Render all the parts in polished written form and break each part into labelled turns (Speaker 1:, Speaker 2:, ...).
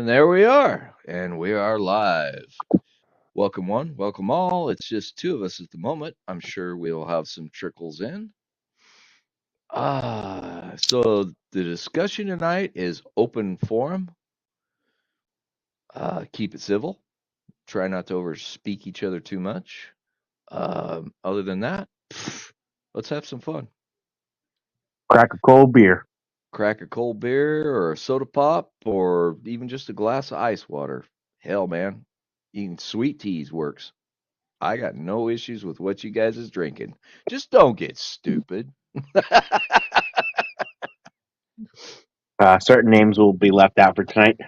Speaker 1: there we are, and we are live. Welcome one, welcome all. It's just two of us at the moment. I'm sure we'll have some trickles in. So the discussion tonight is open forum. Keep it civil. Try not to overspeak each other too much. Other than that, let's have some fun.
Speaker 2: Crack a cold beer.
Speaker 1: Crack a cold beer or a soda pop or even just a glass of ice water. Hell, man, even sweet teas works. I got no issues with what you guys is drinking. Just don't get stupid.
Speaker 2: Certain names will be left out for tonight.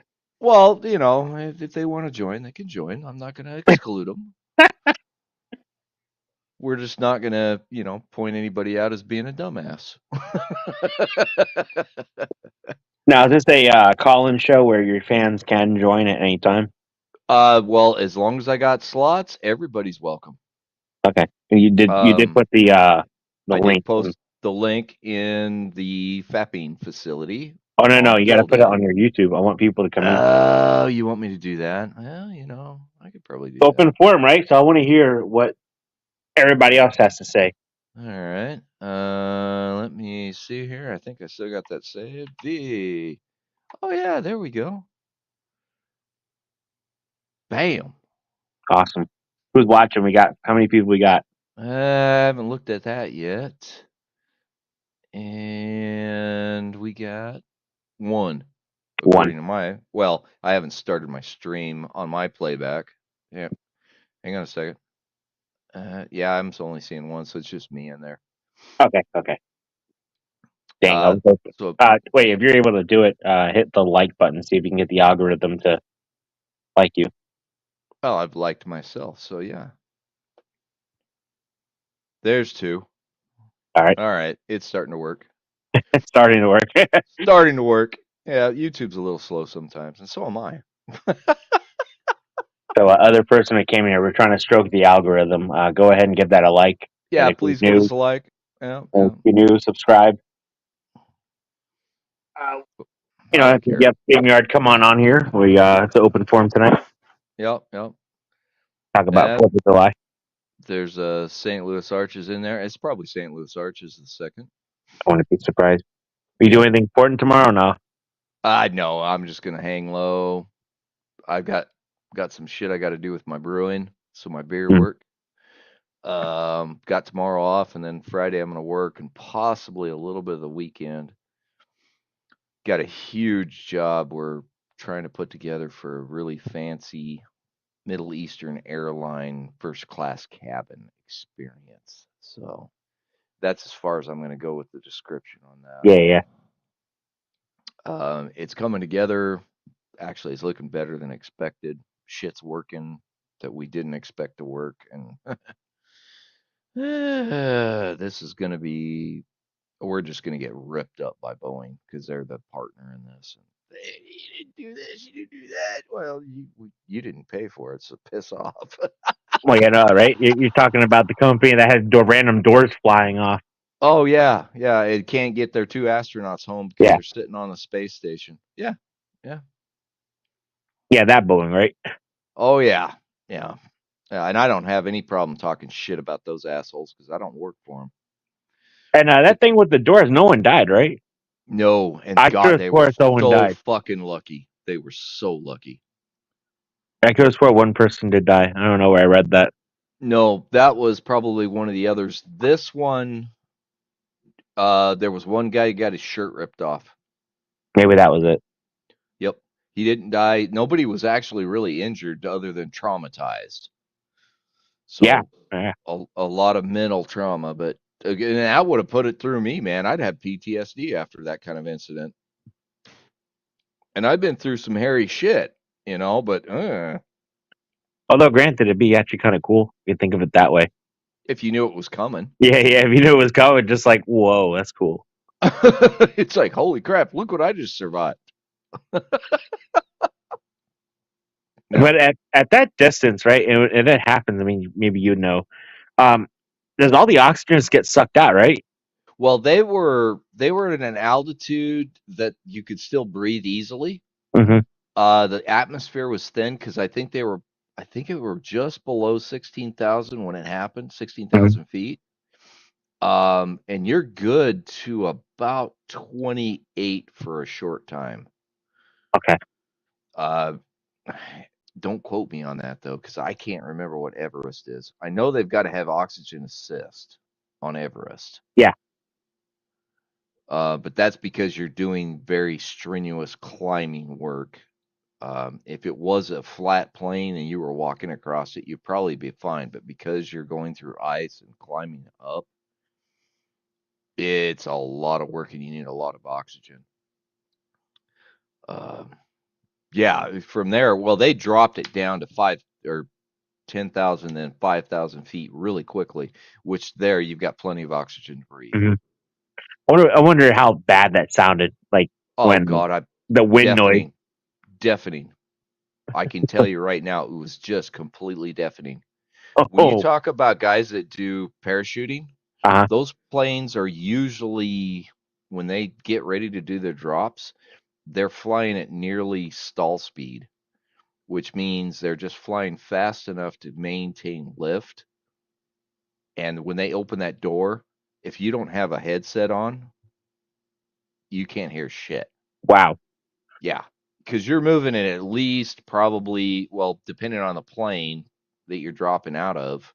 Speaker 1: Well, if they want to join, they can join. I'm not going to exclude them. We're just not going to, point anybody out as being a dumbass.
Speaker 2: Now, is this a call-in show where your fans can join at any time?
Speaker 1: Well, as long as I got slots, everybody's welcome.
Speaker 2: Okay, you did put the
Speaker 1: I
Speaker 2: link.
Speaker 1: did post the link in the fapping facility.
Speaker 2: Oh no,
Speaker 1: on
Speaker 2: you got to put it
Speaker 1: Telegram.
Speaker 2: on your YouTube. I want people to come in.
Speaker 1: Oh, you want me to do that? Well, I could probably do that.
Speaker 2: Open forum, right? So I want to hear what everybody else has to say.
Speaker 1: All right. Let me see here. I think I still got that saved. Oh yeah, there we go. Bam.
Speaker 2: Awesome. Who's watching? How many people we got?
Speaker 1: I haven't looked at that yet. And we got one. According to I haven't started my stream on my playback. Yeah. Hang on a second. Yeah, I'm only seeing one, so it's just me in there.
Speaker 2: Okay. Dang. Wait, if you're able to do it, hit the like button. See if you can get the algorithm to like you.
Speaker 1: Well, I've liked myself, so yeah. There's two.
Speaker 2: All
Speaker 1: right. It's starting to work.
Speaker 2: It's starting to work.
Speaker 1: Starting to work. Yeah, YouTube's a little slow sometimes, and so am I.
Speaker 2: So, other person that came here, we're trying to stroke the algorithm. Go ahead and give that a like.
Speaker 1: Yeah,
Speaker 2: and if
Speaker 1: please
Speaker 2: you're
Speaker 1: give
Speaker 2: new,
Speaker 1: us a like. Yeah.
Speaker 2: if you're new, subscribe. If you get StreamYard, come on here. It's an open forum tonight.
Speaker 1: Yep.
Speaker 2: Talk about 4th of July.
Speaker 1: There's St. Louis Arches in there. It's probably St. Louis Arches the second.
Speaker 2: I want to be surprised. Are you doing anything important tomorrow? No.
Speaker 1: No, I'm just gonna hang low. I've got some shit I got to do with my brewing, so my beer work. Got tomorrow off, and then Friday I'm gonna work, and possibly a little bit of the weekend. Got a huge job we're trying to put together for a really fancy Middle Eastern airline first class cabin experience. So that's as far as I'm going to go with the description on that.
Speaker 2: Yeah.
Speaker 1: It's coming together. Actually, it's looking better than expected. Shit's working that we didn't expect to work, and this is going to be. We're just going to get ripped up by Boeing because they're the partner in this. Hey, you didn't do this, you didn't do that. Well, you didn't pay for it, so piss off.
Speaker 2: Well, right? You're talking about the company that has random doors flying off.
Speaker 1: Oh yeah. It can't get their two astronauts home because they're sitting on the space station. Yeah.
Speaker 2: Yeah, that Boeing, right?
Speaker 1: Oh yeah. And I don't have any problem talking shit about those assholes because I don't work for them.
Speaker 2: And that thing with the doors, no one died, right?
Speaker 1: No, and God, they were so fucking lucky. They were so lucky.
Speaker 2: I could have swore one person did die. I don't know where I read that.
Speaker 1: No, that was probably one of the others. This one, there was one guy who got his shirt ripped off.
Speaker 2: Maybe that was it.
Speaker 1: Yep. He didn't die. Nobody was actually really injured other than traumatized. So
Speaker 2: yeah.
Speaker 1: A lot of mental trauma, but again, that would have put it through me, man. I'd have PTSD after that kind of incident. And I've been through some hairy shit, but
Speaker 2: although granted, it'd be actually kind of cool. You think of it that way.
Speaker 1: If you knew it was coming.
Speaker 2: Yeah. If you knew it was coming, just like, whoa, that's cool.
Speaker 1: It's like, holy crap, look what I just survived.
Speaker 2: No. But at that distance, right, and it happens, I mean, maybe you know, does all the oxygen get sucked out, right?
Speaker 1: Well, they were at an altitude that you could still breathe easily.
Speaker 2: Mm-hmm.
Speaker 1: The atmosphere was thin because I think it were just below 16,000 when it happened,
Speaker 2: Mhm.
Speaker 1: 16,000 feet. And you're good to about 28 for a short time.
Speaker 2: Okay.
Speaker 1: Uh, don't quote me on that though, because I can't remember what Everest is. I know they've got to have oxygen assist on Everest.
Speaker 2: Yeah.
Speaker 1: But that's because you're doing very strenuous climbing work. If it was a flat plane and you were walking across it, you'd probably be fine. But because you're going through ice and climbing up, it's a lot of work and you need a lot of oxygen. Um, yeah, from there, well, they dropped it down to 10,000, then 5,000 feet really quickly, which there you've got plenty of oxygen to breathe.
Speaker 2: Hmm. I wonder how bad that sounded, like
Speaker 1: Oh
Speaker 2: when
Speaker 1: God, I
Speaker 2: the wind noise.
Speaker 1: deafening, deafening. I can tell you right now, it was just completely deafening. When you
Speaker 2: Oh,
Speaker 1: talk about guys that do parachuting,
Speaker 2: uh-huh.
Speaker 1: those planes are usually, when they get ready to do their drops, they're flying at nearly stall speed, which means they're just flying fast enough to maintain lift. And when they open that door, if you don't have a headset on, you can't hear shit.
Speaker 2: Wow.
Speaker 1: Yeah. Because you're moving at least probably, well, depending on the plane that you're dropping out of,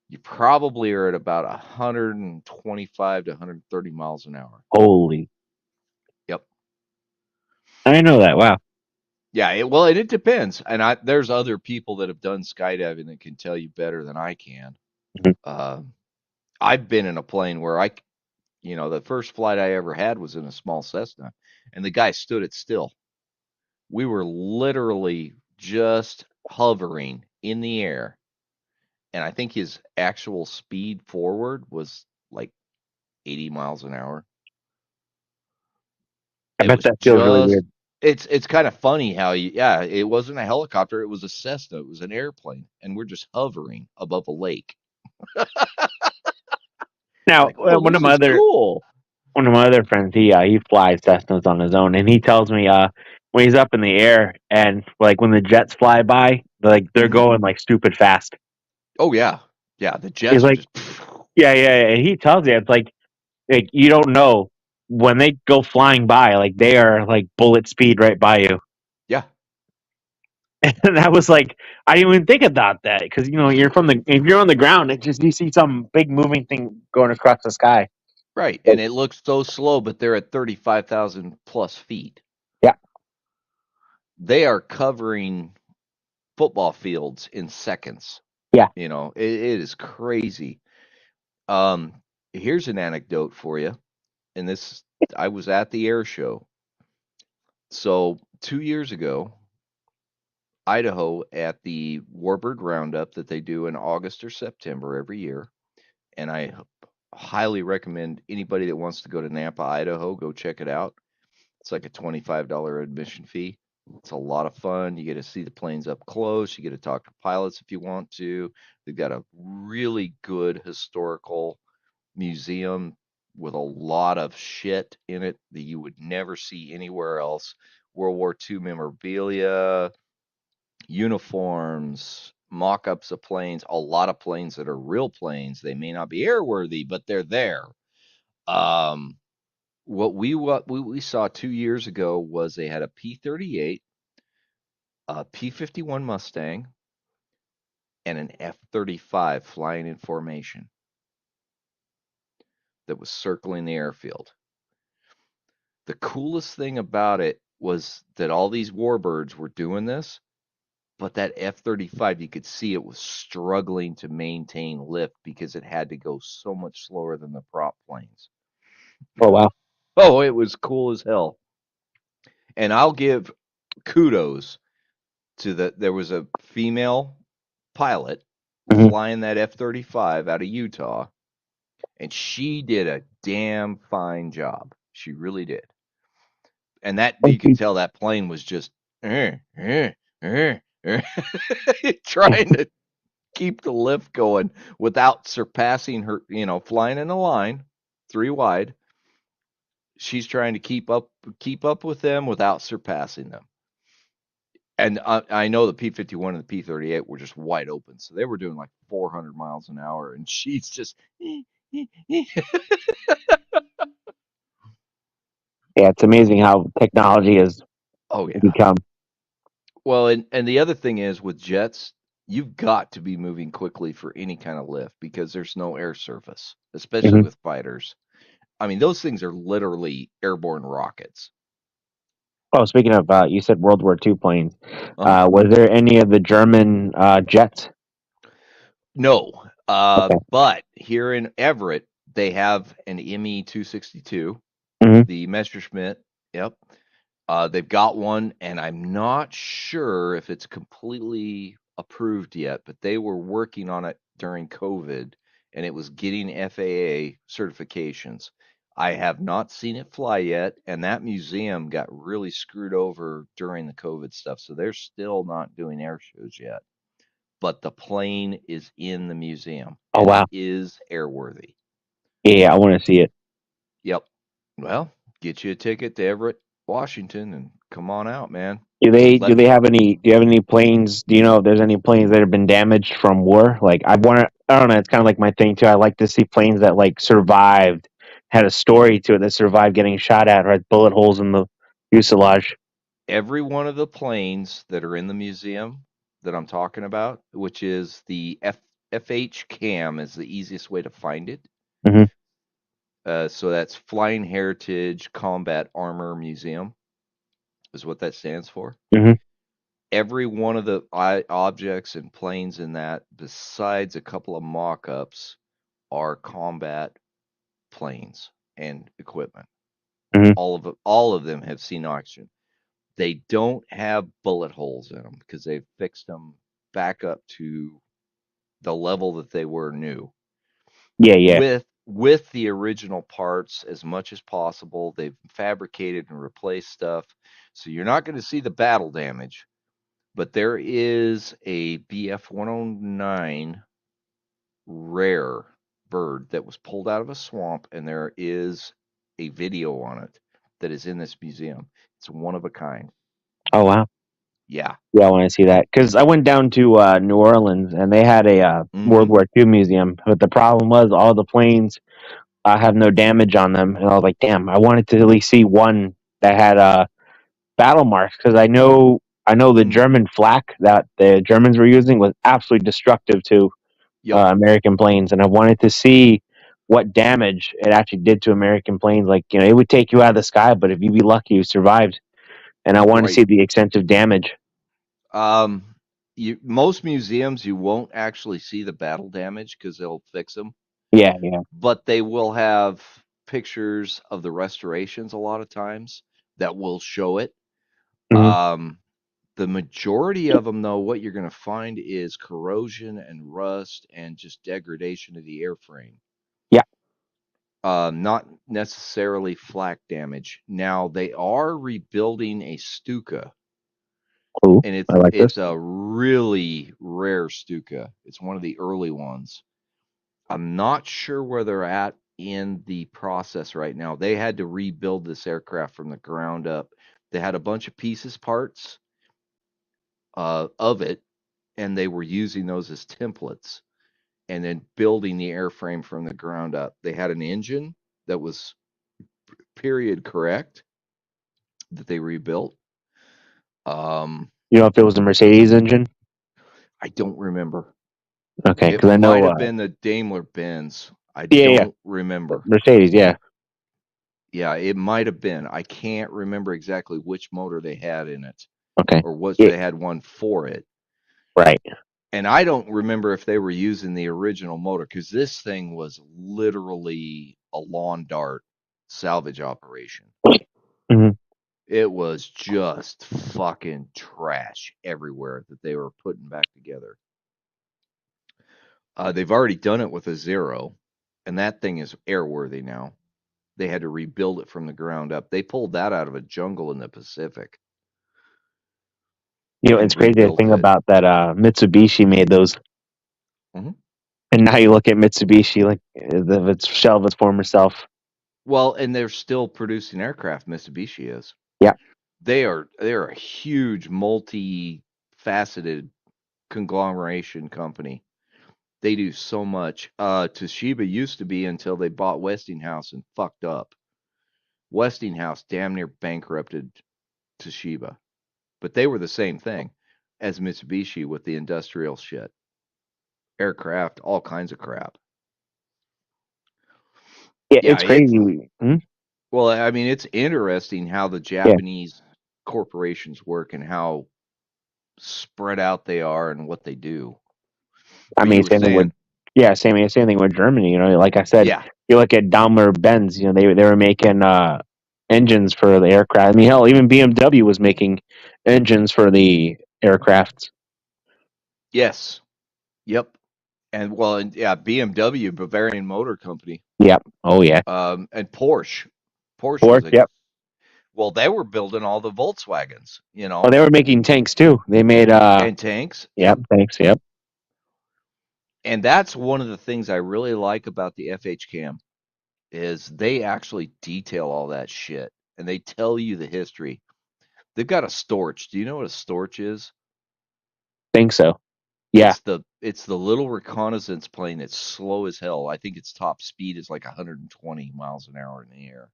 Speaker 1: you probably are at about 125 to 130 miles an hour.
Speaker 2: Holy.
Speaker 1: Yep.
Speaker 2: I didn't know that. Wow.
Speaker 1: Yeah, well, and it depends. And there's other people that have done skydiving that can tell you better than I can.
Speaker 2: Mhm.
Speaker 1: Uh, I've been in a plane where the first flight I ever had was in a small Cessna, and the guy stood it still. We were literally just hovering in the air, and I think his actual speed forward was like 80 miles an hour.
Speaker 2: I
Speaker 1: It
Speaker 2: bet
Speaker 1: was
Speaker 2: that feels really
Speaker 1: just
Speaker 2: weird.
Speaker 1: it's kind of funny how yeah, it wasn't a helicopter, it was a Cessna, it was an airplane, and we're just hovering above a lake.
Speaker 2: Now,
Speaker 1: Like, oh,
Speaker 2: one of
Speaker 1: this
Speaker 2: my
Speaker 1: is
Speaker 2: other
Speaker 1: cool.
Speaker 2: friends, he flies Cessnas on his own, and he tells me when he's up in the air and like when the jets fly by, they're
Speaker 1: Hmm.
Speaker 2: going like stupid fast.
Speaker 1: Oh yeah, yeah. The
Speaker 2: He's
Speaker 1: jets are
Speaker 2: like,
Speaker 1: just
Speaker 2: yeah, yeah, yeah. And he tells you it's like you don't know when they go flying by, like they are like bullet speed right by you.
Speaker 1: yeah,
Speaker 2: And I was like, I didn't even think about that because if you're on the ground, it just you see some big moving thing going across the sky.
Speaker 1: right.
Speaker 2: But
Speaker 1: And it looks so slow, but they're at 35,000 plus feet.
Speaker 2: yeah,
Speaker 1: They are covering football fields in seconds.
Speaker 2: yeah.
Speaker 1: It is crazy. Um, Here's an anecdote for you. And this, I was at the air show. So 2 years ago, Idaho at the Warbird Roundup that they do in August or September every year. And I highly recommend anybody that wants to go to Nampa, Idaho, go check it out. It's like a $25 admission fee. It's a lot of fun. You get to see the planes up close. You get to talk to pilots if you want to. They've got a really good historical museum with a lot of shit in it that you would never see anywhere else. World War II memorabilia, uniforms, mock-ups of planes, a lot of planes that are real planes. They may not be airworthy, but they're there. Um, what we saw 2 years ago was they had a P-38, a P-51 Mustang, and an F-35 flying in formation that was circling the airfield. The coolest thing about it was that all these warbirds were doing this, but that F-35, you could see it was struggling to maintain lift because it had to go so much slower than the prop planes.
Speaker 2: Oh wow.
Speaker 1: Oh, it was cool as hell. And I'll give kudos to there was a female pilot
Speaker 2: Hmm.
Speaker 1: flying that F-35 out of Utah, and she did a damn fine job. She really did. And that you could tell that plane was just trying to keep the lift going without surpassing her, flying in a line, three wide. She's trying to keep up with them without surpassing them. And I know the P-51 and the P-38 were just wide open, so they were doing like 400 miles an hour, and she's just.
Speaker 2: Yeah, it's amazing how technology has
Speaker 1: Oh yeah.
Speaker 2: become.
Speaker 1: Well, and the other thing is with jets, you've got to be moving quickly for any kind of lift because there's no air surface, especially
Speaker 2: Hmm.
Speaker 1: with fighters. I mean, those things are literally airborne rockets.
Speaker 2: Oh, speaking of, you said World War II planes.
Speaker 1: Uh-huh.
Speaker 2: Was there any of the German jets?
Speaker 1: No,
Speaker 2: Okay.
Speaker 1: but here in Everett, they have an ME-262,
Speaker 2: Hmm.
Speaker 1: the Messerschmitt. Yep. They've got one, and I'm not sure if it's completely approved yet, but they were working on it during COVID, and it was getting FAA certifications. I have not seen it fly yet, and that museum got really screwed over during the COVID stuff, so they're still not doing air shows yet. But the plane is in the museum,
Speaker 2: Oh
Speaker 1: and it
Speaker 2: wow.
Speaker 1: is airworthy.
Speaker 2: Yeah, I want to see it.
Speaker 1: Yep. Well, get you a ticket to Everett, Washington, and come on out, man.
Speaker 2: Do
Speaker 1: Let
Speaker 2: they have any do you have any planes? Do you know if there's any planes that have been damaged from war? Like I don't know, it's kind of like my thing too. I like to see planes that like survived, had a story to it, that survived getting shot at or had bullet holes in the fuselage.
Speaker 1: every one of the planes that are in the museum that I'm talking about, which is the FH Cam, is the easiest way to find it.
Speaker 2: Hmm.
Speaker 1: So that's Flying Heritage Combat Armor Museum, is what that stands for.
Speaker 2: Hmm.
Speaker 1: Every one of the objects and planes in that, besides a couple of mock-ups, are combat planes and equipment.
Speaker 2: Hmm.
Speaker 1: All of them have seen action. They don't have bullet holes in them because they've fixed them back up to the level that they were new.
Speaker 2: Yeah, yeah.
Speaker 1: With the original parts as much as possible. They've fabricated and replaced stuff. So you're not going to see the battle damage, but there is a BF 109 rare bird that was pulled out of a swamp, and there is a video on it that is in this museum. It's one of a kind.
Speaker 2: Oh wow.
Speaker 1: Yeah.
Speaker 2: Yeah, I want to see that because I went down to New Orleans and they had a World
Speaker 1: Mm-hmm.
Speaker 2: War II museum, but the problem was all the planes have no damage on them, and I was like, damn, I wanted to at least see one that had battle marks because I know the
Speaker 1: Mm.
Speaker 2: German flak that the Germans were using was absolutely destructive to
Speaker 1: Yep.
Speaker 2: American planes, and I wanted to see what damage it actually did to American planes. Like, it would take you out of the sky, but if you be lucky, you survived. And I wanted to
Speaker 1: Right.
Speaker 2: see the extent of damage.
Speaker 1: Um, most museums you won't actually see the battle damage because they'll fix them,
Speaker 2: Yeah, yeah.
Speaker 1: but they will have pictures of the restorations a lot of times that will show it.
Speaker 2: Hmm.
Speaker 1: Um, the majority of them, though, what you're going to find is corrosion and rust and just degradation of the airframe.
Speaker 2: Yeah.
Speaker 1: Not necessarily flak damage. Now they are rebuilding a Stuka,
Speaker 2: Cool.
Speaker 1: and
Speaker 2: I like this.
Speaker 1: it's a really rare Stuka. It's one of the early ones. I'm not sure where they're at in the process right now. They had to rebuild this aircraft from the ground up. They had a bunch of pieces parts of it, and they were using those as templates and then building the airframe from the ground up. They had an engine that was period correct that they rebuilt.
Speaker 2: You know if it was a Mercedes engine?
Speaker 1: I don't remember.
Speaker 2: Okay,
Speaker 1: It
Speaker 2: because I
Speaker 1: might
Speaker 2: know.
Speaker 1: have been the Daimler Benz. I
Speaker 2: Yeah, yeah,
Speaker 1: don't remember.
Speaker 2: Mercedes. Yeah.
Speaker 1: Yeah, it might have been. I can't remember exactly which motor they had in it
Speaker 2: Okay.
Speaker 1: or what
Speaker 2: Yeah.
Speaker 1: they had one for it.
Speaker 2: Right.
Speaker 1: And I don't remember if they were using the original motor because this thing was literally a lawn dart salvage operation.
Speaker 2: Hmm.
Speaker 1: It was just fucking trash everywhere that they were putting back together. They've already done it with a Zero, and that thing is airworthy now. They had to rebuild it from the ground up. They pulled that out of a jungle in the Pacific
Speaker 2: It's
Speaker 1: and
Speaker 2: crazy to
Speaker 1: rebuilt
Speaker 2: think
Speaker 1: it.
Speaker 2: about that. Mitsubishi made those,
Speaker 1: Mhm.
Speaker 2: and now you look at Mitsubishi like its shell of its former self.
Speaker 1: Well, and they're still producing aircraft. Mitsubishi is.
Speaker 2: Yeah.
Speaker 1: they're a huge, multi-faceted conglomeration company. They do so much. Toshiba used to be until they bought Westinghouse and fucked up. Westinghouse damn near bankrupted Toshiba, but they were the same thing as Mitsubishi with the industrial shit, aircraft, all kinds of crap.
Speaker 2: Yeah,
Speaker 1: Yeah,
Speaker 2: it's
Speaker 1: it's
Speaker 2: crazy.
Speaker 1: well, I mean, it's interesting how the
Speaker 2: Yeah,
Speaker 1: Japanese corporations work and how spread out they are and what they do.
Speaker 2: I
Speaker 1: But you
Speaker 2: mean,
Speaker 1: were
Speaker 2: same thing with
Speaker 1: saying,
Speaker 2: same thing with Germany. You know, like I said,
Speaker 1: yeah,
Speaker 2: you look at Daimler Benz. You know, they were making engines for the aircraft. I mean, hell, even BMW was making engines for the aircraft.
Speaker 1: yes, yep, and well, and yeah, BMW, Bavarian Motor Company,
Speaker 2: Yep. Oh yeah.
Speaker 1: and Porsche. Porsche was
Speaker 2: Ford.
Speaker 1: a
Speaker 2: Yep.
Speaker 1: well, they were building all the Volkswagens, you
Speaker 2: Oh,
Speaker 1: know,
Speaker 2: they were making tanks too. They made
Speaker 1: and tanks.
Speaker 2: yep,
Speaker 1: Yep.
Speaker 2: tanks. Yep.
Speaker 1: And that's one of the things I really like about the FH Cam is they actually detail all that shit and they tell you the history. They've got a Storch. Do you know what a Storch is?
Speaker 2: Think so. Yeah.
Speaker 1: It's the little reconnaissance plane that's slow as hell. I think its top speed is like 120 miles an hour in the air.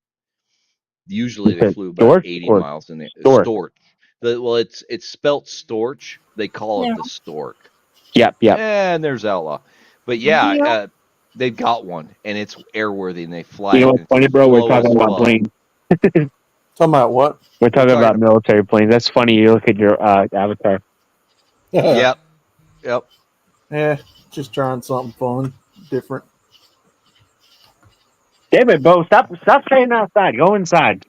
Speaker 1: Usually
Speaker 2: You
Speaker 1: they
Speaker 2: said
Speaker 1: flew about
Speaker 2: Storch
Speaker 1: 80
Speaker 2: or
Speaker 1: miles in the
Speaker 2: Stork?
Speaker 1: Storch. Well, it's spelt Storch. They call it
Speaker 3: Yeah.
Speaker 1: the Stork.
Speaker 2: Yep. Yep.
Speaker 1: And there's Outlaw. But yeah,
Speaker 3: Yeah.
Speaker 1: they've got one and it's airworthy and they fly
Speaker 2: You know
Speaker 1: it
Speaker 2: what's
Speaker 1: and it's
Speaker 2: funny, bro? We're
Speaker 1: slow
Speaker 2: talking
Speaker 1: as
Speaker 2: about
Speaker 1: fuck.
Speaker 2: planes.
Speaker 3: Talking about what?
Speaker 2: We're
Speaker 1: We're
Speaker 2: talking about
Speaker 1: talking
Speaker 2: military planes. That's funny. You look at your avatar.
Speaker 1: Yep. Yep.
Speaker 3: Yeah, just trying something fun, different.
Speaker 2: David, bro, stop staying outside. Go inside.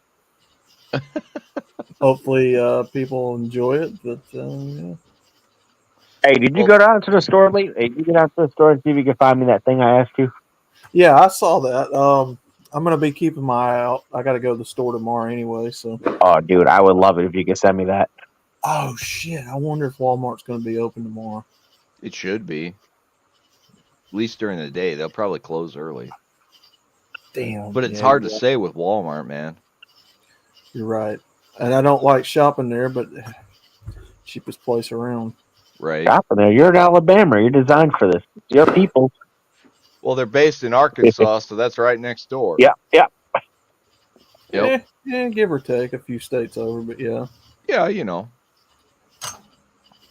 Speaker 3: Hopefully, people enjoy it. But yeah.
Speaker 2: Hey, did you
Speaker 1: Well,
Speaker 2: go down to the store late? Hey, did you get out to the store and see if you could find me that thing I asked you?
Speaker 3: Yeah, I saw that. I'm gonna be keeping my eye out. I got to go to the store tomorrow anyway. So,
Speaker 2: Oh, dude, I would love it if you could send me that.
Speaker 3: oh shit, I wonder if Walmart's gonna be open tomorrow.
Speaker 1: it should be. At least during the day. They'll probably close early.
Speaker 3: Damn.
Speaker 1: But it's
Speaker 3: Yeah,
Speaker 1: hard to say with Walmart, man.
Speaker 3: you're right. And I don't like shopping there, but cheapest place around.
Speaker 1: Right.
Speaker 2: Shopping there. You're in Alabama. You're designed for this. Your people.
Speaker 1: Well, they're based in Arkansas, so that's right next door.
Speaker 2: Yeah, yeah.
Speaker 1: Yep.
Speaker 3: Yeah, give or take a few states over, but yeah.
Speaker 1: Yeah, you know.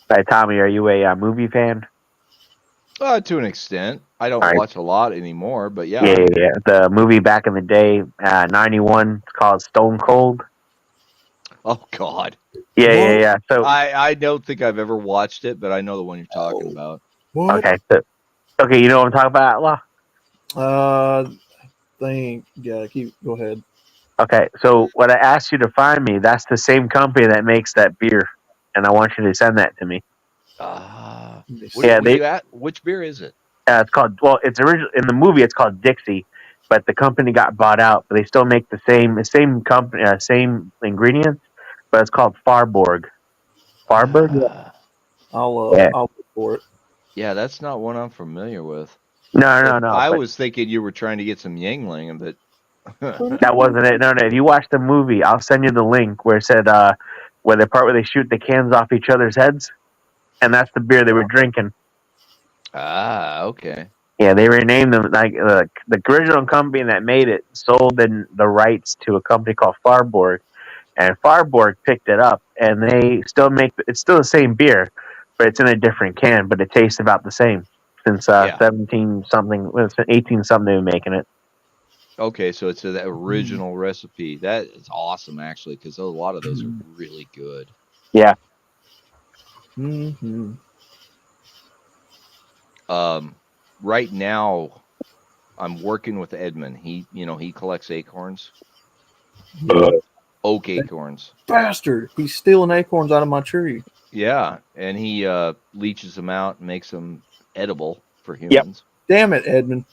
Speaker 2: Hey, Tommy, are you a movie fan?
Speaker 1: To an extent. I don't
Speaker 2: All right.
Speaker 1: watch a lot anymore, but
Speaker 2: Yeah, yeah, yeah. The movie back in the day, 91, it's called Stone Cold.
Speaker 1: Oh God.
Speaker 2: Yeah, yeah, yeah. So,
Speaker 1: I don't think I've ever watched it, but I know the one you're talking about.
Speaker 3: What?
Speaker 2: okay, you know what I'm talking about, Outlaw?
Speaker 3: Yeah, go ahead.
Speaker 2: Okay, so what I asked you to find me, that's the same company that makes that beer, and I want you to send that to me.
Speaker 1: What would you at? Which beer is it?
Speaker 2: It's called, well, it's original in the movie. It's called Dixie, but the company got bought out. But they still make the same company, same ingredients, but it's called Farborg. Farborg.
Speaker 3: I'll look for it.
Speaker 1: Yeah, that's not one I'm familiar with.
Speaker 2: No.
Speaker 1: I
Speaker 2: but
Speaker 1: was thinking you were trying to get some Yangling, but
Speaker 2: that wasn't it. No. If you watch the movie, I'll send you the link where it said where the part where they shoot the cans off each other's heads, and that's the beer they were drinking.
Speaker 1: Okay.
Speaker 2: Yeah, they renamed them. Like the original company that made it sold the rights to a company called Farborg, and Farborg picked it up, and they still make it's still the same beer, but it's in a different can, but it tastes about the same since 17 something, 18 something they've been making it.
Speaker 1: Okay, so it's the original recipe. That is awesome, actually, because a lot of those are really good.
Speaker 2: Yeah.
Speaker 3: Mm-hmm.
Speaker 1: Right now, I'm working with Edmund. He collects acorns, oak acorns.
Speaker 3: Bastard! He's stealing acorns out of my tree.
Speaker 1: Yeah, and he leaches them out and makes them edible for humans.
Speaker 3: Yep. Damn it, Edmund!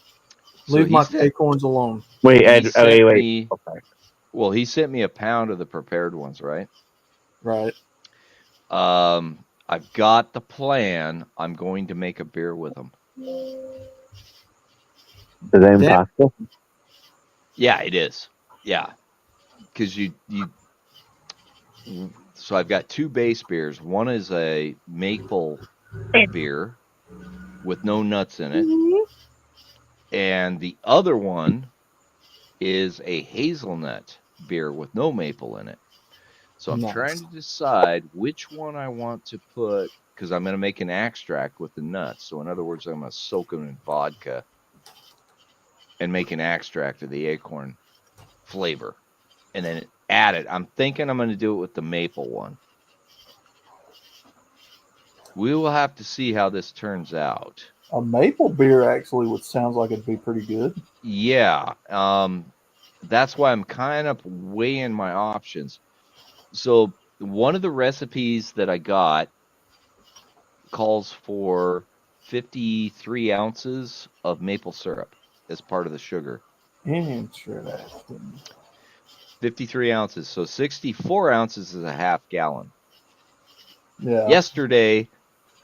Speaker 3: Leave my
Speaker 1: said,
Speaker 3: acorns alone.
Speaker 2: Wait, Ed. Wait.
Speaker 1: Okay. Well, he sent me a pound of the prepared ones, right?
Speaker 3: Right.
Speaker 1: I've got the plan. I'm going to make a beer with them.
Speaker 2: Is that impossible?
Speaker 1: Yeah, it is. Yeah, because you So I've got two base beers. One is a maple beer with no nuts in it, and the other one is a hazelnut beer with no maple in it. So I'm trying
Speaker 3: Nice.
Speaker 1: to decide which one I want to put, because I'm going to make an extract with the nuts. So in other words, I'm going to soak them in vodka and make an extract of the acorn flavor, and then add it. I'm thinking I'm going to do it with the maple one. We will have to see how this turns out.
Speaker 3: A maple beer actually would sounds like it'd be pretty good.
Speaker 1: Yeah, that's why I'm kind of weighing my options. So one of the recipes that I got calls for 53 ounces of maple syrup as part of the sugar.
Speaker 3: Interesting.
Speaker 1: 53 ounces. So 64 ounces is a half gallon.
Speaker 3: Yeah.
Speaker 1: Yesterday,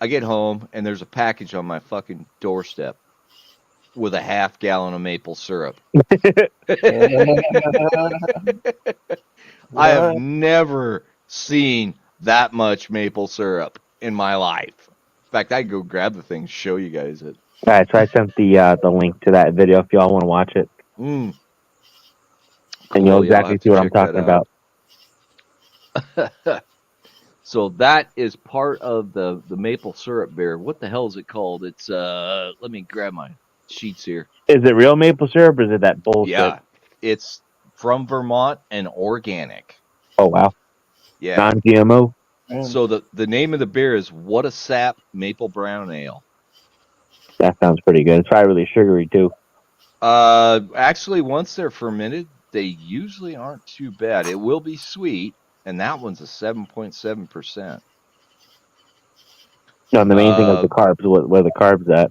Speaker 1: I get home and there's a package on my fucking doorstep with a half gallon of maple syrup. I have
Speaker 3: What?
Speaker 1: never seen that much maple syrup in my life. In fact, I'd go grab the thing, show you guys it.
Speaker 2: All right, so I sent the link to that video if y'all want to watch it,
Speaker 1: Mm.
Speaker 2: and you'll
Speaker 1: Cool, yeah, I'll
Speaker 2: exactly
Speaker 1: have
Speaker 2: see
Speaker 1: to
Speaker 2: what I'm
Speaker 1: check that
Speaker 2: talking about.
Speaker 1: out. So that is part of the maple syrup beer. What the hell is it called? It's let me grab my sheets here.
Speaker 2: Is it real maple syrup or is it that bullshit?
Speaker 1: Yeah, it's from Vermont and organic.
Speaker 2: Oh wow,
Speaker 1: Yeah.
Speaker 2: non-GMO.
Speaker 3: Man,
Speaker 1: So the name of the beer is What a Sap Maple Brown Ale.
Speaker 2: That sounds pretty good. It's probably really sugary too.
Speaker 1: Actually, once they're fermented, they usually aren't too bad. It will be sweet, and that one's a 7.7%.
Speaker 2: No, and the main thing is the carbs. Where the carbs at?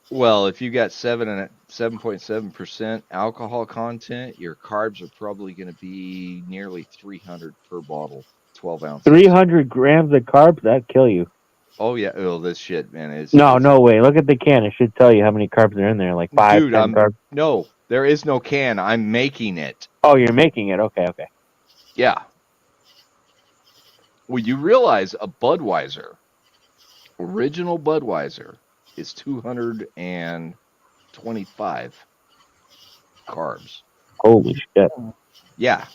Speaker 1: Well, if you got 7.7% alcohol content, your carbs are probably going to be nearly 300 per bottle, 12 ounces.
Speaker 2: 300 grams of carbs. That'd kill you.
Speaker 1: Oh yeah, oh this shit, man, is
Speaker 2: No way. Look at the can. It should tell you how many carbs are in there. Like 5,
Speaker 1: dude,
Speaker 2: 10 carbs.
Speaker 1: No, there is no can. I'm making it.
Speaker 2: Oh, you're making it. Okay.
Speaker 1: Yeah. Well, you realize a Budweiser, original Budweiser, is 225 carbs.
Speaker 2: Holy shit.
Speaker 1: Yeah,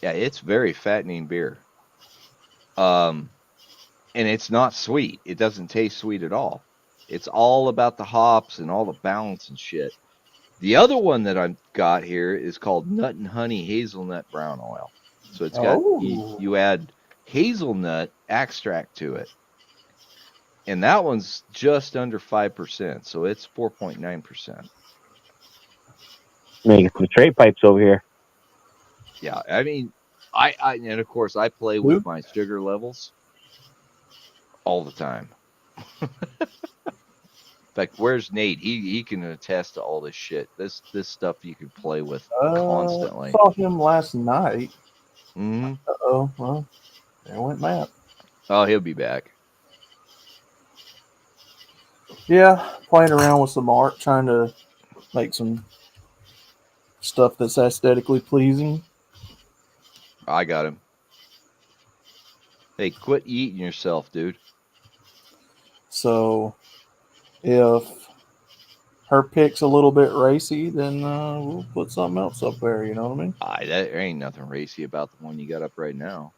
Speaker 1: it's very fattening beer. And it's not sweet. It doesn't taste sweet at all. It's all about the hops and all the balance and shit. The other one that I've got here is called Nut and Honey Hazelnut Brown Oil. So it's got you add hazelnut extract to it. And that one's just under 5%, so it's 4.9%.
Speaker 2: Making some straight pipes over here.
Speaker 1: Yeah, I mean, I and of course I play with my sugar levels all the time. In fact, where's Nate? He can attest to all this shit. This stuff you can play with constantly.
Speaker 3: I saw him last night.
Speaker 1: Mm-hmm.
Speaker 3: Uh-oh, well, there went Matt.
Speaker 1: Oh, he'll be back.
Speaker 3: Yeah, playing around with some art, trying to make some stuff that's aesthetically pleasing.
Speaker 1: I got him. Hey, quit eating yourself, dude.
Speaker 3: So, if her pick's a little bit racy, then we'll put something else up there. You know what I mean?
Speaker 1: There ain't nothing racy about the one you got up right now.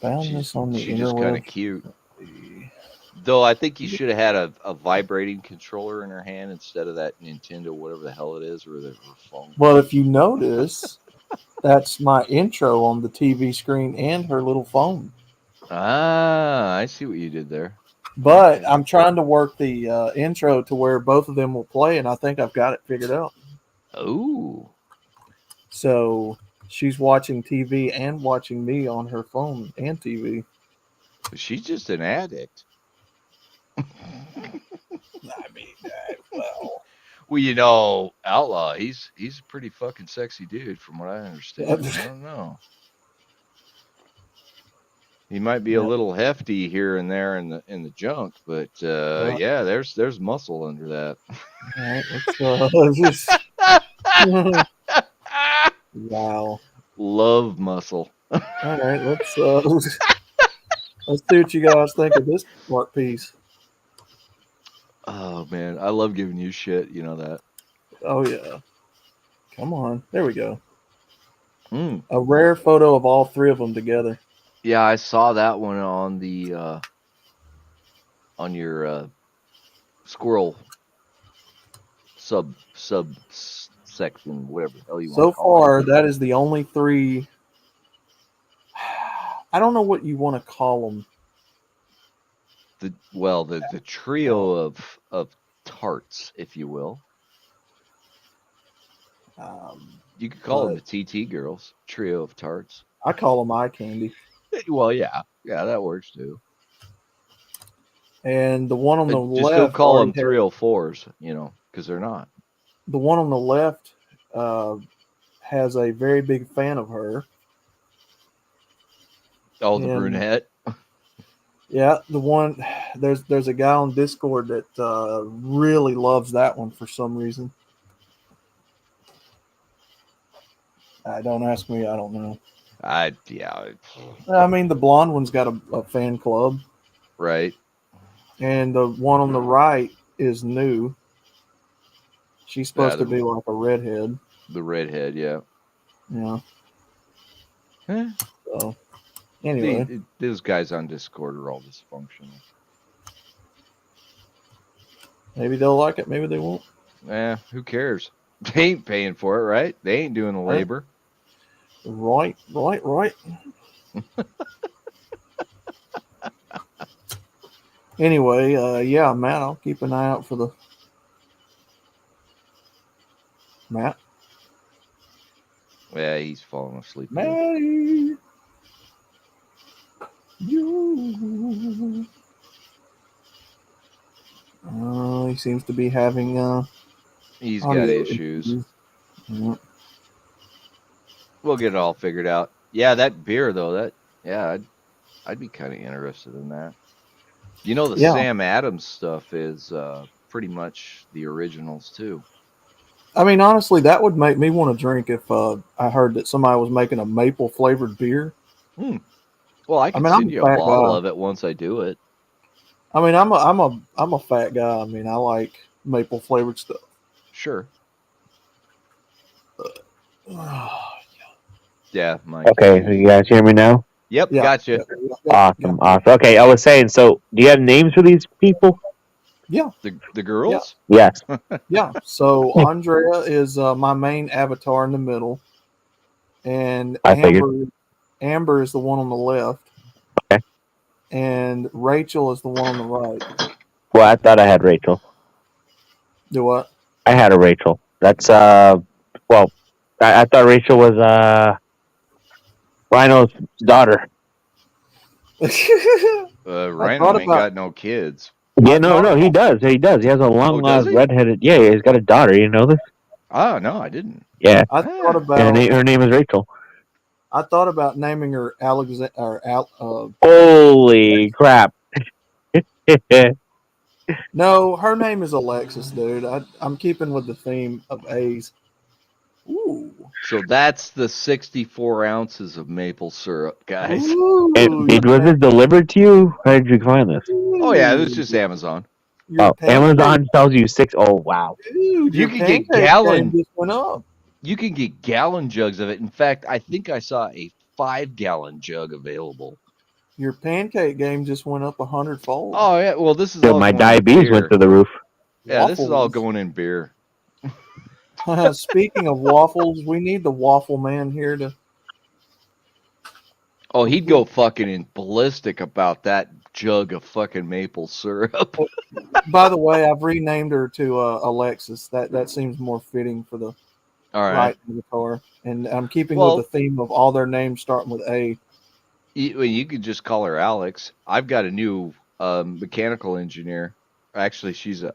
Speaker 3: Found this on the
Speaker 1: she's just kind of
Speaker 3: interweb.
Speaker 1: cute. Though I think you should have had a vibrating controller in her hand instead of that Nintendo, whatever the hell it is, or her phone.
Speaker 3: Well, if you notice, that's my intro on the TV screen and her little phone.
Speaker 1: Ah, I see what you did there.
Speaker 3: But I'm trying to work the intro to where both of them will play, and I think I've got it figured out.
Speaker 1: Oh.
Speaker 3: So she's watching TV and watching me on her phone and TV.
Speaker 1: She's just an addict.
Speaker 3: I mean, well.
Speaker 1: Well, you know, Outlaw, he's a pretty fucking sexy dude, from what I understand. I don't know. He might be a little hefty here and there in the junk, but yeah, there's muscle under that.
Speaker 3: All right, let's wow.
Speaker 1: Love muscle.
Speaker 3: All right, let's see what you guys think of this art piece.
Speaker 1: Oh man, I love giving you shit. You know that.
Speaker 3: Oh yeah, come on, there we go.
Speaker 1: Mm.
Speaker 3: A rare photo of all three of them together.
Speaker 1: Yeah, I saw that one on the on your squirrel section, whatever the hell you want
Speaker 3: So
Speaker 1: to call
Speaker 3: far, that is the only three. I don't know what you want to call them.
Speaker 1: it. The trio of tarts, if you will. You could call them the TT girls, trio of tarts.
Speaker 3: I call them eye candy.
Speaker 1: Well, yeah, that works too.
Speaker 3: And the one on the
Speaker 1: Just
Speaker 3: left,
Speaker 1: don't call them
Speaker 3: already has-
Speaker 1: 304s, because they're not.
Speaker 3: the one on the left has a very big fan of her.
Speaker 1: Oh, the
Speaker 3: And-
Speaker 1: brunette.
Speaker 3: Yeah, the one there's a guy on Discord that really loves that one for some reason. Don't ask me. I don't know.
Speaker 1: Yeah,
Speaker 3: I mean, the blonde one's got a fan club,
Speaker 1: right.
Speaker 3: and the one on the right is new. She's supposed
Speaker 1: Yeah,
Speaker 3: to be like a redhead.
Speaker 1: The redhead, yeah.
Speaker 3: Yeah.
Speaker 1: Eh,
Speaker 3: So anyway,
Speaker 1: those guys on Discord are all dysfunctional.
Speaker 3: maybe they'll like it. Maybe they won't.
Speaker 1: Who cares? They ain't paying for it, right? They ain't doing the labor.
Speaker 3: Right. Anyway, yeah, Matt, I'll keep an eye out for the Matt.
Speaker 1: Yeah, he's falling asleep.
Speaker 3: Matty, you. He seems to be having
Speaker 1: He's got
Speaker 3: audio
Speaker 1: issues.
Speaker 3: Yeah.
Speaker 1: We'll get it all figured out. Yeah, that beer though, I'd be kind of interested in that. You know, the
Speaker 3: Yeah.
Speaker 1: Sam Adams stuff is pretty much the originals too.
Speaker 3: I mean, honestly, that would make me want to drink if I heard that somebody was making a maple flavored beer.
Speaker 1: Well, I can
Speaker 3: mean, I'm
Speaker 1: send
Speaker 3: a
Speaker 1: you a
Speaker 3: fat
Speaker 1: bottle
Speaker 3: guy.
Speaker 1: of it once I do it.
Speaker 3: I mean, I'm a fat guy. I mean, I like maple flavored stuff.
Speaker 1: Sure. Yeah, Mike.
Speaker 2: Okay, so you guys hear me now?
Speaker 1: Yep,
Speaker 3: Yeah.
Speaker 1: gotcha.
Speaker 2: Awesome. Okay, I was saying, so do you have names for these people?
Speaker 1: The girls?
Speaker 2: Yes.
Speaker 3: Yeah. So Andrea is my main avatar in the middle, and
Speaker 2: I figured.
Speaker 3: Amber is the one on the left.
Speaker 2: Okay.
Speaker 3: And Rachel is the one on the right.
Speaker 2: Well, I thought I had Rachel.
Speaker 3: Do what?
Speaker 2: I had a Rachel. That's well, I thought Rachel was Rhino's daughter.
Speaker 1: Rhino ain't got no kids.
Speaker 2: Yeah,
Speaker 3: I
Speaker 2: no,
Speaker 3: thought-
Speaker 2: he does. He does. He has a long,
Speaker 1: does he?
Speaker 2: redheaded. Yeah, he's got a daughter. You know this?
Speaker 1: Oh, no, I didn't.
Speaker 2: Yeah.
Speaker 3: I thought about
Speaker 2: And her name is Rachel.
Speaker 3: I thought about naming her Alexander
Speaker 2: Holy crap!
Speaker 3: No, her name is Alexis, dude. I'm keeping with the theme of A's. Ooh.
Speaker 1: So that's the 64 ounces of maple syrup, guys.
Speaker 3: Ooh,
Speaker 2: Was it delivered to you? How did you find this?
Speaker 1: Oh, yeah, this is just Amazon.
Speaker 3: Your
Speaker 2: Amazon tells you 6. Oh, wow.
Speaker 3: Dude,
Speaker 1: You
Speaker 3: your
Speaker 1: can get
Speaker 3: pancake
Speaker 1: gallon.
Speaker 3: game just went up.
Speaker 1: You can get gallon jugs of it. In fact, I think I saw a 5-gallon jug available.
Speaker 3: Your pancake game just went up 100-fold.
Speaker 1: Oh, yeah, well, this is
Speaker 2: Dude,
Speaker 1: all
Speaker 2: my
Speaker 1: going in
Speaker 2: diabetes
Speaker 1: beer.
Speaker 2: went through the roof.
Speaker 1: Yeah, this is all
Speaker 3: Waffles.
Speaker 1: going in beer.
Speaker 3: Speaking of waffles, we need the waffle man here to.
Speaker 1: Oh, he'd go fucking in ballistic about that jug of fucking maple syrup.
Speaker 3: By the way, I've renamed her to Alexis. That seems more fitting for the
Speaker 1: All right.
Speaker 3: right avatar. And I'm keeping
Speaker 1: Well-
Speaker 3: with the theme of all their names starting with A.
Speaker 1: You could just call her Alex. I've got a new mechanical engineer. Actually, she's a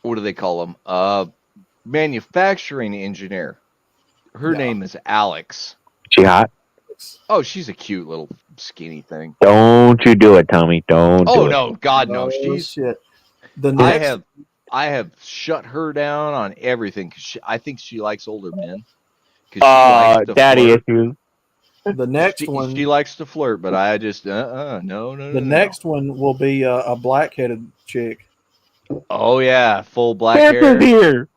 Speaker 1: what do they call them? Manufacturing engineer. Her
Speaker 3: Yeah.
Speaker 1: name is Alex.
Speaker 2: She hot?
Speaker 1: Oh, she's a cute little skinny thing.
Speaker 2: Don't you do it, Tommy. Don't do
Speaker 1: Oh
Speaker 2: it.
Speaker 1: no, God no.
Speaker 3: Oh,
Speaker 1: She's
Speaker 3: shit. The next,
Speaker 1: I have shut her down on everything 'cause I think she likes older men, 'Cause she likes to
Speaker 2: daddy
Speaker 1: flirt.
Speaker 2: issues.
Speaker 3: The next one,
Speaker 1: She likes to flirt, but I just no.
Speaker 3: the next one will be a black-headed chick.
Speaker 1: Oh yeah, full black hair.
Speaker 2: Santa's here.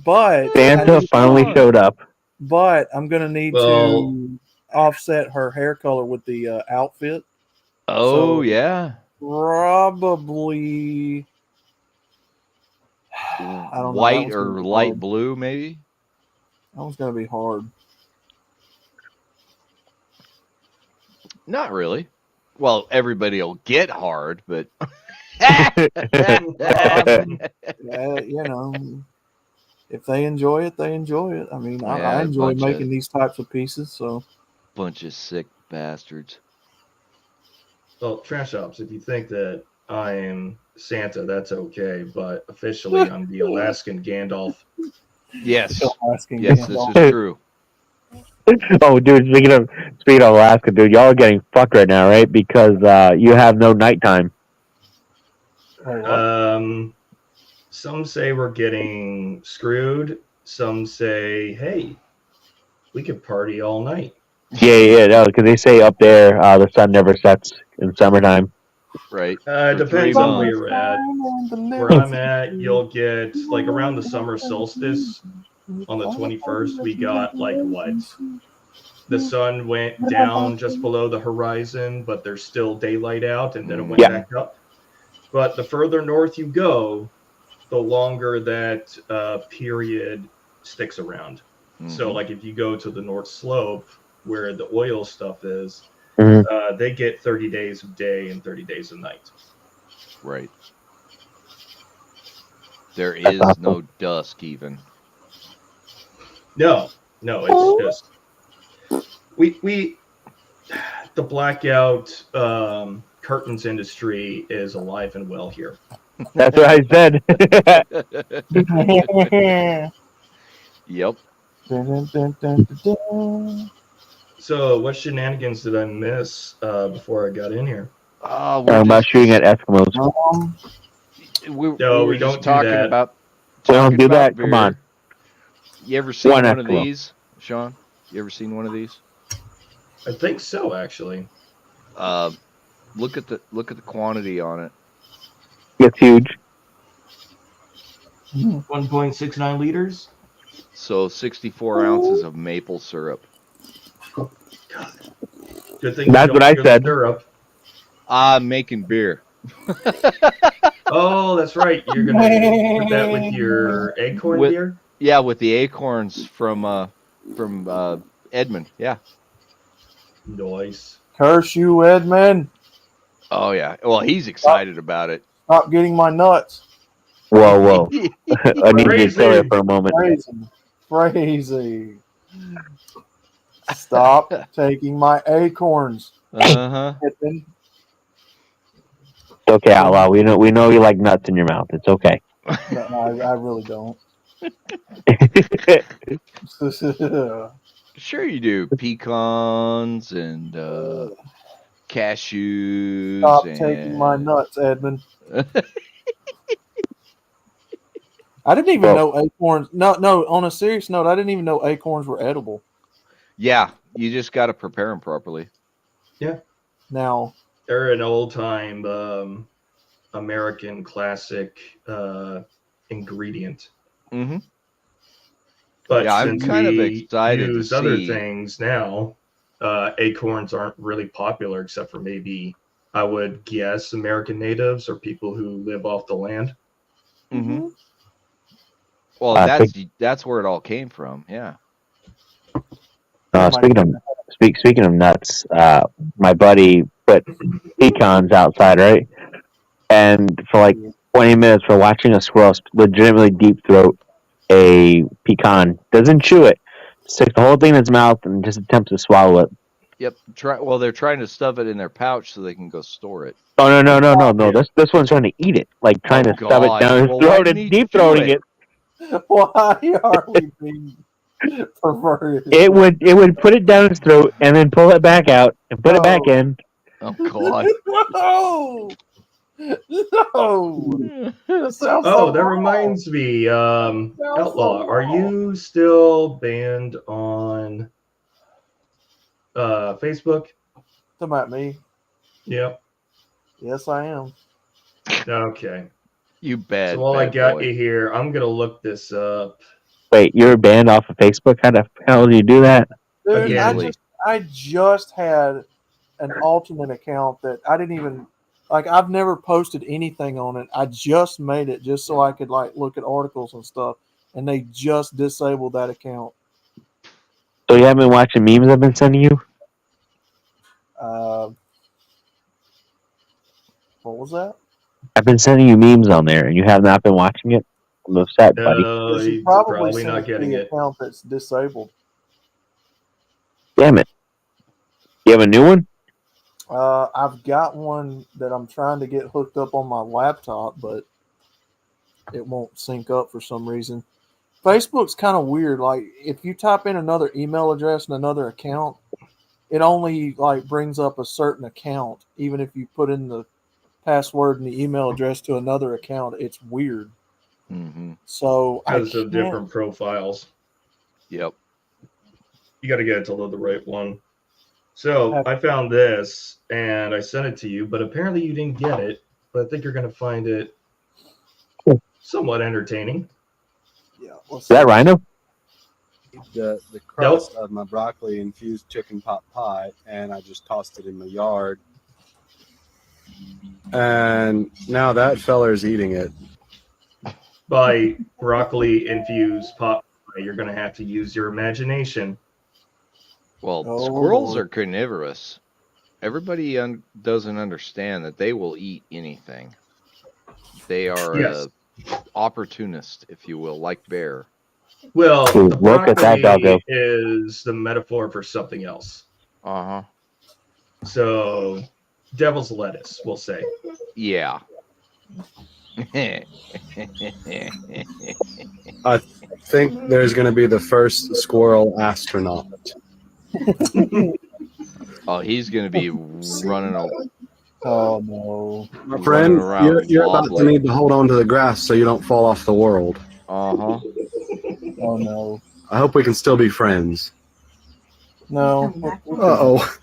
Speaker 3: But
Speaker 2: Santa finally showed up.
Speaker 3: But I'm gonna need
Speaker 4: Well-
Speaker 3: to offset her hair color with the outfit.
Speaker 1: Oh
Speaker 3: So-
Speaker 1: yeah.
Speaker 3: Probably, I don't know.
Speaker 1: White
Speaker 3: That one's
Speaker 1: or
Speaker 3: gonna be
Speaker 1: light
Speaker 3: hard.
Speaker 1: blue, maybe.
Speaker 3: That one's gonna be hard.
Speaker 1: Not really. Well, everybody will get hard, but
Speaker 3: You know, if they enjoy it, they enjoy it. I mean,
Speaker 1: Yeah,
Speaker 3: I enjoy
Speaker 1: bunch of-
Speaker 3: making these types of pieces. So
Speaker 1: bunch of sick bastards.
Speaker 4: Well, Trash Ops, if you think that I'm Santa, that's okay. But officially, I'm the Alaskan Gandalf.
Speaker 1: Yes,
Speaker 3: still asking.
Speaker 1: yes,
Speaker 3: me.
Speaker 1: this is true.
Speaker 2: Oh, dude, speaking of Alaska, dude, y'all are getting fucked right now, right? Because you have no nighttime.
Speaker 3: Hey, what?
Speaker 4: Some say we're getting screwed. Some say, hey, we could party all night.
Speaker 2: Yeah, no, because they say up there the sun never sets in summertime.
Speaker 1: Right.
Speaker 4: It
Speaker 1: For 3
Speaker 4: depends on where
Speaker 1: months.
Speaker 4: you're at. Where I'm at, you'll get, like, around the summer solstice on the 21st, we got, like, what? The sun went down just below the horizon, but there's still daylight out, and then it went
Speaker 2: Yeah.
Speaker 4: back up. But the further north you go, the longer that period sticks around. So,
Speaker 1: Mhm.
Speaker 4: like, if you go to the North Slope, where the oil stuff is,
Speaker 2: Mhm.
Speaker 4: they get 30 days of day and 30 days of night.
Speaker 1: Right. There
Speaker 2: That's
Speaker 1: is
Speaker 2: awesome.
Speaker 1: no dusk even.
Speaker 4: No, it's just we the blackout curtains industry is alive and well here.
Speaker 2: That's what I said.
Speaker 1: Yep.
Speaker 3: Dun, dun, dun, dun, dun, dun.
Speaker 4: So, what shenanigans did I miss before I got in here?
Speaker 1: Oh,
Speaker 2: About shooting at Eskimos.
Speaker 4: No,
Speaker 1: we
Speaker 4: we
Speaker 1: just
Speaker 4: don't do
Speaker 1: talking
Speaker 4: that.
Speaker 1: about.
Speaker 2: We don't
Speaker 1: talking
Speaker 2: do
Speaker 1: about
Speaker 2: that? Come on.
Speaker 1: beer. You ever seen
Speaker 2: One
Speaker 1: one of
Speaker 2: Eskimo.
Speaker 1: these, Sean? You ever seen one of these?
Speaker 4: I think so, actually.
Speaker 1: Look at the quantity on it.
Speaker 2: It's huge.
Speaker 4: 1.69 liters.
Speaker 1: So 64 ounces of maple syrup.
Speaker 4: Good thing.
Speaker 2: That's
Speaker 4: you
Speaker 2: what
Speaker 4: don't
Speaker 2: I
Speaker 4: do
Speaker 2: said.
Speaker 4: Syrup.
Speaker 1: I'm making beer.
Speaker 4: Oh, that's right. You're gonna put that with your acorn
Speaker 1: With-
Speaker 4: beer.
Speaker 1: Yeah, with the acorns from Edmund. Yeah.
Speaker 4: Nice.
Speaker 3: Curse you, Edmund!
Speaker 1: Oh yeah. Well, he's excited about it.
Speaker 3: Stop getting my nuts.
Speaker 2: Whoa. I need to chill there for a moment.
Speaker 3: Crazy. Stop taking my acorns,
Speaker 1: Uh-huh.
Speaker 3: Edmund.
Speaker 2: It's okay, Outlaw. We know you like nuts in your mouth. It's okay.
Speaker 3: No, I really don't.
Speaker 1: Sure you do. Pecans and cashews.
Speaker 3: Stop
Speaker 1: and...
Speaker 3: taking my nuts, Edmund. I didn't even know acorns. No. On a serious note, I didn't even know acorns were edible.
Speaker 1: Yeah, you just got to prepare them properly.
Speaker 3: Now,
Speaker 4: They're an old time American classic ingredient.
Speaker 1: Mm-hmm.
Speaker 4: But
Speaker 1: Yeah, I'm
Speaker 4: since
Speaker 1: kind of
Speaker 4: we
Speaker 1: excited to
Speaker 4: use other
Speaker 1: see-
Speaker 4: things now, acorns aren't really popular except for maybe, I would guess, American natives or people who live off the land.
Speaker 1: Mm-hmm. Well,
Speaker 2: I
Speaker 1: that's where it all came from. Yeah.
Speaker 2: Speaking of nuts, my buddy put pecans outside, right? And for like 20 minutes, we're watching a squirrel legitimately deep throat a pecan. Doesn't chew it. Sticks the whole thing in his mouth and just attempts to swallow it.
Speaker 1: Yep. They're trying to stuff it in their pouch so they can go store it.
Speaker 2: Oh no! This one's trying to eat it, like trying to shove it
Speaker 1: God.
Speaker 2: down his
Speaker 1: Well,
Speaker 2: throat
Speaker 1: why
Speaker 2: and
Speaker 1: didn't he
Speaker 2: deep
Speaker 1: chew
Speaker 2: throating
Speaker 1: it?
Speaker 2: it.
Speaker 3: why are we being perverted?
Speaker 2: It would put it down his throat and then pull it back out and put it back in.
Speaker 1: Oh God.
Speaker 3: No! No. That sounds
Speaker 4: Oh,
Speaker 3: so
Speaker 4: that
Speaker 3: wrong.
Speaker 4: reminds me, Outlaw,
Speaker 3: so
Speaker 4: are you still banned on Facebook?
Speaker 3: Talking about me?
Speaker 4: Yep.
Speaker 3: Yes, I am.
Speaker 4: Okay.
Speaker 1: You bad,
Speaker 4: So while I
Speaker 1: bad
Speaker 4: got
Speaker 1: boy.
Speaker 4: you here, I'm gonna look this up.
Speaker 2: Wait, you're banned off of Facebook? How the hell do you do that?
Speaker 3: Dude,
Speaker 4: Again.
Speaker 3: I just had an alternate account that I didn't even like. I've never posted anything on it. I just made it just so I could like look at articles and stuff, and they just disabled that account.
Speaker 2: So you haven't been watching memes I've been sending you?
Speaker 3: What was that?
Speaker 2: I've been sending you memes on there, and you have not been watching it? I'm upset, buddy.
Speaker 3: You
Speaker 4: He's
Speaker 3: probably
Speaker 4: not
Speaker 3: sent
Speaker 4: getting
Speaker 3: the
Speaker 4: it.
Speaker 3: account that's disabled.
Speaker 2: Damn it. You have a new one?
Speaker 3: I've got one that I'm trying to get hooked up on my laptop, but it won't sync up for some reason. Facebook's kind of weird. Like if you type in another email address and another account, it only like brings up a certain account. Even if you put in the password and the email address to another account, it's weird.
Speaker 1: Mm-hmm.
Speaker 3: So
Speaker 4: Because
Speaker 3: I
Speaker 4: of different profiles.
Speaker 1: Yep.
Speaker 4: You got to get it to load the right one. So I found this and I sent it to you, but apparently you didn't get it. But I think you're going to find it somewhat entertaining.
Speaker 3: Yeah.
Speaker 2: Is that Rhino?
Speaker 5: The crust of my broccoli infused chicken pot pie, and I just tossed it in my yard. And now that feller's eating it.
Speaker 4: By broccoli infused pot pie, you're going to have to use your imagination.
Speaker 1: Well, squirrels are carnivorous. Everybody doesn't understand that they will eat anything. They are
Speaker 4: Yes.
Speaker 1: opportunist, if you will, like bear.
Speaker 4: Well,
Speaker 2: Ooh,
Speaker 4: the
Speaker 2: look at that
Speaker 4: broccoli
Speaker 2: doggo.
Speaker 4: is the metaphor for something else.
Speaker 1: Uh-huh.
Speaker 4: So, devil's lettuce, we'll say.
Speaker 1: Yeah.
Speaker 5: I think there's going to be the first squirrel astronaut.
Speaker 1: Oh, he's going to be running.
Speaker 3: Oh no,
Speaker 5: my friend, you're about to
Speaker 1: wobbly.
Speaker 5: need to hold on to the grass so you don't fall off the world.
Speaker 1: Uh-huh.
Speaker 3: Oh no.
Speaker 5: I hope we can still be friends.
Speaker 3: No.
Speaker 5: Uh-oh.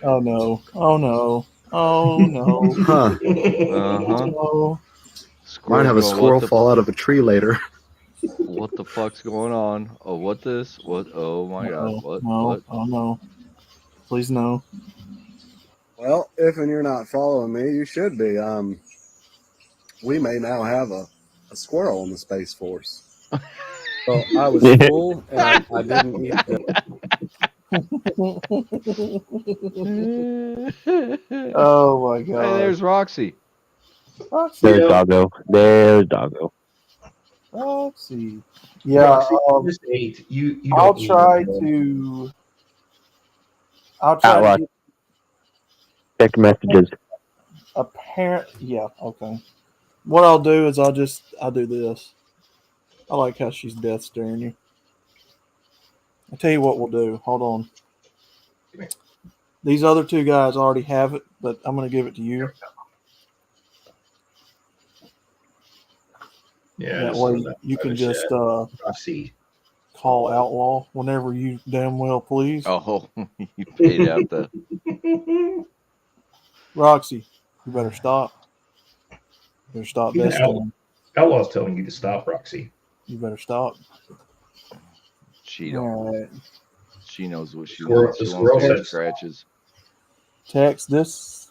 Speaker 3: Oh no. Oh no. Oh no.
Speaker 5: Huh.
Speaker 1: Uh-huh.
Speaker 3: No.
Speaker 5: Might have a squirrel fall out of a tree later.
Speaker 1: What the fuck's going on? Oh, what this? What? Oh my God! What?
Speaker 3: No.
Speaker 1: What?
Speaker 3: Oh no. Please no.
Speaker 5: Well, if and you're not following me, you should be. We may now have a squirrel in the Space Force. So I was full and I didn't eat
Speaker 3: Oh my God.
Speaker 1: Hey, there's Roxy.
Speaker 2: There's Doggo. There's Doggo.
Speaker 3: Roxy. Yeah.
Speaker 4: Roxy, you just ate. You
Speaker 3: I'll
Speaker 4: don't
Speaker 3: try
Speaker 4: need
Speaker 3: to. I'll try
Speaker 2: Outlaw.
Speaker 3: to get
Speaker 2: Check messages.
Speaker 3: Yeah. Okay. What I'll do is I'll do this. I like how she's death staring you. I'll tell you what we'll do. Hold on. These other two guys already have it, but I'm going to give it to you.
Speaker 4: Yeah,
Speaker 3: That way you can just call Outlaw whenever you damn well please.
Speaker 1: Oh, you paid out the.
Speaker 3: Roxy, you better stop. You better stop
Speaker 4: Even
Speaker 3: death staring.
Speaker 4: Outlaw's telling you to stop, Roxy.
Speaker 3: You better stop.
Speaker 1: She don't.
Speaker 3: All right.
Speaker 1: She knows what she
Speaker 4: Squirrel-
Speaker 1: wants.
Speaker 4: the
Speaker 1: She
Speaker 4: squirrel
Speaker 1: wants to
Speaker 4: says-
Speaker 1: scratches.
Speaker 3: Text this.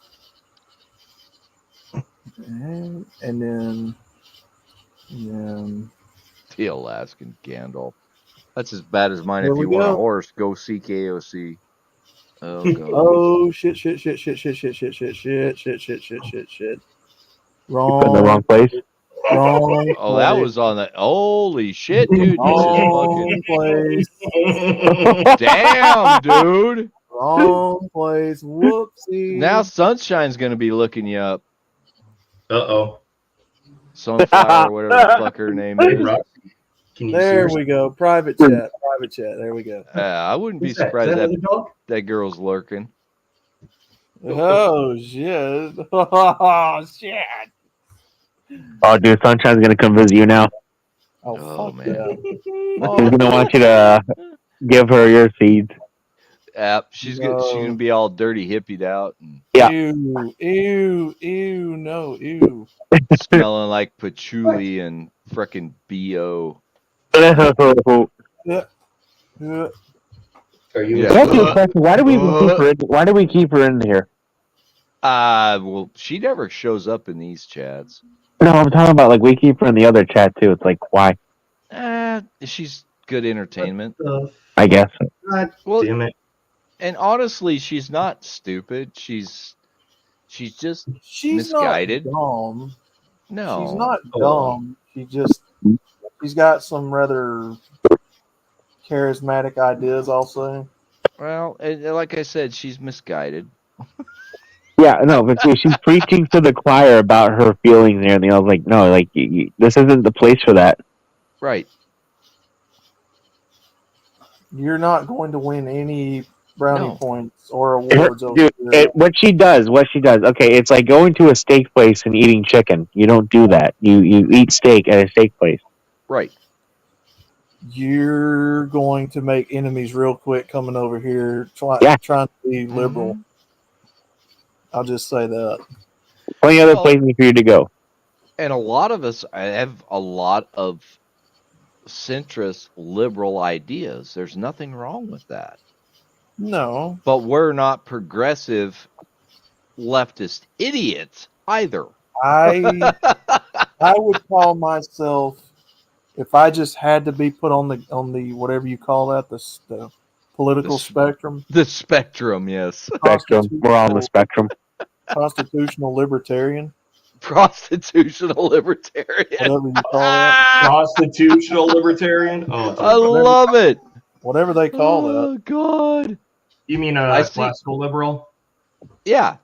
Speaker 3: And then
Speaker 1: The Alaskan Gandalf. That's as bad as mine.
Speaker 3: There
Speaker 1: If
Speaker 3: we
Speaker 1: you want a
Speaker 3: go.
Speaker 1: horse, go seek AOC. Oh God.
Speaker 3: oh shit. Wrong.
Speaker 2: In the wrong place.
Speaker 3: Wrong.
Speaker 1: Oh, that
Speaker 3: place.
Speaker 1: was on the. Holy shit, dude! You
Speaker 3: Wrong place.
Speaker 1: just fucking. Damn, dude.
Speaker 3: Wrong place. Whoopsie.
Speaker 1: Now Sunshine's gonna be looking you up.
Speaker 4: Uh-oh.
Speaker 1: Sunflower, whatever the fuck her name
Speaker 4: Hey,
Speaker 1: is.
Speaker 4: Roxy, can you
Speaker 3: There
Speaker 4: see
Speaker 3: we go. Private chat. Private chat. There we go.
Speaker 1: I wouldn't be
Speaker 4: Who's that?
Speaker 1: surprised
Speaker 4: Is that
Speaker 1: that
Speaker 4: another dog?
Speaker 1: that girl's lurking.
Speaker 3: Oh shit! Oh shit!
Speaker 2: Oh, dude, Sunshine's gonna come visit you now.
Speaker 3: Oh,
Speaker 1: Oh,
Speaker 3: fuck
Speaker 1: man.
Speaker 3: yeah!
Speaker 2: She's gonna want you to give her your seeds.
Speaker 1: She's
Speaker 3: No.
Speaker 1: gonna be all dirty hippied out and
Speaker 2: Yeah.
Speaker 3: Ew, no, ew.
Speaker 1: smelling like patchouli and frickin' BO.
Speaker 3: Yeah.
Speaker 4: Are you?
Speaker 1: Yeah.
Speaker 2: Can I ask you a question? Why do we even keep her? Why do we keep her in here?
Speaker 1: Well, she never shows up in these chats.
Speaker 2: No, I'm talking about like we keep her in the other chat too. It's like why?
Speaker 1: She's good entertainment.
Speaker 2: I guess.
Speaker 4: God
Speaker 1: Well,
Speaker 4: damn it.
Speaker 1: and honestly, she's not stupid. She's just
Speaker 3: She's
Speaker 1: misguided.
Speaker 3: not dumb.
Speaker 1: No.
Speaker 3: She's not
Speaker 4: Oh.
Speaker 3: dumb. She's got some rather charismatic ideas, I'll say.
Speaker 1: Well, and like I said, she's misguided.
Speaker 2: Yeah, no, but she's preaching to the choir about her feelings and everything. I was like, no, like this isn't the place for that.
Speaker 1: Right.
Speaker 3: You're not going to win any brownie
Speaker 1: No.
Speaker 3: points or awards over
Speaker 2: Dude,
Speaker 3: here.
Speaker 2: what she does. Okay, it's like going to a steak place and eating chicken. You don't do that. You eat steak at a steak place.
Speaker 1: Right.
Speaker 3: You're going to make enemies real quick coming over here
Speaker 2: Yeah.
Speaker 3: trying to be liberal.
Speaker 1: Mhm.
Speaker 3: I'll just say that.
Speaker 2: Plenty other
Speaker 1: Well-
Speaker 2: places for you to go.
Speaker 1: And a lot of us have a lot of centrist liberal ideas. There's nothing wrong with that.
Speaker 3: No.
Speaker 1: But we're not progressive leftist idiots either.
Speaker 3: I would call myself, if I just had to be put on the whatever you call that, the political
Speaker 1: The s-
Speaker 3: spectrum,
Speaker 1: The spectrum, yes.
Speaker 2: Spectrum. We're all on the spectrum.
Speaker 3: constitutional libertarian,
Speaker 1: Prostitutional libertarian.
Speaker 3: whatever you call that,
Speaker 4: Constitutional libertarian? Oh,
Speaker 1: I love it.
Speaker 3: whatever they call that.
Speaker 1: Oh, God.
Speaker 4: you mean
Speaker 1: I see.
Speaker 4: classical liberal?
Speaker 1: Yeah.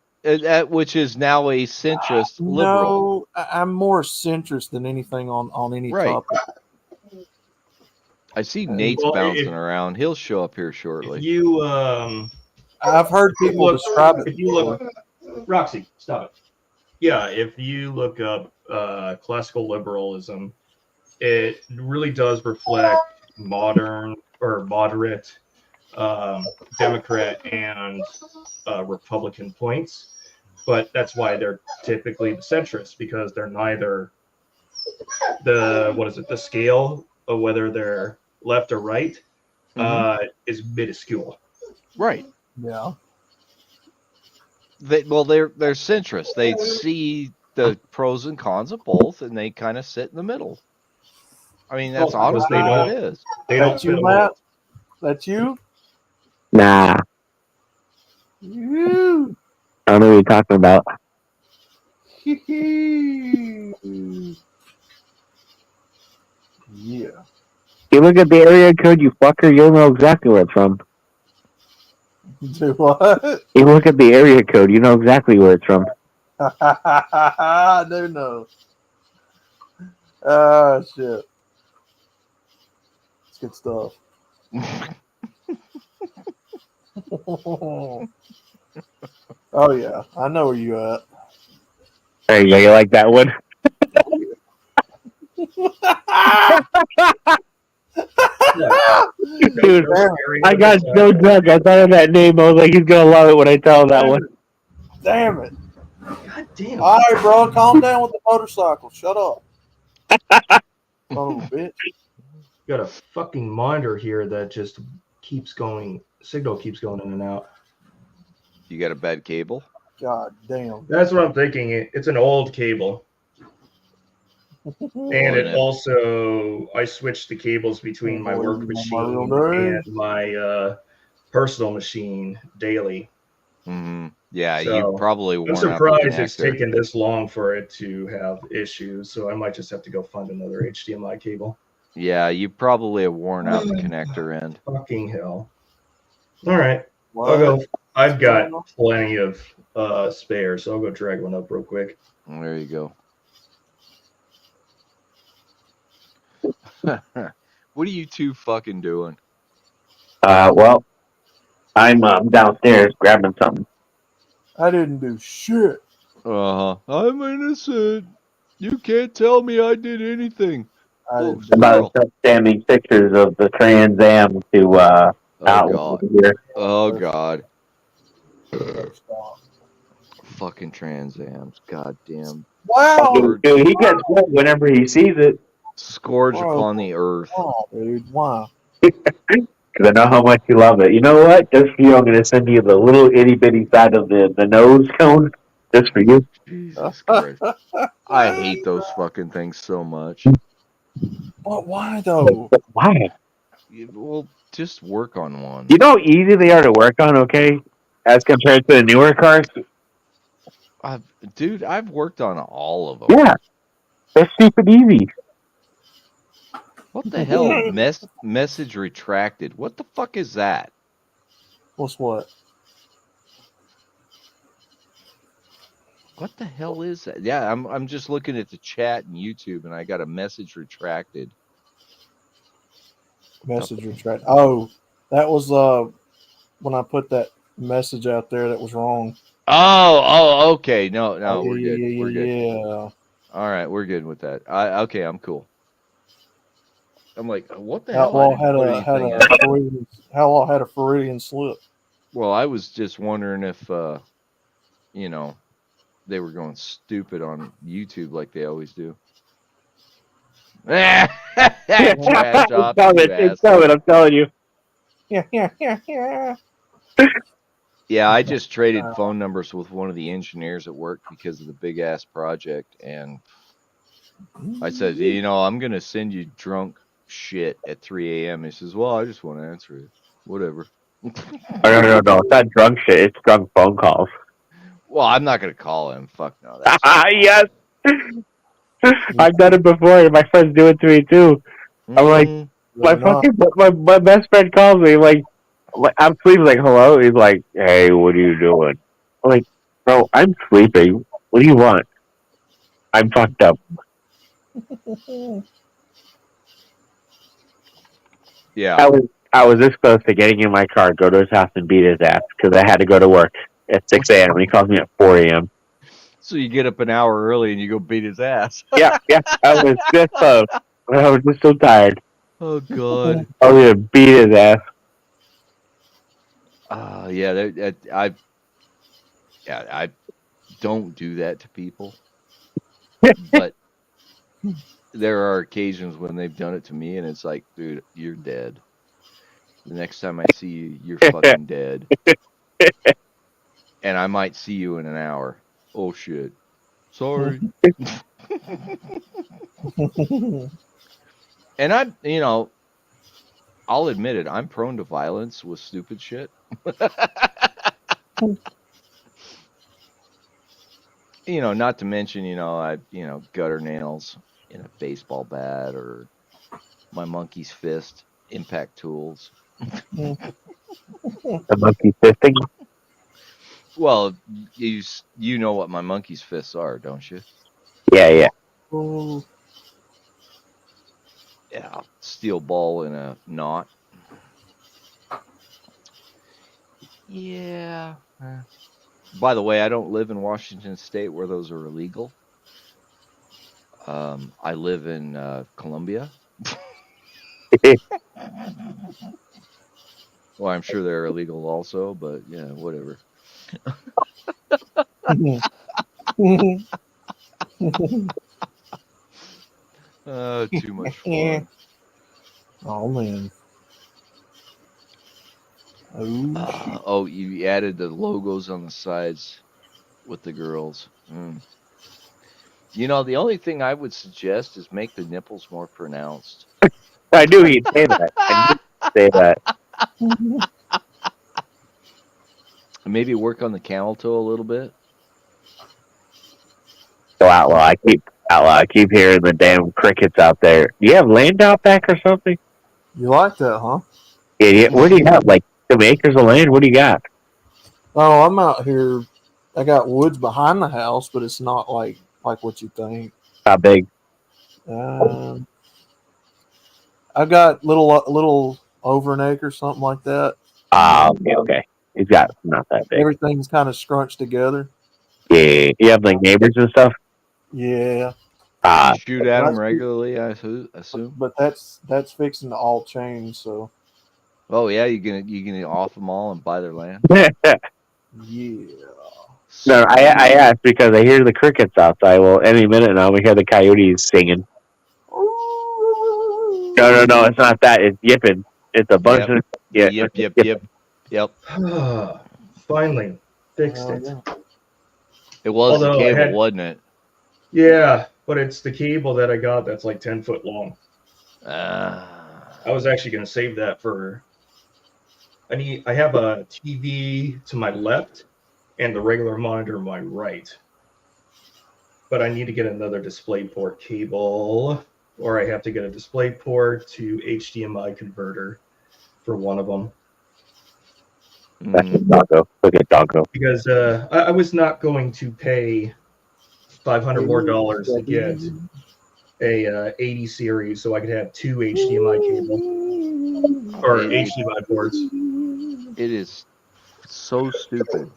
Speaker 1: Which is now a centrist liberal.
Speaker 3: No, I'm more centrist than anything on any
Speaker 1: Right.
Speaker 3: topic.
Speaker 1: I see Nate's
Speaker 4: Well,
Speaker 1: bouncing
Speaker 4: if-
Speaker 1: around. He'll show up here
Speaker 4: If
Speaker 1: shortly.
Speaker 4: you
Speaker 3: I've heard people
Speaker 4: look-
Speaker 3: describe it.
Speaker 4: if you look, Roxy, stop it. Yeah, if you look up classical liberalism, it really does reflect modern or moderate Democrat and Republican points, but that's why they're typically the centrist, because they're neither the scale of whether they're left or right is minuscule.
Speaker 1: Right.
Speaker 3: Yeah.
Speaker 1: They're centrist. They see the pros and cons of both, and they kind of sit in the middle. I mean, that's
Speaker 4: Well, because
Speaker 1: honestly
Speaker 4: they
Speaker 1: what
Speaker 4: don't-
Speaker 1: it is.
Speaker 4: They don't
Speaker 3: That's you,
Speaker 4: fit them
Speaker 3: Matt?
Speaker 4: all.
Speaker 3: That's you?
Speaker 2: Nah,
Speaker 3: You.
Speaker 2: I don't know what you're talking about.
Speaker 3: Yeah.
Speaker 2: You look at the area code, you fucker, you'll know exactly where it's from.
Speaker 3: Do what?
Speaker 2: You look at the area code, you know exactly where it's from.
Speaker 3: I do know. Ah, shit. It's good stuff. Oh, yeah. I know where you at.
Speaker 2: There you go, you like that one? Dude, I got so drunk, I thought of that name, I was like, he's gonna love it when I tell him that one.
Speaker 3: Damn it.
Speaker 4: God damn.
Speaker 3: All right, bro. Calm down with the motorcycle. Shut up. Son of a bitch.
Speaker 4: Got a fucking monitor here that just keeps going. Signal keeps going in and out.
Speaker 1: You got a bad cable?
Speaker 3: God damn.
Speaker 4: That's what I'm thinking. It's an old cable, and it also I switched the cables between my work machine and my personal machine daily.
Speaker 1: Mm-hmm. Yeah,
Speaker 4: So,
Speaker 1: you probably
Speaker 4: I'm
Speaker 1: worn out the
Speaker 4: surprised it's
Speaker 1: connector.
Speaker 4: taken this long for it to have issues. So I might just have to go find another HDMI cable.
Speaker 1: Yeah, you probably have worn out the connector end.
Speaker 4: Fucking hell! All right,
Speaker 3: What?
Speaker 4: I'll go. I've got plenty of spare, so I'll go drag one up real quick.
Speaker 1: There you go. What are you two fucking doing?
Speaker 2: Well, I'm downstairs grabbing something.
Speaker 3: I didn't do shit.
Speaker 1: I'm innocent. You can't tell me I did anything.
Speaker 3: I
Speaker 1: Oh,
Speaker 3: didn't do
Speaker 1: squirrel.
Speaker 2: About standing pictures of the Trans Am to
Speaker 1: Oh
Speaker 2: Outlaw
Speaker 1: god.
Speaker 2: here.
Speaker 1: Oh god.
Speaker 3: it. Stop.
Speaker 1: Fucking Trans Ams. Goddamn.
Speaker 3: Wow.
Speaker 2: Dude, he gets wet whenever he sees it.
Speaker 1: Scourge
Speaker 3: Bro.
Speaker 1: upon the earth.
Speaker 3: Wow, dude. Wow.
Speaker 2: Because I know how much you love it. You know what? Just for you, I'm going to send you the little itty bitty side of the nose cone. Just for you.
Speaker 1: Jesus Christ. I hate those fucking things so much.
Speaker 3: But why though?
Speaker 2: Why?
Speaker 1: Well, just work on one.
Speaker 2: You know how easy they are to work on, okay? As compared to the newer cars?
Speaker 1: Dude, I've worked on all of them.
Speaker 2: Yeah. They're stupid easy.
Speaker 1: What the hell? Message retracted. What the fuck is that?
Speaker 3: What's what?
Speaker 1: What the hell is that? Yeah, I'm just looking at the chat and YouTube, and I got a message retracted.
Speaker 3: Message retract. Oh, that was when I put that message out there that was wrong.
Speaker 1: Oh, okay. No,
Speaker 3: Oh,
Speaker 1: we're good.
Speaker 3: yeah,
Speaker 1: We're good.
Speaker 3: Yeah.
Speaker 1: All right, we're good with that. Okay, I'm cool. I'm like, what the hell? I
Speaker 3: Outlaw
Speaker 1: didn't
Speaker 3: had
Speaker 1: put anything
Speaker 3: a
Speaker 1: out.
Speaker 3: Floridian, Outlaw had a Floridian slip.
Speaker 1: Well, I was just wondering if, you know, they were going stupid on YouTube like they always do. Trash off,
Speaker 2: It's coming, I'm telling you.
Speaker 3: Yeah.
Speaker 1: Yeah, I just traded phone numbers with one of the engineers at work because of the big ass project, and I said, you know, I'm gonna send you drunk shit at 3 a.m. He says, well, I just want to answer it. Whatever.
Speaker 2: No. It's not drunk shit. It's drunk phone calls.
Speaker 1: Well, I'm not gonna call him. Fuck no. That's
Speaker 2: Yes. I've done it before, and my friends do it to me too. I'm like, my best friend calls me like I'm sleeping. Like, hello. He's like, hey, what are you doing? I'm like, bro, I'm sleeping. What do you want? I'm fucked up.
Speaker 1: Yeah.
Speaker 2: I was this close to getting in my car, go to his house, and beat his ass because I had to go to work at 6 a.m. and he calls me at 4 a.m.
Speaker 1: So you get up an hour early and you go beat his ass.
Speaker 2: Yeah. I was this close. I was just so tired.
Speaker 1: Oh god.
Speaker 2: I was gonna beat his ass.
Speaker 1: Yeah. I don't do that to people, but there are occasions when they've done it to me, and it's like, dude, you're dead. The next time I see you, you're fucking dead. And I might see you in an hour. Oh shit. Sorry. And I'm, you know, I'll admit it, I'm prone to violence with stupid shit. You know, not to mention, you know, gutter nails in a baseball bat or my monkey's fist, impact tools.
Speaker 2: The monkey fisting?
Speaker 1: Well, you know what my monkey's fists are, don't you?
Speaker 2: Yeah.
Speaker 1: Yeah, steel ball in a knot. Yeah. By the way, I don't live in Washington State where those are illegal. I live in Colombia. Well, I'm sure they're illegal also, but yeah, whatever. Too much fun.
Speaker 3: Oh man.
Speaker 1: Oh, you added the logos on the sides with the girls. You know, the only thing I would suggest is make the nipples more pronounced.
Speaker 2: I knew he'd say that.
Speaker 1: Maybe work on the camel toe a little bit.
Speaker 2: So Outlaw, I keep hearing the damn crickets out there. Do you have land out back or something?
Speaker 3: You like that, huh?
Speaker 2: Yeah. What do you got? Like some acres of land? What do you got?
Speaker 3: Oh, I'm out here. I got woods behind the house, but it's not like what you think.
Speaker 2: How big?
Speaker 3: I got little over an acre, something like that.
Speaker 2: Okay. He's got not that big.
Speaker 3: Everything's kind of scrunched together.
Speaker 2: Yeah, you have like neighbors and stuff.
Speaker 3: Yeah,
Speaker 1: Shoot at them
Speaker 3: That's-
Speaker 1: regularly, I assume.
Speaker 3: but that's fixing to all change. So
Speaker 1: Oh yeah, you gonna off them all and buy their land?
Speaker 2: No,
Speaker 3: yeah.
Speaker 2: I asked because I hear the crickets outside. Well, any minute now we hear the coyotes singing. No, it's not that. It's yipping. It's a bunch of
Speaker 1: Yep.
Speaker 4: Finally fixed
Speaker 3: Oh,
Speaker 4: it.
Speaker 3: yeah.
Speaker 1: It was
Speaker 4: Although
Speaker 1: the
Speaker 4: I
Speaker 1: cable,
Speaker 4: had-
Speaker 1: wasn't it?
Speaker 4: Yeah, but it's the cable that I got that's like 10 foot long.
Speaker 1: Ah.
Speaker 4: I was actually going to save that for. I have a TV to my left and the regular monitor to my right. But I need to get another DisplayPort cable, or I have to get a DisplayPort to HDMI converter for one of them.
Speaker 2: That's a doggo. Look at doggo.
Speaker 4: Because I was not going to pay $500 more to get a 80 series so I could have two HDMI cables or HDMI ports.
Speaker 1: It is so stupid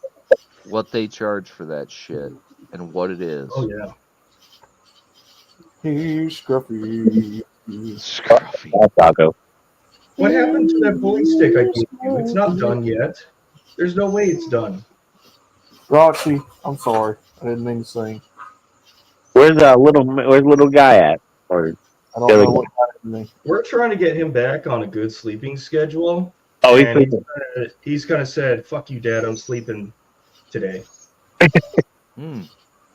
Speaker 1: what they charge for that shit and what it is.
Speaker 4: Oh yeah.
Speaker 3: He's Scruffy.
Speaker 1: Scruffy.
Speaker 2: That's doggo.
Speaker 4: What happened to that bully stick I gave you? It's not done yet. There's no way it's done.
Speaker 3: Roxy, I'm sorry. I didn't mean to sing.
Speaker 2: Where's little guy at? Or
Speaker 3: I don't
Speaker 2: There we
Speaker 3: know
Speaker 2: go.
Speaker 3: what happened to me.
Speaker 4: We're trying to get him back on a good sleeping schedule.
Speaker 2: oh, he's
Speaker 4: And
Speaker 2: sleeping.
Speaker 4: he's kind of said, "Fuck you, Dad. I'm sleeping today."
Speaker 1: Hmm.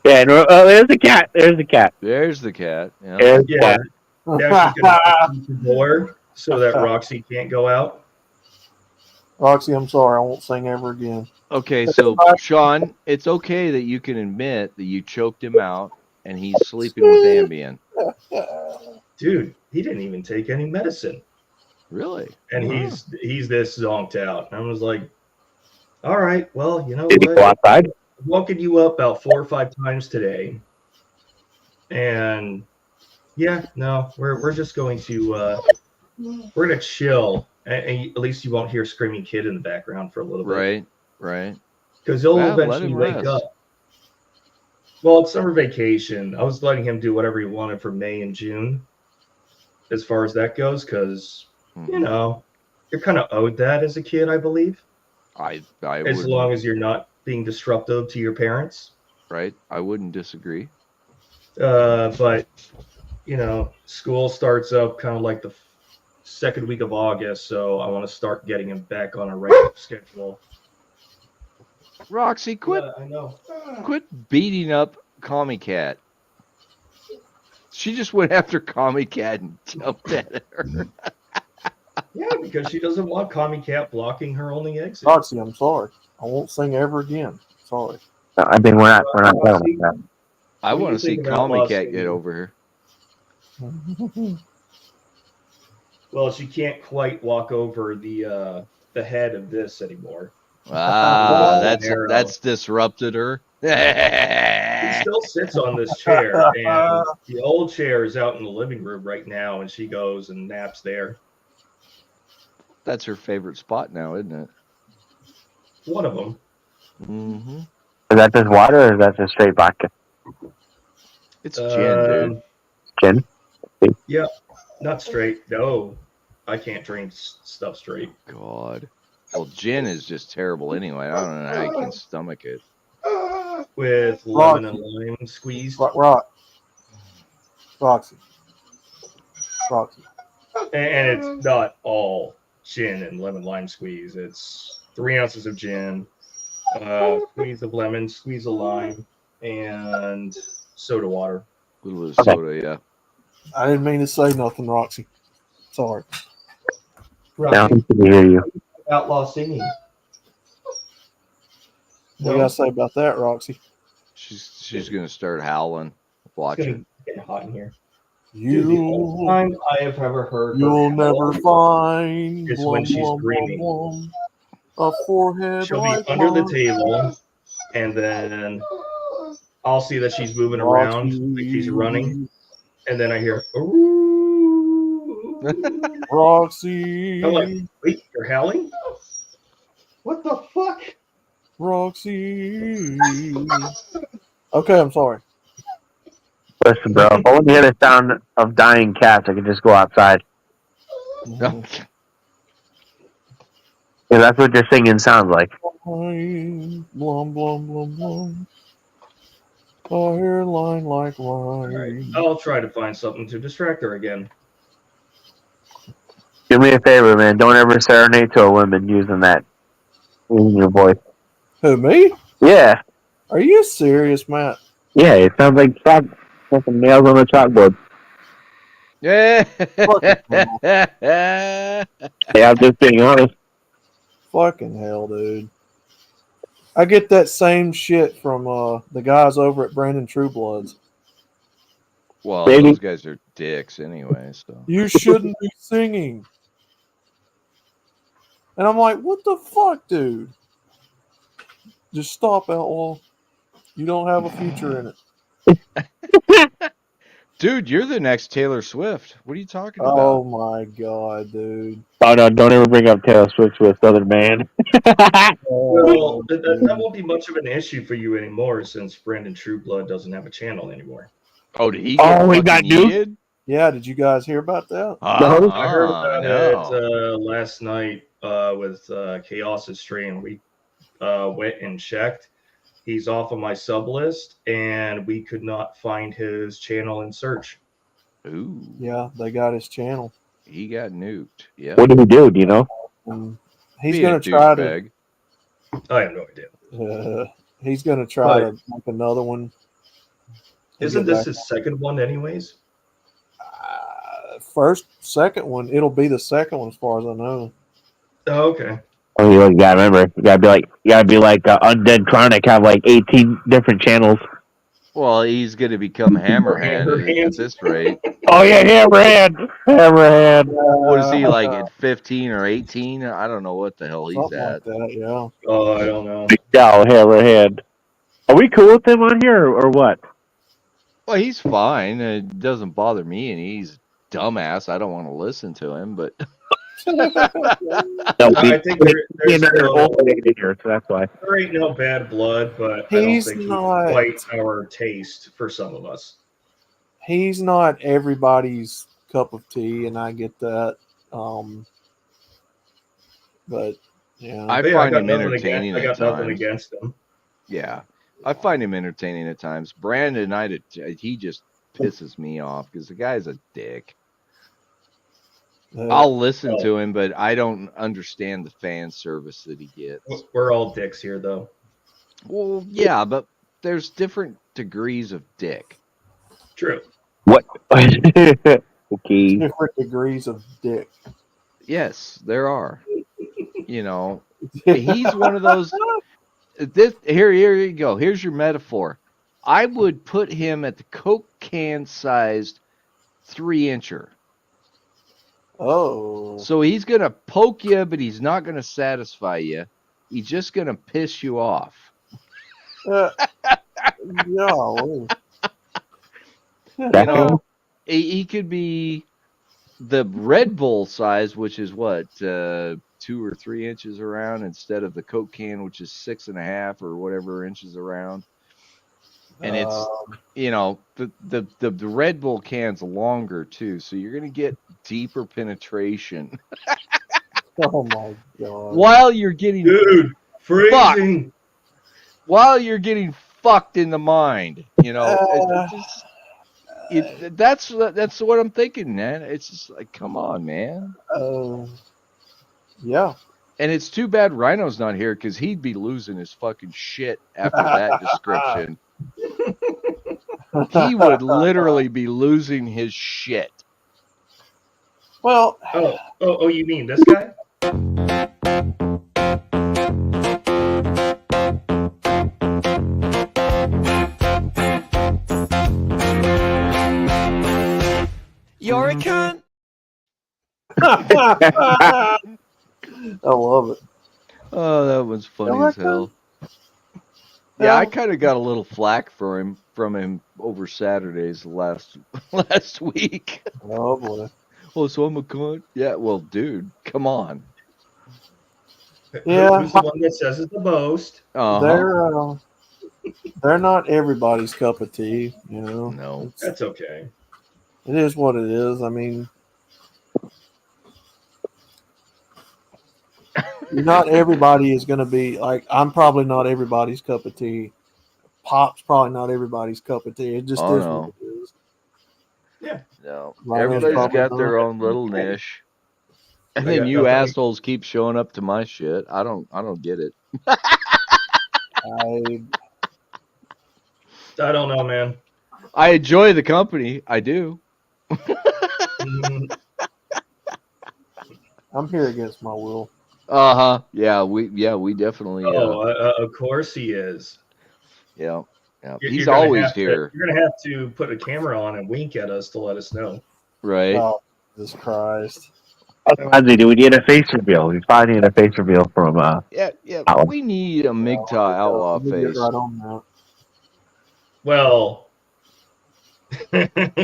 Speaker 2: Yeah, no, there's the cat. There's the cat.
Speaker 1: There's the cat. Yeah.
Speaker 2: There's the
Speaker 4: Yeah.
Speaker 2: cat.
Speaker 4: Now she's gonna keep the door so that Roxy can't go out.
Speaker 3: Roxy, I'm sorry. I won't sing ever again.
Speaker 1: Okay, so Sean, it's okay that you can admit that you choked him out and he's sleeping with Ambien.
Speaker 4: Dude, he didn't even take any medicine,
Speaker 1: Really?
Speaker 4: and he's this zonked out. And I was like, "All right, well, you know
Speaker 2: Did he go
Speaker 4: what?
Speaker 2: outside?
Speaker 4: I've woken you up about 4 or 5 times today, and yeah, no, we're just going to we're gonna chill, and at least you won't hear screaming kid in the background for a little bit,
Speaker 1: Right.
Speaker 4: because he'll
Speaker 1: Well, let
Speaker 4: eventually
Speaker 1: him
Speaker 4: wake
Speaker 1: rest.
Speaker 4: up. Well, it's summer vacation. I was letting him do whatever he wanted for May and June, as far as that goes, because you know you're kind of owed that as a kid, I believe,
Speaker 1: I
Speaker 4: as
Speaker 1: would,
Speaker 4: long as you're not being disruptive to your parents.
Speaker 1: right? I wouldn't disagree.
Speaker 4: But you know, school starts up kind of like the second week of August, so I want to start getting him back on a regular schedule.
Speaker 1: Roxy, quit
Speaker 4: Yeah, I know.
Speaker 1: beating up Commie Cat. She just went after Commie Cat and jumped at her.
Speaker 4: Yeah, because she doesn't want Commie Cat blocking her only exit.
Speaker 3: Roxy, I'm sorry. I won't sing ever again. Sorry.
Speaker 2: No, I mean, we're not done with that.
Speaker 1: I
Speaker 4: What do
Speaker 1: want
Speaker 4: you
Speaker 1: to see
Speaker 4: think about
Speaker 1: Commie
Speaker 4: Lost
Speaker 1: Cat
Speaker 4: City?
Speaker 1: get over here.
Speaker 4: Well, she can't quite walk over the head of this anymore.
Speaker 1: Ah,
Speaker 4: Narrow.
Speaker 1: that's disrupted her.
Speaker 4: She still sits on this chair, and the old chair is out in the living room right now, and she goes and naps there.
Speaker 1: That's her favorite spot now, isn't it?
Speaker 4: One of them.
Speaker 1: Mm-hmm.
Speaker 2: Is that just water or is that just straight vodka?
Speaker 1: It's gin, dude.
Speaker 2: Gin?
Speaker 4: Not straight. No, I can't drink stuff straight.
Speaker 1: God. Well, gin is just terrible anyway. I don't know how you can stomach it.
Speaker 4: With lemon and lime squeezed.
Speaker 3: Roxy.
Speaker 4: And it's not all gin and lemon lime squeeze. It's 3 ounces of gin, squeeze of lemon, squeeze of lime, and soda water.
Speaker 1: A little bit of
Speaker 2: Okay.
Speaker 1: soda, yeah.
Speaker 3: I didn't mean to say nothing, Roxy. Sorry.
Speaker 2: Now he can hear you.
Speaker 4: Outlaw singing.
Speaker 3: What do you got to say about that, Roxy?
Speaker 1: She's gonna start howling. Watch
Speaker 4: It's
Speaker 1: it.
Speaker 4: gonna get hot in here. Dude, the only time I have ever heard her
Speaker 3: You'll
Speaker 4: howl
Speaker 3: never find
Speaker 4: is when she's screaming.
Speaker 3: a forehead
Speaker 4: She'll be
Speaker 3: like
Speaker 4: under the
Speaker 3: mine.
Speaker 4: table, and then I'll see that she's moving around, like she's running, and then I hear, ooh.
Speaker 3: Roxy.
Speaker 4: I'm like, wait, you're howling? What the fuck?
Speaker 3: Roxy. Okay, I'm sorry.
Speaker 2: Listen, bro. If I want to hear the sound of dying cats, I could just go outside.
Speaker 3: Mm-hmm.
Speaker 2: Yeah, that's what your singing sounds like.
Speaker 3: Blum, blum, blum, blum. A hairline like
Speaker 4: All right,
Speaker 3: wine.
Speaker 4: I'll try to find something to distract her again.
Speaker 2: Do me a favor, man. Don't ever serenade to a woman using your voice.
Speaker 3: Who, me?
Speaker 2: Yeah.
Speaker 3: Are you serious, Matt?
Speaker 2: Yeah, it sounds like fucking nails on the chalkboard.
Speaker 1: Yeah.
Speaker 2: Yeah, I'm just being honest.
Speaker 3: Fucking hell, dude. I get that same shit from the guys over at Brandon Truebloods.
Speaker 1: Well,
Speaker 2: Maybe.
Speaker 1: those guys are dicks anyway. So
Speaker 3: You shouldn't be singing. And I'm like, what the fuck, dude? Just stop, Outlaw. You don't have a future in it.
Speaker 1: dude, you're the next Taylor Swift. What are you talking about?
Speaker 3: Oh my god, dude.
Speaker 2: Oh no! Don't ever bring up Taylor Swift with Southern Man.
Speaker 4: Well, that won't be much of an issue for you anymore since Brandon Trueblood doesn't have a channel anymore.
Speaker 1: Oh, did he get
Speaker 2: he got
Speaker 1: fucking yeeted?
Speaker 3: Yeah, did you guys hear about that?
Speaker 4: I heard about
Speaker 1: no.
Speaker 4: it last night with Chaos's stream. We went and checked. He's off of my sub list, and we could not find his channel in search.
Speaker 1: Ooh,
Speaker 3: Yeah, they got his channel.
Speaker 1: he got nuked. Yeah.
Speaker 2: What did he do? Do you know?
Speaker 3: He's
Speaker 1: Being a
Speaker 3: going to try to.
Speaker 1: douchebag.
Speaker 4: I have no idea.
Speaker 3: He's going to try to make another one.
Speaker 4: Isn't this his second one, anyways?
Speaker 3: Second one. It'll be the second one, as far as I know.
Speaker 4: Oh, okay.
Speaker 2: Oh, you gotta remember. You gotta be like Undead Chronic. Have like 18 different channels.
Speaker 1: Well, he's going to become Hammerhand at this rate.
Speaker 2: Oh yeah, Hammerhand.
Speaker 1: What is he like at 15 or 18? I don't know what the hell he's
Speaker 3: Something
Speaker 1: at.
Speaker 3: like that, yeah.
Speaker 4: Oh, I don't know.
Speaker 2: Oh, Hammerhand. Are we cool with him on here or what?
Speaker 1: Well, he's fine. It doesn't bother me, and he's a dumbass. I don't want to listen to him, but
Speaker 4: I think there's no,
Speaker 2: here, so that's why.
Speaker 4: there ain't no bad blood, but
Speaker 3: He's
Speaker 4: I don't think
Speaker 3: not-
Speaker 4: he's quite our taste for some of us.
Speaker 3: He's not everybody's cup of tea, and I get that. But yeah,
Speaker 1: I
Speaker 4: But yeah,
Speaker 1: find
Speaker 4: got
Speaker 1: him
Speaker 4: nothing
Speaker 1: entertaining
Speaker 4: against, I
Speaker 1: at
Speaker 4: got nothing
Speaker 1: times.
Speaker 4: against him.
Speaker 1: Yeah, I find him entertaining at times. Brandon, he just pisses me off because the guy's a dick. I'll listen to him, but I don't understand the fan service that he gets.
Speaker 4: We're all dicks here, though.
Speaker 1: Well, yeah, but there's different degrees of dick.
Speaker 4: True.
Speaker 2: What? Okay.
Speaker 3: different degrees of dick.
Speaker 1: Yes, there are. You know, he's one of those. Here you go. Here's your metaphor. I would put him at the Coke can sized 3-incher.
Speaker 3: Oh,
Speaker 1: So he's gonna poke you, but he's not gonna satisfy you. He's just gonna piss you off.
Speaker 3: yeah.
Speaker 1: You know, he could be the Red Bull size, which is what 2 or 3 inches around, instead of the Coke can, which is 6.5 or whatever inches around. And it's the Red Bull can's longer too, so you're gonna get deeper penetration
Speaker 3: Oh my god!
Speaker 1: while you're getting
Speaker 4: Dude, freezing.
Speaker 1: while you're getting fucked in the mind. You know, that's what I'm thinking, man. It's just like, come on, man.
Speaker 3: Yeah.
Speaker 1: And it's too bad Rhino's not here because he'd be losing his fucking shit after that description. He would literally be losing his shit.
Speaker 3: Well,
Speaker 4: Oh, you mean this guy?
Speaker 6: You're a cunt.
Speaker 3: I love it.
Speaker 1: Oh, that was funny as hell. Yeah, I kind of got a little flack from him over Saturdays last week.
Speaker 3: Oh boy.
Speaker 1: Oh, so I'm a cunt? Yeah, well, dude, come on.
Speaker 3: Yeah.
Speaker 4: Who's the one that says it's the most?
Speaker 3: They're not everybody's cup of tea, you know.
Speaker 1: No.
Speaker 4: That's okay.
Speaker 3: It is what it is. I mean, not everybody is going to be like, I'm probably not everybody's cup of tea. Pop's probably not everybody's cup of tea. It just
Speaker 1: Oh,
Speaker 3: is
Speaker 1: no.
Speaker 3: what it is.
Speaker 1: No.
Speaker 3: Rhino's
Speaker 1: Everybody's
Speaker 3: probably
Speaker 1: got their
Speaker 3: not.
Speaker 1: own little niche. And
Speaker 4: I
Speaker 1: then
Speaker 4: got
Speaker 1: you
Speaker 4: nothing.
Speaker 1: assholes keep showing up to my shit. I don't get it.
Speaker 3: I
Speaker 4: I don't know, man.
Speaker 1: I enjoy the company. I do.
Speaker 4: Mm,
Speaker 3: I'm here against my will.
Speaker 1: Uh-huh. Yeah, we definitely
Speaker 4: of course he is.
Speaker 1: yeah. Yeah.
Speaker 4: You're
Speaker 1: He's
Speaker 4: gonna
Speaker 1: always
Speaker 4: have to-
Speaker 1: here.
Speaker 4: you're gonna have to put a camera on and wink at us to let us know.
Speaker 1: Right?
Speaker 3: Oh, Jesus Christ.
Speaker 2: Otherwise, do we need a face reveal? We probably need a face reveal from
Speaker 1: Yeah.
Speaker 2: Outlaw.
Speaker 1: We need a MGTOW outlaw
Speaker 3: Let me get
Speaker 1: face.
Speaker 3: right on that.
Speaker 4: Well,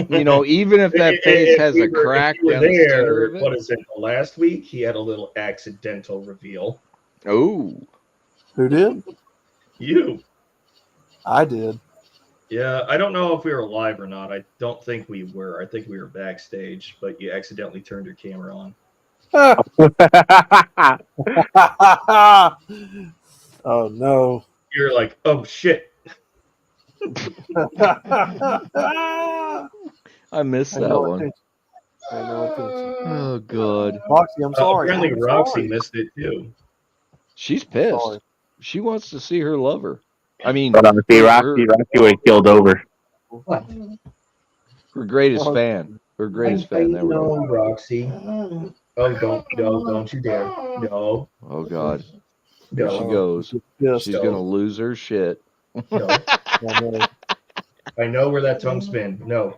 Speaker 1: You know, even if that face has a crack
Speaker 4: if you were
Speaker 1: down the center
Speaker 4: there,
Speaker 1: of it.
Speaker 4: what is it? Last week he had a little accidental reveal.
Speaker 1: Oh.
Speaker 3: Who did?
Speaker 4: You.
Speaker 3: I did.
Speaker 4: Yeah, I don't know if we were live or not. I don't think we were. I think we were backstage, but you accidentally turned your camera on.
Speaker 3: Oh no.
Speaker 4: You're like, oh shit.
Speaker 1: I missed
Speaker 3: Pay
Speaker 1: that
Speaker 3: no
Speaker 1: one.
Speaker 3: attention. Pay no attention.
Speaker 1: Oh god.
Speaker 3: Roxy, I'm sorry.
Speaker 4: Apparently
Speaker 3: I'm
Speaker 4: Roxy
Speaker 3: sorry.
Speaker 4: missed it too.
Speaker 1: She's pissed.
Speaker 3: Sorry.
Speaker 1: She wants to see her lover. I mean,
Speaker 2: But honestly,
Speaker 1: her-
Speaker 2: Roxy would have killed over.
Speaker 1: her greatest
Speaker 3: Oh.
Speaker 1: fan. Her greatest fan. There we go.
Speaker 4: Roxy. Oh, don't you dare. No,
Speaker 1: Oh god. Here she
Speaker 4: no,
Speaker 1: goes.
Speaker 3: Yes.
Speaker 1: She's gonna lose her shit.
Speaker 4: no.
Speaker 3: I know.
Speaker 4: I know where that tongue's been. No.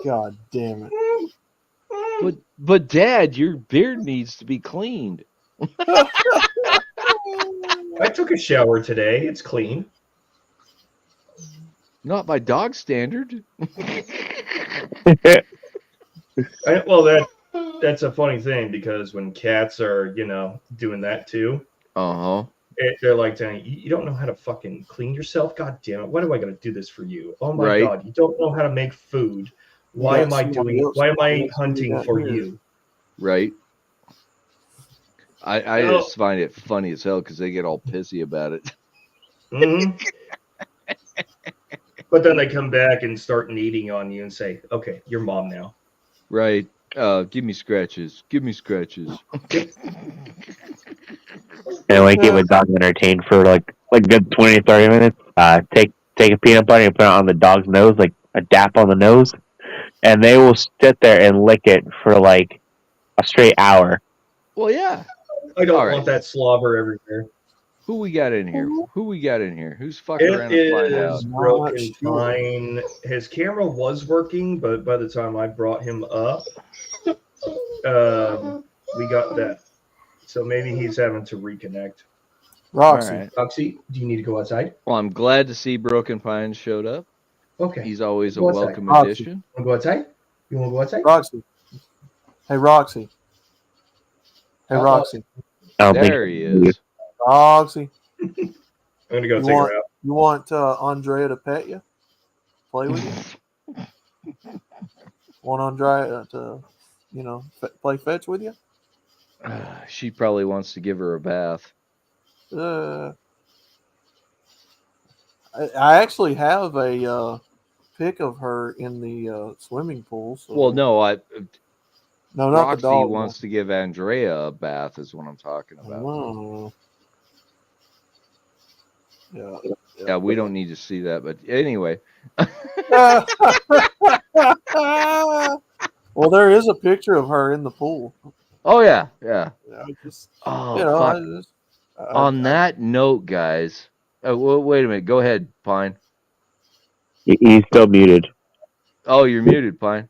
Speaker 3: God damn it.
Speaker 1: But Dad, your beard needs to be cleaned.
Speaker 4: I took a shower today. It's clean.
Speaker 1: Not by dog standard.
Speaker 4: That's a funny thing because when cats are, doing that too,
Speaker 1: Uh-huh.
Speaker 4: they're like saying, you don't know how to fucking clean yourself? God damn it. Why do I got to do this for you? Oh my
Speaker 1: Right.
Speaker 4: God. You don't know how to make food. Why am I hunting for you?
Speaker 1: Right. I
Speaker 4: No.
Speaker 1: just find it funny as hell because they get all pissy about it.
Speaker 4: Mhm. But then they come back and start kneading on you and say, okay, you're mom now.
Speaker 1: Right. Give me scratches. Give me scratches.
Speaker 2: And like keep a dog entertained for like good 20, 30 minutes. Take a peanut butter and put it on the dog's nose, like a dap on the nose, and they will sit there and lick it for like a straight hour.
Speaker 1: Well, yeah.
Speaker 4: I don't
Speaker 1: All right.
Speaker 4: want that slobber everywhere.
Speaker 1: Who we got in here? Who's fucking around
Speaker 4: It
Speaker 1: and find out?
Speaker 4: is broken fine. His camera was working, but by the time I brought him up, we got that. So maybe he's having to reconnect.
Speaker 3: Roxy.
Speaker 1: All right.
Speaker 4: Roxy, do you need to go outside?
Speaker 1: Well, I'm glad to see Broken Pines showed up.
Speaker 4: Okay.
Speaker 1: He's always a
Speaker 4: Go outside.
Speaker 1: welcome
Speaker 3: Roxy.
Speaker 1: addition.
Speaker 4: Want to go outside? You want to go outside?
Speaker 3: Roxy. Hey, Roxy. Hey,
Speaker 4: Uh-oh.
Speaker 3: Roxy.
Speaker 2: I don't think
Speaker 1: There he is.
Speaker 3: Roxy.
Speaker 4: I'm going to go
Speaker 3: You
Speaker 4: take
Speaker 3: want-
Speaker 4: her out.
Speaker 3: You want Andrea to pet you? Play with you? Want Andrea to, play fetch with you?
Speaker 1: She probably wants to give her a bath.
Speaker 3: I actually have a pic of her in the swimming pool. So.
Speaker 1: Well, no,
Speaker 3: no, not
Speaker 1: Roxy
Speaker 3: the dog.
Speaker 1: wants to give Andrea a bath is what I'm talking about.
Speaker 3: Oh. Yeah.
Speaker 1: Yeah, we don't need to see that, but anyway.
Speaker 3: Well, there is a picture of her in the pool.
Speaker 1: Oh yeah, yeah.
Speaker 3: I just,
Speaker 1: Oh,
Speaker 3: I
Speaker 1: fuck.
Speaker 3: just,
Speaker 1: On that note, guys. Wait a minute. Go ahead, Pine.
Speaker 2: he's still muted.
Speaker 1: Oh, you're muted, Pine.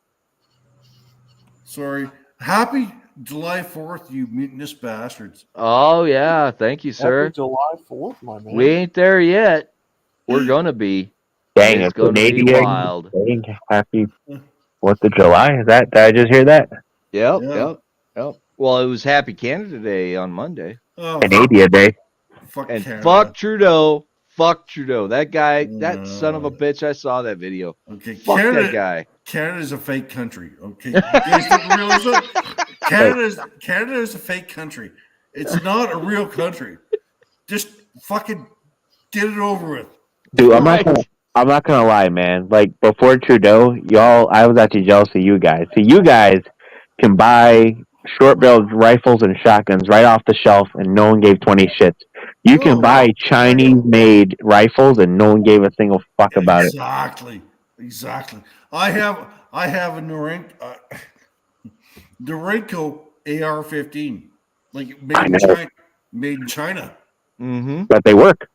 Speaker 7: Sorry. Happy July 4th, you mutinous bastards.
Speaker 1: Oh yeah, thank you, sir.
Speaker 3: Happy July 4th, my man.
Speaker 1: We ain't there yet. We're gonna be.
Speaker 2: Dang,
Speaker 1: It's
Speaker 2: it's
Speaker 1: gonna be
Speaker 2: Canadian.
Speaker 1: wild.
Speaker 2: Dang, happy. Fourth of July. Is that? Did I just hear that?
Speaker 1: Yep,
Speaker 5: Yeah.
Speaker 1: yep. Well, it was Happy Canada Day on Monday.
Speaker 5: Oh,
Speaker 2: Canadian Day.
Speaker 5: fuck
Speaker 1: And
Speaker 5: Canada.
Speaker 1: fuck Trudeau. Fuck Trudeau. That guy, that son of a bitch, I saw that video.
Speaker 5: Okay,
Speaker 1: Fuck that guy.
Speaker 5: Canada's a fake country. Okay, you guys don't realize that? Canada is a fake country. It's not a real country. Just fucking get it over with.
Speaker 2: Dude,
Speaker 1: Right.
Speaker 2: I'm not gonna lie, man. Like before Trudeau, I was actually jealous of you guys. See, you guys can buy short-barreled rifles and shotguns right off the shelf, and no one gave 20 shits. You can
Speaker 5: Oh,
Speaker 2: buy Chinese-made rifles, and no one gave a single fuck about it.
Speaker 5: Exactly. I have a Norinco AR-15, like made in China.
Speaker 1: Mm-hmm.
Speaker 2: But they work.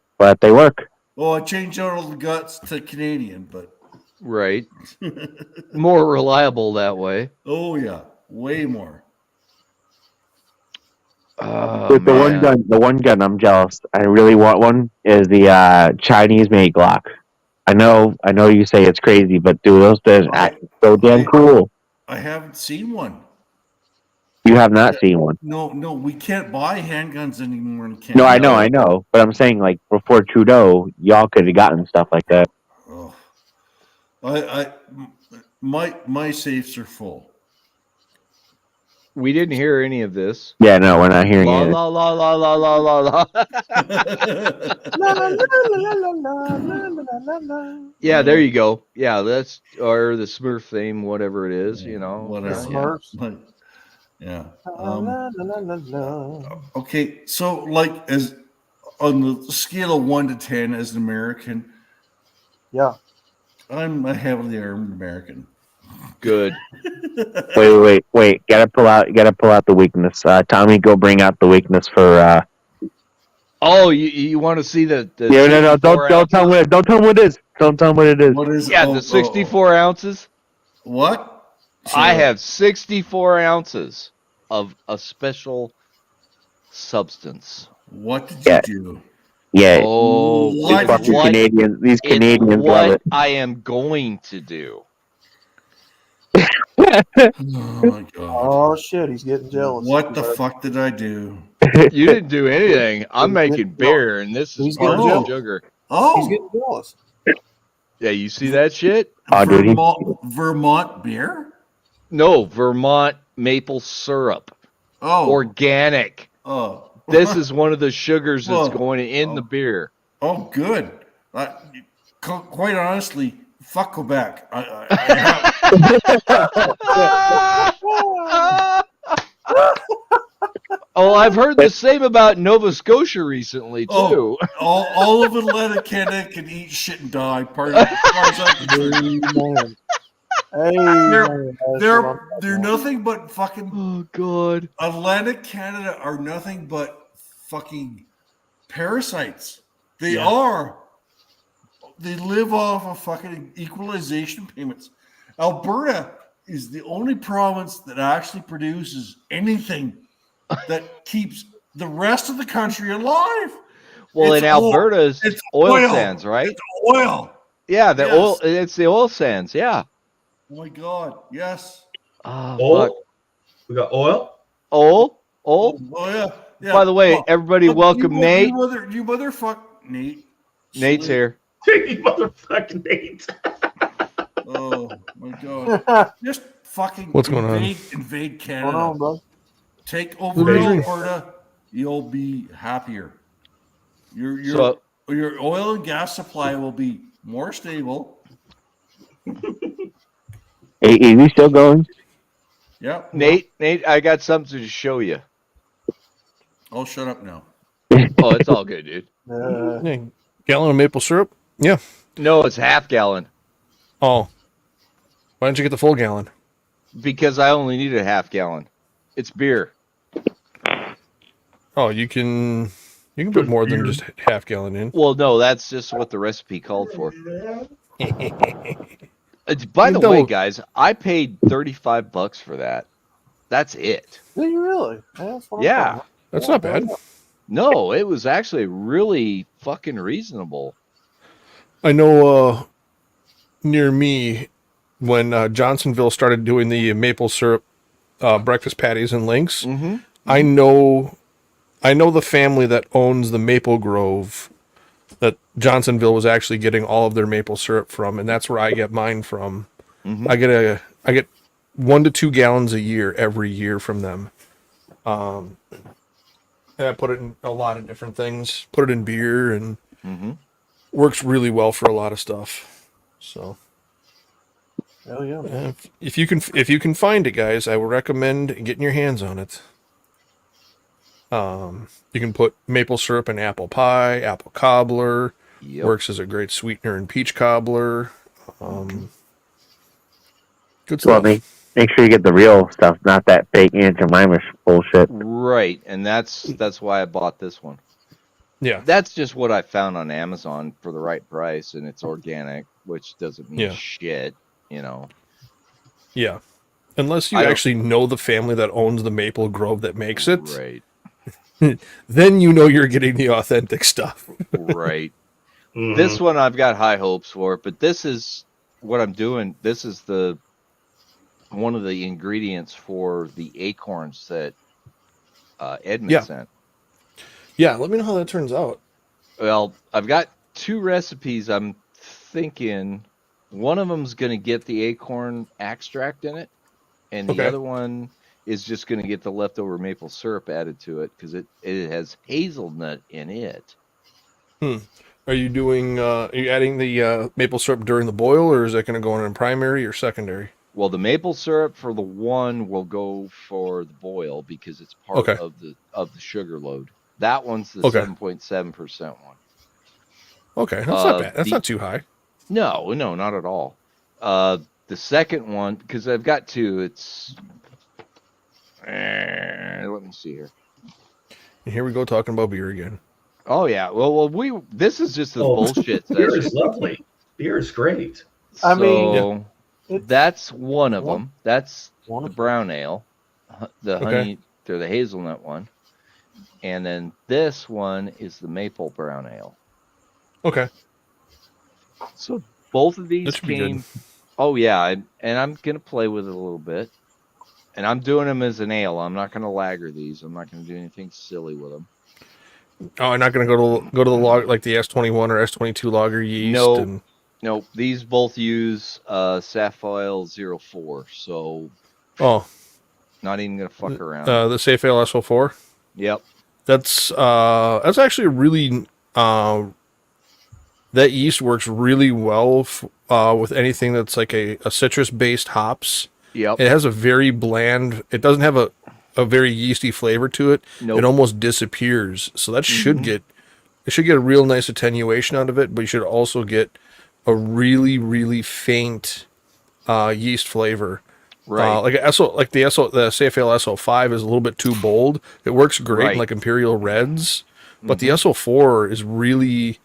Speaker 5: Well, I changed out all the guts to Canadian, but
Speaker 1: Right. More reliable that way.
Speaker 5: oh yeah, way more.
Speaker 1: Oh,
Speaker 2: But the one gun I'm jealous. I really want one is the Chinese-made Glock. I know you say it's crazy, but dude, those things are so damn cool.
Speaker 5: I haven't seen one.
Speaker 2: You have not seen one.
Speaker 5: No, we can't buy handguns anymore in Canada.
Speaker 2: No, I know. But I'm saying, like, before Trudeau, y'all could have gotten stuff like that.
Speaker 5: Oh. My safes are full.
Speaker 1: We didn't hear any of this.
Speaker 2: Yeah, no, we're not hearing
Speaker 1: La
Speaker 2: it.
Speaker 1: la la la la la la la. Yeah, there you go. Yeah, that's or the Smurf theme, whatever it is, you know.
Speaker 5: Whatever.
Speaker 3: Smurfs.
Speaker 5: Yeah. Okay, so like as on the scale of 1 to 10 as an American,
Speaker 3: Yeah.
Speaker 5: I'm a heavily armed American.
Speaker 1: Good.
Speaker 2: Wait. Gotta pull out the weakness. Tommy, go bring out the weakness for.
Speaker 1: Oh, you want to see the
Speaker 2: Yeah, no,
Speaker 1: 64
Speaker 2: don't tell me. Don't tell me what it is. Don't tell me what it is.
Speaker 5: What is
Speaker 1: Yeah, the 64 ounces.
Speaker 5: What?
Speaker 1: I have 64 ounces of a special substance.
Speaker 5: What did
Speaker 2: Yeah.
Speaker 5: you do?
Speaker 2: Yeah,
Speaker 1: Oh,
Speaker 5: What
Speaker 1: it's
Speaker 5: did you-
Speaker 1: what,
Speaker 2: these
Speaker 1: it's
Speaker 2: Canadians love
Speaker 1: what
Speaker 2: it.
Speaker 1: I am going to do.
Speaker 5: Oh my god.
Speaker 3: Oh shit, he's getting jealous.
Speaker 5: What the fuck did I do?
Speaker 1: You didn't do anything. I'm making beer, and this is
Speaker 3: He's
Speaker 1: part
Speaker 3: getting
Speaker 1: of
Speaker 3: jealous.
Speaker 1: sugar.
Speaker 3: He's
Speaker 5: Oh,
Speaker 3: getting jealous.
Speaker 1: Yeah, you see that shit?
Speaker 2: Oh, dude, he-
Speaker 5: Vermont beer?
Speaker 1: No, Vermont maple syrup,
Speaker 5: Oh,
Speaker 1: organic.
Speaker 5: oh,
Speaker 1: This is one of the sugars that's
Speaker 5: Whoa.
Speaker 1: going in the beer.
Speaker 5: oh, good. Quite honestly, fuck Quebec. I
Speaker 1: Oh, I've heard the same about Nova Scotia recently too.
Speaker 5: Oh. all of Atlantic Canada can eat shit and die. Part as far as I'm concerned.
Speaker 3: Amen. Hey,
Speaker 5: They're nothing but fucking
Speaker 1: Oh God.
Speaker 5: Atlantic Canada are nothing but fucking parasites. They
Speaker 1: Yeah.
Speaker 5: are. They live off of fucking equalization payments. Alberta is the only province that actually produces anything that keeps the rest of the country alive.
Speaker 1: Well,
Speaker 5: It's
Speaker 1: in
Speaker 5: oil.
Speaker 1: Alberta's
Speaker 5: It's
Speaker 1: oil
Speaker 5: oil.
Speaker 1: sands, right?
Speaker 5: It's oil.
Speaker 1: Yeah, the
Speaker 5: Yes.
Speaker 1: oil. It's the oil sands. Yeah.
Speaker 5: Oh my god, yes.
Speaker 1: Oh, fuck.
Speaker 4: Oil? We got oil?
Speaker 1: Oil.
Speaker 5: Oh yeah. Yeah.
Speaker 1: By the way,
Speaker 5: Well,
Speaker 1: everybody,
Speaker 5: look,
Speaker 1: welcome Nate.
Speaker 5: You motherfucker, Nate.
Speaker 1: Nate's here.
Speaker 4: You motherfucking Nate.
Speaker 5: Oh my god. Just fucking
Speaker 8: What's going on?
Speaker 5: invade
Speaker 3: What's
Speaker 5: Canada.
Speaker 3: going on, bro?
Speaker 5: Take over
Speaker 8: Invade.
Speaker 5: Alberta, you'll be happier. Your
Speaker 1: So-
Speaker 5: your oil and gas supply will be more stable.
Speaker 2: Hey, is he still going?
Speaker 5: Yep.
Speaker 1: Nate, I got something to show you.
Speaker 5: I'll shut up now.
Speaker 1: Oh, it's all good, dude.
Speaker 8: Yeah, gallon of maple syrup? Yeah.
Speaker 1: No, it's half gallon
Speaker 8: Oh. Why don't you get the full gallon?
Speaker 1: because I only need a half gallon. It's beer.
Speaker 8: Oh, you can put more than just half gallon in.
Speaker 1: Well, no, that's just what the recipe called for. By the
Speaker 8: You
Speaker 1: way,
Speaker 8: don't-
Speaker 1: guys, I paid $35 for that. That's it.
Speaker 3: Do you really? That's what I'm
Speaker 1: Yeah.
Speaker 3: talking
Speaker 8: That's not bad.
Speaker 1: No, it was actually really fucking reasonable.
Speaker 8: I know near me when Johnsonville started doing the maple syrup breakfast patties and links,
Speaker 1: Mm-hmm.
Speaker 8: I know the family that owns the Maple Grove that Johnsonville was actually getting all of their maple syrup from, and that's where I get mine from.
Speaker 1: Mm-hmm.
Speaker 8: I get 1 to 2 gallons a year every year from them. And I put it in a lot of different things. Put it in beer, and
Speaker 1: Mm-hmm.
Speaker 8: works really well for a lot of stuff. So
Speaker 3: Hell yeah.
Speaker 8: if you can find it, guys, I would recommend getting your hands on it. You can put maple syrup in apple pie, apple cobbler.
Speaker 1: Yep.
Speaker 8: Works as a great sweetener in peach cobbler. Good
Speaker 2: Well,
Speaker 8: stuff.
Speaker 2: make sure you get the real stuff, not that fake Aunt Jemima bullshit.
Speaker 1: Right, and that's why I bought this one.
Speaker 8: Yeah.
Speaker 1: That's just what I found on Amazon for the right price, and it's organic, which doesn't mean
Speaker 8: Yeah.
Speaker 1: shit, you know.
Speaker 8: Yeah. Unless you
Speaker 1: I don't-
Speaker 8: actually know the family that owns the Maple Grove that makes it,
Speaker 1: Right,
Speaker 8: then you know you're getting the authentic stuff.
Speaker 1: right.
Speaker 4: Mhm.
Speaker 1: This one I've got high hopes for, but this is what I'm doing. This is one of the ingredients for the acorns that Edmund
Speaker 8: Yeah.
Speaker 1: sent.
Speaker 8: Yeah, let me know how that turns out.
Speaker 1: Well, I've got 2 recipes. I'm thinking one of them's going to get the acorn extract in it, and the
Speaker 8: Okay.
Speaker 1: other one is just going to get the leftover maple syrup added to it because it has hazelnut in it.
Speaker 8: Are you doing? Are you adding the maple syrup during the boil, or is that going to go in primary or secondary?
Speaker 1: Well, the maple syrup for the one will go for the boil because it's part
Speaker 8: Okay.
Speaker 1: of the sugar load. That one's the
Speaker 8: Okay.
Speaker 1: 7.7% one.
Speaker 8: Okay, that's not bad. That's
Speaker 1: the-
Speaker 8: not too high.
Speaker 1: No, not at all. The second one, because I've got 2, it's let me see here.
Speaker 8: And here we go talking about beer again.
Speaker 1: Oh yeah, well, this is just the
Speaker 4: Oh,
Speaker 1: bullshit
Speaker 4: Beer
Speaker 1: session.
Speaker 4: is lovely. Beer is great.
Speaker 3: I mean,
Speaker 1: So
Speaker 3: It's
Speaker 1: that's one of
Speaker 3: one-
Speaker 1: them. That's
Speaker 3: one
Speaker 1: the
Speaker 3: of
Speaker 1: brown ale, the
Speaker 8: Okay.
Speaker 1: honey, or the hazelnut one, and then this one is the maple brown ale.
Speaker 8: Okay,
Speaker 1: So both of these
Speaker 8: that should be good.
Speaker 1: came. Oh yeah, and I'm gonna play with it a little bit, and I'm doing them as an ale. I'm not gonna lager these. I'm not gonna do anything silly with them.
Speaker 8: Oh, I'm not going to go to the log like the S21 or S22 lager yeast.
Speaker 1: No.
Speaker 8: And,
Speaker 1: Nope, these both use Sapphire 04, so
Speaker 8: oh,
Speaker 1: not even gonna fuck around.
Speaker 8: the Safe Ale SO4.
Speaker 1: Yep.
Speaker 8: That's actually really that yeast works really well with anything that's like a citrus based hops.
Speaker 1: Yep.
Speaker 8: It has a very bland. It doesn't have a very yeasty flavor to it.
Speaker 1: Nope.
Speaker 8: It almost disappears. So that should get a real nice attenuation out of it, but you should also get a really really faint yeast flavor.
Speaker 1: Right.
Speaker 8: Like the Safe Ale SO5 is a little bit too bold. It works great in
Speaker 1: Right.
Speaker 8: like Imperial Reds, but the SO4 is really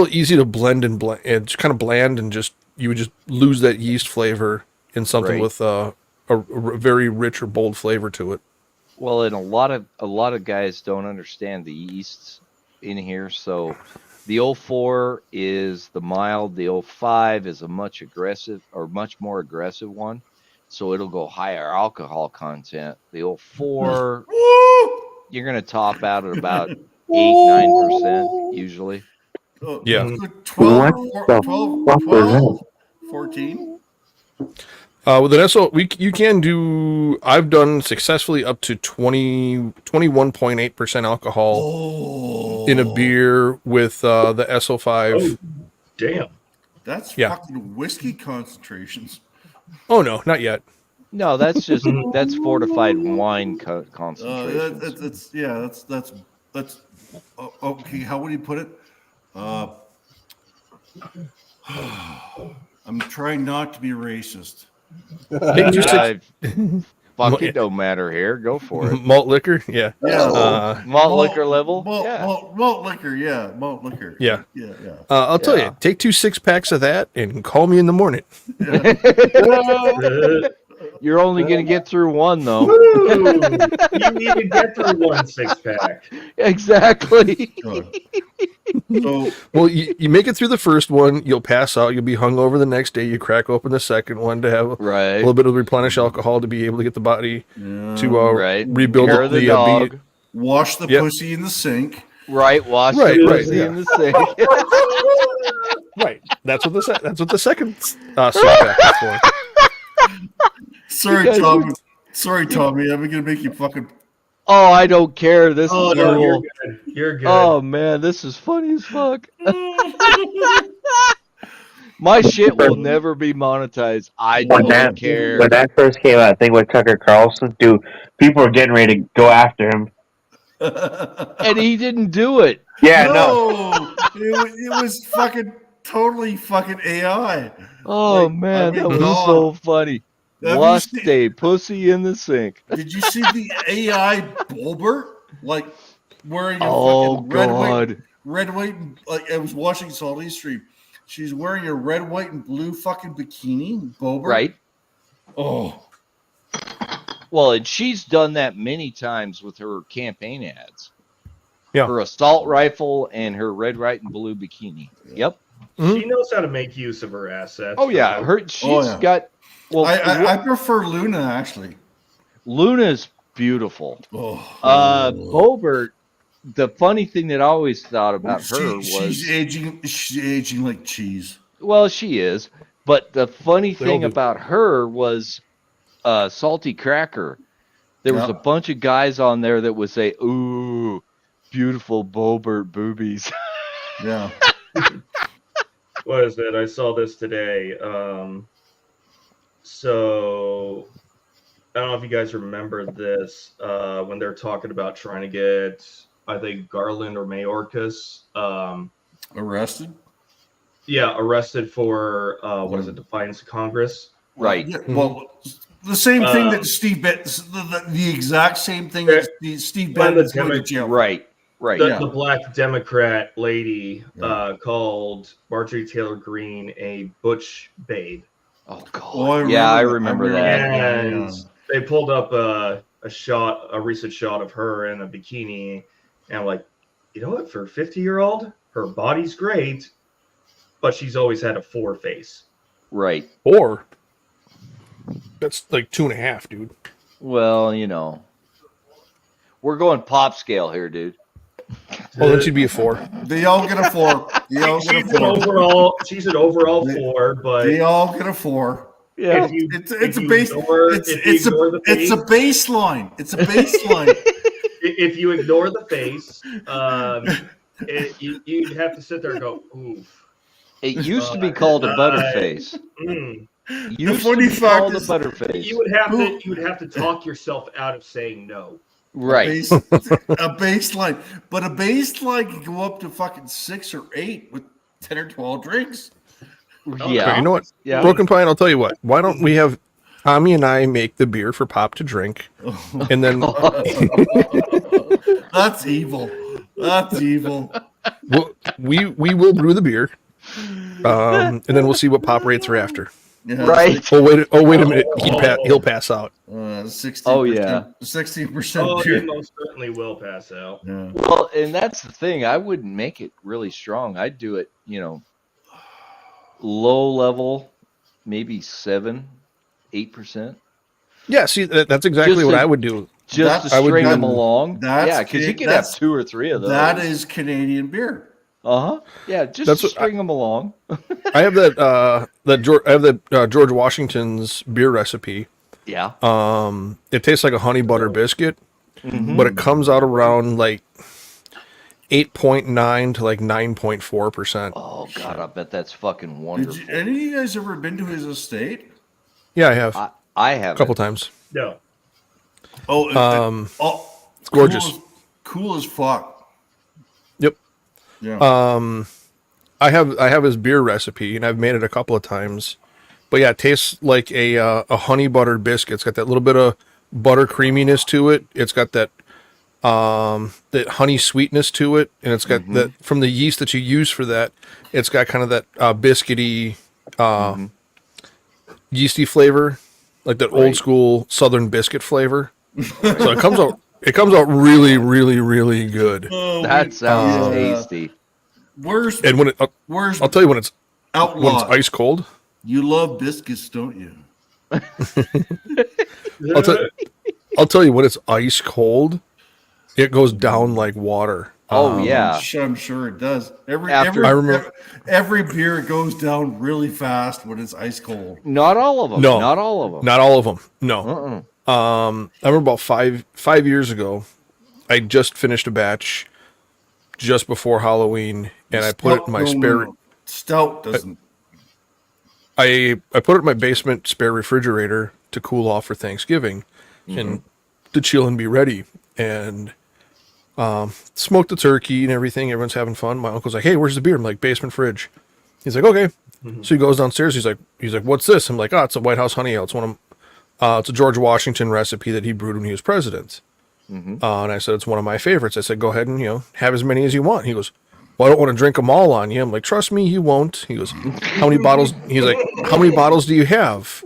Speaker 8: easy to blend and blend. It's kind of bland and you would just lose that yeast flavor in something
Speaker 1: Right.
Speaker 8: with a very rich or bold flavor to it.
Speaker 1: Well, and a lot of guys don't understand the yeasts in here. So the 04 is the mild. The 05 is a much more aggressive one. So it'll go higher alcohol content. The 04, you're going to top out at about 8-9% usually.
Speaker 8: Yeah.
Speaker 7: 12,
Speaker 2: What the
Speaker 7: 12,
Speaker 2: fuck was
Speaker 7: 12, 14.
Speaker 8: With an SO, you can do. I've done successfully up to 21.8% alcohol
Speaker 7: Oh,
Speaker 8: in a beer with the SO5.
Speaker 4: Damn.
Speaker 7: That's
Speaker 8: Yeah.
Speaker 7: fucking whiskey concentrations.
Speaker 8: Oh no, not yet.
Speaker 1: No, that's just that's fortified wine
Speaker 7: That,
Speaker 1: concentrations.
Speaker 7: that's okay. How would you put it? I'm trying not to be racist.
Speaker 8: Take two six
Speaker 1: Fuck it, don't matter here. Go for it.
Speaker 8: malt liquor. Yeah.
Speaker 7: Yeah.
Speaker 1: Malt liquor level.
Speaker 7: Malt,
Speaker 1: Yeah.
Speaker 7: malt liquor. Yeah, malt liquor.
Speaker 8: Yeah.
Speaker 7: yeah.
Speaker 8: I'll tell
Speaker 1: Yeah.
Speaker 8: you, take 2 6-packs of that and call me in the morning.
Speaker 1: You're only gonna get through one though.
Speaker 4: You need to get through one 6-pack.
Speaker 1: Exactly.
Speaker 7: Good. So
Speaker 8: Well, you make it through the first one, you'll pass out, you'll be hungover the next day. You crack open the second one to have a
Speaker 1: Right.
Speaker 8: little bit of replenish alcohol to be able to get the body to
Speaker 1: Right.
Speaker 8: rebuild
Speaker 1: Hair of the
Speaker 8: the
Speaker 1: dog.
Speaker 7: wash the
Speaker 8: Yep.
Speaker 7: pussy in the sink.
Speaker 1: Right. Wash
Speaker 8: Right,
Speaker 1: the
Speaker 8: right,
Speaker 1: pussy
Speaker 8: yeah.
Speaker 1: in the sink.
Speaker 8: right. That's what the second six pack is for.
Speaker 7: Sorry,
Speaker 1: Because-
Speaker 7: Tommy. Sorry, Tommy. I'm gonna make you fucking.
Speaker 1: Oh, I don't care. This
Speaker 4: Oh
Speaker 1: is
Speaker 4: no, you're
Speaker 1: cool.
Speaker 4: good. You're good.
Speaker 1: Oh man, this is funny as fuck. My shit will never be monetized. I
Speaker 2: When
Speaker 1: don't care.
Speaker 2: when that first came out, I think with Tucker Carlson, dude, people were getting ready to go after him.
Speaker 1: And he didn't do it.
Speaker 2: Yeah,
Speaker 7: no, it was fucking totally fucking AI.
Speaker 1: Oh
Speaker 7: Like,
Speaker 1: man,
Speaker 7: I mean,
Speaker 1: that was
Speaker 7: God.
Speaker 1: so funny.
Speaker 7: Have you
Speaker 1: Wash
Speaker 7: seen-
Speaker 1: a pussy in the sink.
Speaker 7: Did you see the AI Bulbert? Like wearing a
Speaker 1: Oh
Speaker 7: fucking red, white,
Speaker 1: god.
Speaker 7: red, white, and like I was watching Salty's stream. She's wearing a red, white, and blue fucking bikini, Bulbert.
Speaker 1: Right?
Speaker 7: Oh,
Speaker 1: Well, and she's done that many times with her campaign ads.
Speaker 8: Yeah.
Speaker 1: Her assault rifle and her red, white, and blue bikini. Yep.
Speaker 4: She knows how to make use of her assets.
Speaker 1: Oh yeah, she's
Speaker 7: yeah.
Speaker 1: got. Well,
Speaker 7: I prefer Luna actually.
Speaker 1: Luna's beautiful.
Speaker 7: Oh,
Speaker 1: Bobert. The funny thing that I always thought about her was,
Speaker 7: she's aging like cheese.
Speaker 1: well, she is, but the funny
Speaker 8: They all
Speaker 1: thing
Speaker 8: do.
Speaker 1: about her was, Salty Cracker. There was
Speaker 7: Yeah.
Speaker 1: a bunch of guys on there that would say, "Ooh, beautiful Bobert boobies."
Speaker 7: Yeah.
Speaker 4: What is it? I saw this today. So I don't know if you guys remember this when they're talking about trying to get, I think, Garland or Mayorkas,
Speaker 7: Arrested.
Speaker 4: arrested for what is it, defiance of Congress?
Speaker 1: Right.
Speaker 7: Yeah, well, the same thing that Steve Bannon, the exact same thing that Steve
Speaker 4: When
Speaker 7: Bannon
Speaker 4: the
Speaker 7: going to jail.
Speaker 1: Right. Right.
Speaker 4: The black Democrat lady called Marjorie Taylor Greene a butch babe.
Speaker 1: Oh god.
Speaker 7: Oh,
Speaker 1: I
Speaker 7: remember
Speaker 1: remember
Speaker 7: that.
Speaker 1: that.
Speaker 4: And they pulled up a recent shot of her in a bikini, and I'm like, you know what? For a 50-year-old, her body's great, but she's always had a 4 face.
Speaker 1: Right.
Speaker 8: Or that's like 2.5, dude.
Speaker 1: Well, we're going pop scale here, dude.
Speaker 8: Well, then she'd be a 4.
Speaker 7: They all get a 4. They all get a 4.
Speaker 4: She's an overall 4, but
Speaker 7: They all get a 4.
Speaker 1: Yeah.
Speaker 4: if you,
Speaker 7: It's
Speaker 4: if
Speaker 7: a
Speaker 4: you
Speaker 7: base.
Speaker 4: ignore-
Speaker 7: It's
Speaker 4: if you
Speaker 7: it's
Speaker 4: ignore
Speaker 7: a
Speaker 4: the
Speaker 7: it's a
Speaker 4: face-
Speaker 7: baseline. It's a baseline.
Speaker 4: if you ignore the face, you'd have to sit there and go, oof.
Speaker 1: It used to be called a butterface.
Speaker 4: Mm.
Speaker 1: Used
Speaker 7: funny
Speaker 1: to be
Speaker 7: fact
Speaker 1: called a
Speaker 7: is-
Speaker 1: butterface.
Speaker 4: You would have to talk yourself out of saying no.
Speaker 1: Right.
Speaker 7: A baseline, but a baseline can go up to fucking 6 or 8 with 10 or 12 drinks.
Speaker 1: Yeah.
Speaker 8: Okay, you know what?
Speaker 1: Yeah.
Speaker 8: Broken Pine, I'll tell you what. Why don't we have Tommy and I make the beer for Pop to drink? And then
Speaker 7: That's evil. That's evil.
Speaker 8: we will brew the beer. And then we'll see what Pop rates are after.
Speaker 7: Yeah,
Speaker 1: Right.
Speaker 8: Oh wait a minute. He'll pass out.
Speaker 7: 16%.
Speaker 1: Oh, yeah.
Speaker 7: 16%
Speaker 4: Oh,
Speaker 7: beer.
Speaker 4: you most certainly will pass out.
Speaker 7: Yeah.
Speaker 1: Well, and that's the thing. I wouldn't make it really strong. I'd do it, low level, maybe 7, 8%.
Speaker 8: Yeah, see, that's exactly
Speaker 1: Just
Speaker 8: what
Speaker 1: to-
Speaker 8: I would do.
Speaker 1: Just
Speaker 7: That's-
Speaker 1: to string them
Speaker 7: that-
Speaker 1: along.
Speaker 7: that's
Speaker 1: Yeah, because you
Speaker 7: Ca-
Speaker 1: could have
Speaker 7: that's-
Speaker 1: 2 or 3 of those.
Speaker 7: That is Canadian beer.
Speaker 1: Uh-huh. Yeah, just
Speaker 8: That's
Speaker 1: to
Speaker 8: what
Speaker 1: string them along.
Speaker 8: I have George Washington's beer recipe.
Speaker 1: Yeah.
Speaker 8: It tastes like a honey butter biscuit, but it comes out around like 8.9 to like 9.4%.
Speaker 1: Oh, God, I bet that's fucking
Speaker 7: Did
Speaker 1: wonderful.
Speaker 7: you, any of you guys ever been to his estate?
Speaker 8: Yeah, I have
Speaker 1: I have
Speaker 8: a couple times.
Speaker 4: No.
Speaker 7: Oh,
Speaker 8: It's gorgeous.
Speaker 7: Cool as fuck.
Speaker 8: Yep.
Speaker 7: Yeah.
Speaker 8: I have his beer recipe, and I've made it a couple of times. But yeah, it tastes like a honey buttered biscuit. It's got that little bit of butter creaminess to it. It's got that honey sweetness to it, and it's got that from the yeast that you use for that. It's got kind of that biscuity, yeasty flavor, like that old school Southern biscuit flavor. So it comes out really, really, really good.
Speaker 7: Oh,
Speaker 1: That sounds tasty.
Speaker 7: Where's
Speaker 8: And when
Speaker 7: where's
Speaker 8: I'll tell you when it's
Speaker 7: Outlaw?
Speaker 8: ice cold.
Speaker 7: You love biscuits, don't you?
Speaker 8: I'll tell you when it's ice cold, it goes down like water.
Speaker 1: Oh yeah.
Speaker 7: I'm sure it does.
Speaker 1: After-
Speaker 8: I remember-
Speaker 7: every beer goes down really fast when it's ice cold.
Speaker 1: Not all of them.
Speaker 8: No.
Speaker 1: Not all of them.
Speaker 8: Not all of them. No.
Speaker 1: Uh-uh.
Speaker 8: I remember about five years ago, I just finished a batch just before Halloween, and I put it in my spare.
Speaker 7: Stout doesn't.
Speaker 8: I put it in my basement spare refrigerator to cool off for Thanksgiving, and to chill and be ready. And smoked the turkey and everything. Everyone's having fun. My uncle's like, "Hey, where's the beer?" I'm like, "Basement fridge." He's like, "Okay." So he goes downstairs. He's like, "What's this?" I'm like, "Oh, it's a White House Honey Ale. It's it's a George Washington recipe that he brewed when he was president." And I said, "It's one of my favorites." I said, "Go ahead and have as many as you want." He goes, "Well, I don't want to drink them all on you." I'm like, "Trust me, you won't." He goes, "How many bottles?" He's like, "How many bottles do you have?"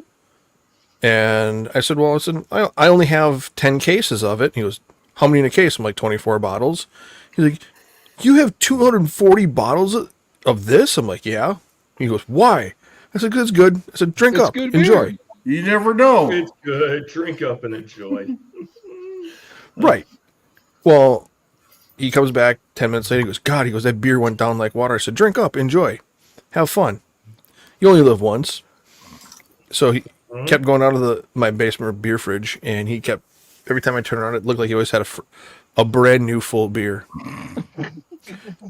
Speaker 8: And I said, "Well, I only have 10 cases of it." He goes, "How many in a case?" I'm like, 24 bottles. He's like, "You have 240 bottles of this?" I'm like, "Yeah." He goes, "Why?" I said, "'Cause it's good." I said, "Drink
Speaker 1: It's
Speaker 8: up,
Speaker 1: good beer.
Speaker 8: enjoy."
Speaker 7: You never know.
Speaker 4: It's good. Drink up and enjoy.
Speaker 8: Right. Well, he comes back 10 minutes later. He goes, "God," he goes, "that beer went down like water." I said, "Drink up, enjoy, have fun. You only live once." So he kept going out of my basement beer fridge, and he kept, every time I turned around, it looked like he always had a brand new full beer.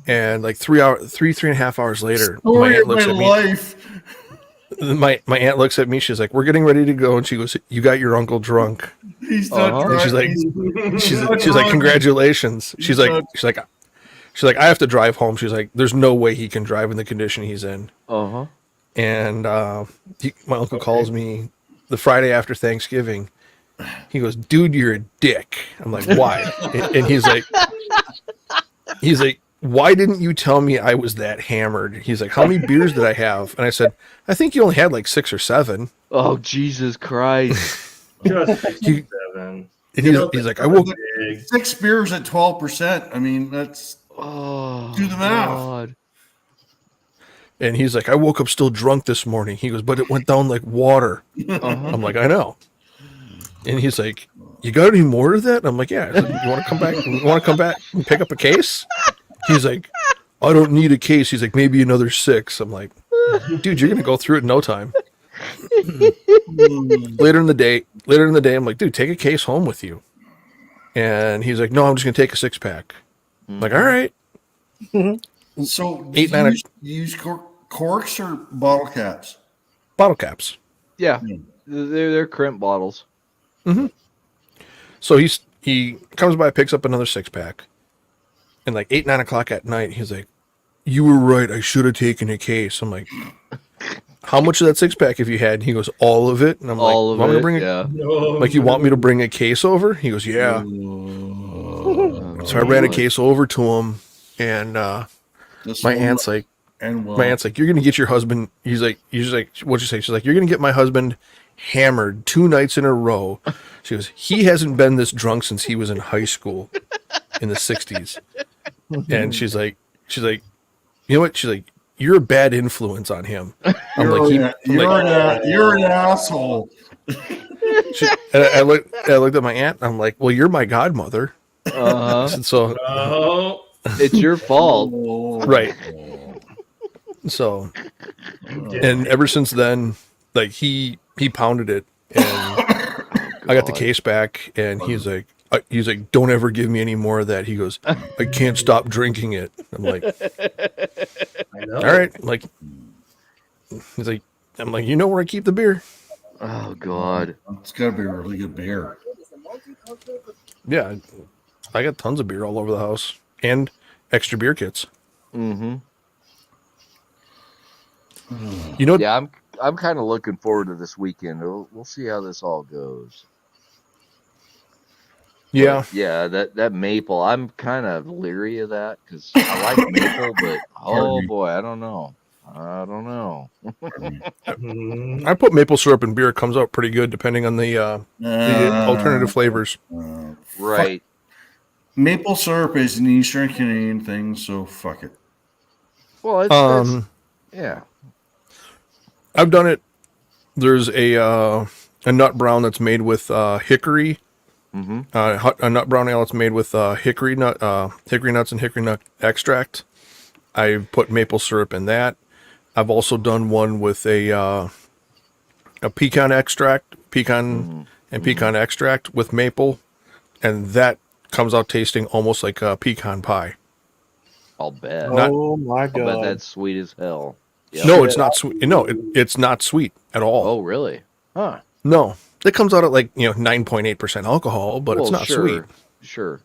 Speaker 8: And like 3.5 hours later, my aunt looks at me.
Speaker 7: Life.
Speaker 8: My aunt looks at me. She's like, "We're getting ready to go," and she goes, "You got your uncle drunk."
Speaker 7: He's not
Speaker 1: Uh-huh.
Speaker 7: drunk.
Speaker 8: And she's like,
Speaker 7: not
Speaker 8: she's like,
Speaker 7: drunk.
Speaker 8: "Congratulations." She's
Speaker 7: not-
Speaker 8: like, "I have to drive home." She's like, "There's no way he can drive in the condition he's in."
Speaker 1: Uh-huh.
Speaker 8: And my uncle calls me the Friday after Thanksgiving. He goes, "Dude, you're a dick." I'm like, "Why?" And he's like, "Why didn't you tell me I was that hammered?" He's like, "How many beers did I have?" And I said, "I think you only had like 6 or 7.
Speaker 1: Oh, Jesus Christ.
Speaker 4: Just
Speaker 8: You-
Speaker 4: 7.
Speaker 8: And he's like, "I woke up."
Speaker 4: Big.
Speaker 7: 6 beers at 12%. I mean, that's
Speaker 1: Oh,
Speaker 7: Do the math.
Speaker 1: God.
Speaker 8: And he's like, "I woke up still drunk this morning." He goes, "But it went down like water."
Speaker 1: Uh-huh.
Speaker 8: I'm like, "I know." And he's like, "You got any more of that?" And I'm like, "Yeah." I said, "You want to come back? You want to come back and pick up a case?" He's like, "I don't need a case." He's like, "Maybe another 6." I'm like, "Dude, you're gonna go through it in no time." Later in the day, I'm like, "Dude, take a case home with you." And he's like, "No, I'm just gonna take a 6-pack." I'm like, "All right."
Speaker 7: so.
Speaker 8: 8,
Speaker 7: do you
Speaker 8: 9
Speaker 7: use corks or bottle caps?
Speaker 8: bottle caps.
Speaker 1: Yeah. They're crimp bottles.
Speaker 8: So he comes by, picks up another 6-pack, and like 8, 9 o'clock at night, he's like, "You were right. I should have taken a case." I'm like, "How much of that 6-pack have you had?" And he goes, "All of it." And I'm
Speaker 1: All
Speaker 8: like, "Want me to
Speaker 1: of
Speaker 8: bring
Speaker 1: it. Yeah.
Speaker 8: like, you want me to bring a case over?" He goes, "Yeah." So I ran a case over to him, and
Speaker 7: This
Speaker 8: my
Speaker 7: one
Speaker 8: aunt's like,
Speaker 7: and well,
Speaker 8: "You're gonna get your husband." He's like, "What'd you say?" She's like, "You're gonna get my husband hammered 2 nights in a row." She goes, "He hasn't been this drunk since he was in high school in the 60s." And she's like, "You know what?" She's like, "You're a bad influence on him." I'm like,
Speaker 7: you're an asshole.
Speaker 8: I looked at my aunt. I'm like, "Well, you're my godmother."
Speaker 1: Uh-huh.
Speaker 8: So
Speaker 4: Oh,
Speaker 1: It's your fault.
Speaker 8: right. So, and ever since then, like he pounded it, and I got the case back, and he's like, "Don't ever give me any more of that." He goes, "I can't stop drinking it." I'm like,
Speaker 4: I know.
Speaker 8: "All right." Like, he's like, I'm like, "You know where I keep the beer?"
Speaker 1: Oh, God.
Speaker 7: It's got to be a really good beer.
Speaker 8: Yeah, I got tons of beer all over the house and extra beer kits.
Speaker 1: Mm-hmm.
Speaker 8: You know,
Speaker 1: Yeah, I'm kind of looking forward to this weekend. We'll see how this all goes.
Speaker 8: yeah,
Speaker 1: But, yeah, that maple, I'm kind of leery of that because I like maple, but oh
Speaker 7: me.
Speaker 1: boy, I don't know.
Speaker 4: Mhm.
Speaker 8: I put maple syrup in beer. It comes out pretty good depending on the alternative flavors.
Speaker 1: Right.
Speaker 7: Maple syrup is an Eastern Canadian thing, so fuck it.
Speaker 1: Well, yeah.
Speaker 8: I've done it. There's a nut brown that's made with hickory.
Speaker 1: Mm-hmm.
Speaker 8: A nut brown ale that's made with hickory nuts and hickory nut extract. I've put maple syrup in that. I've also done one with a pecan extract, pecan extract with maple, and that comes out tasting almost like a pecan pie.
Speaker 1: I'll bet.
Speaker 3: Oh my
Speaker 1: I'll bet
Speaker 3: god!
Speaker 1: that's sweet as hell. Yep.
Speaker 8: No, it's not sweet. No, it's not sweet at all.
Speaker 1: Oh, really? Huh.
Speaker 8: No, it comes out at 9.8% alcohol, but it's not
Speaker 1: sure,
Speaker 8: sweet.
Speaker 1: Sure.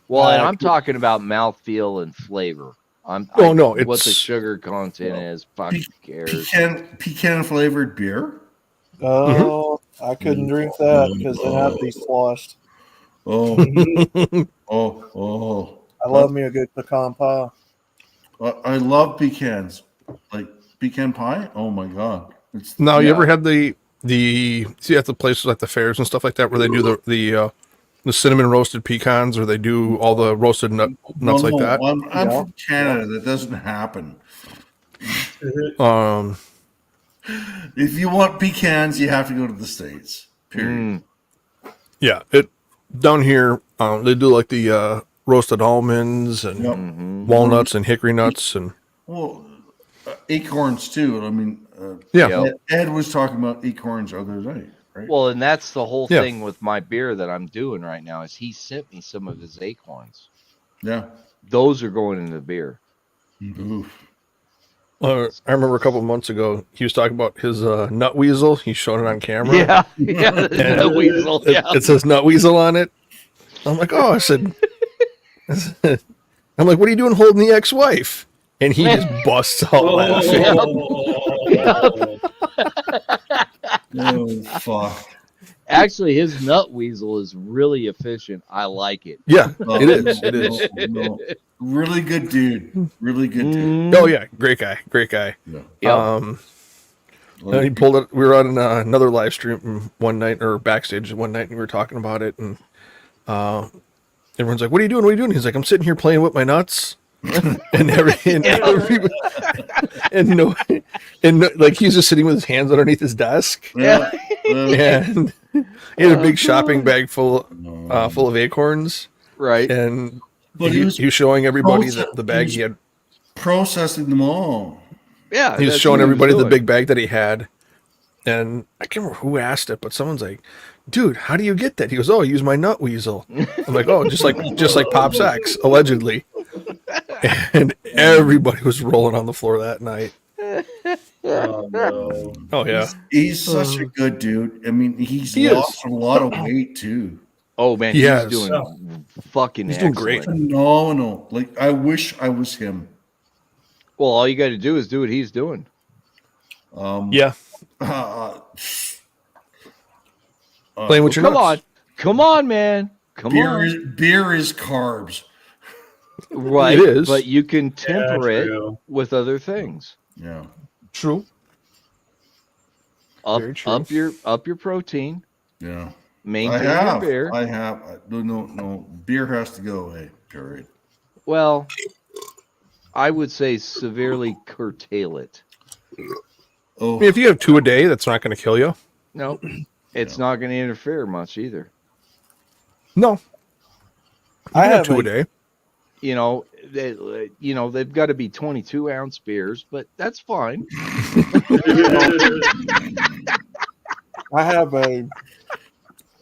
Speaker 1: Well, and I'm talking about mouthfeel and flavor.
Speaker 8: No,
Speaker 1: what the
Speaker 8: it's-
Speaker 1: sugar content is. Fuck who cares?
Speaker 7: Pecan flavored beer.
Speaker 3: Oh, I couldn't drink that because then I'd be sloshed.
Speaker 7: Oh, oh.
Speaker 3: I love me a good pecan pie.
Speaker 7: I love pecans, like pecan pie. Oh my god!
Speaker 8: Now, you ever had the see at the places like the fairs and stuff like that where they do the cinnamon roasted pecans, or they do all the roasted nuts like that?
Speaker 7: I'm from Canada. That doesn't happen. If you want pecans, you have to go to the States. Period.
Speaker 8: Yeah, down here they do like the roasted almonds and walnuts and hickory nuts and
Speaker 7: acorns too. I mean, Ed was talking about acorns the other day, right?
Speaker 1: Well, and that's the whole thing with my beer that I'm doing right now is he sent me some of his acorns.
Speaker 7: Yeah,
Speaker 1: those are going in the beer.
Speaker 7: Oof.
Speaker 8: I remember a couple of months ago he was talking about his nut weasel. He's showing it on camera.
Speaker 1: Yeah, the nut weasel. Yeah.
Speaker 8: It says nut weasel on it. I'm like, oh, I said, I'm like, what are you doing holding the ex-wife? And he just busts out laughing.
Speaker 7: Oh fuck!
Speaker 1: Actually, his nut weasel is really efficient. I like it.
Speaker 8: Yeah, it is. It is.
Speaker 7: No. Really good dude. Really good dude.
Speaker 8: Oh yeah, great guy.
Speaker 7: Yeah.
Speaker 8: He pulled it. We were on another live stream one night, or backstage one night, and we were talking about it, and everyone's like, "What are you doing? What are you doing?" He's like, "I'm sitting here playing with my nuts." and like he's just sitting with his hands underneath his desk.
Speaker 1: Yeah.
Speaker 8: And he had a big shopping bag full of acorns.
Speaker 1: Right.
Speaker 8: And
Speaker 7: But
Speaker 8: he was showing everybody the bag he had.
Speaker 7: Processing them all.
Speaker 1: Yeah.
Speaker 8: He was showing everybody the big bag that he had. And I can't remember who asked it, but someone's like, "Dude, how do you get that?" He goes, "Oh, I use my nut weasel." I'm like, "Oh, just like Pop Sax, allegedly." And everybody was rolling on the floor that night.
Speaker 4: Oh no!
Speaker 8: Oh yeah,
Speaker 7: He's such a good dude. I mean, he lost a lot of weight too.
Speaker 1: Oh man,
Speaker 8: Yes.
Speaker 1: he's doing fucking
Speaker 8: He's doing
Speaker 1: excellent.
Speaker 8: great.
Speaker 7: Phenomenal. Like I wish I was him.
Speaker 1: Well, all you got to do is do what he's doing.
Speaker 8: yeah. Playing with your nuts.
Speaker 1: Come on, man. Come on.
Speaker 7: Beer is carbs.
Speaker 1: Right.
Speaker 8: It is.
Speaker 1: But you can temper it
Speaker 4: true.
Speaker 1: with other things.
Speaker 7: Yeah.
Speaker 8: True.
Speaker 1: Up
Speaker 8: Very true.
Speaker 1: up your protein.
Speaker 7: Yeah.
Speaker 1: Maintain your beer.
Speaker 7: I have. No. Beer has to go away. Period.
Speaker 1: Well, I would say severely curtail it.
Speaker 7: Oh,
Speaker 8: I mean, if you have 2 a day, that's not going to kill you.
Speaker 1: No, it's not going to interfere much either.
Speaker 8: No.
Speaker 3: I
Speaker 8: have
Speaker 3: have
Speaker 8: 2 a day.
Speaker 1: They've got to be 22-ounce beers, but that's fine.
Speaker 3: I have a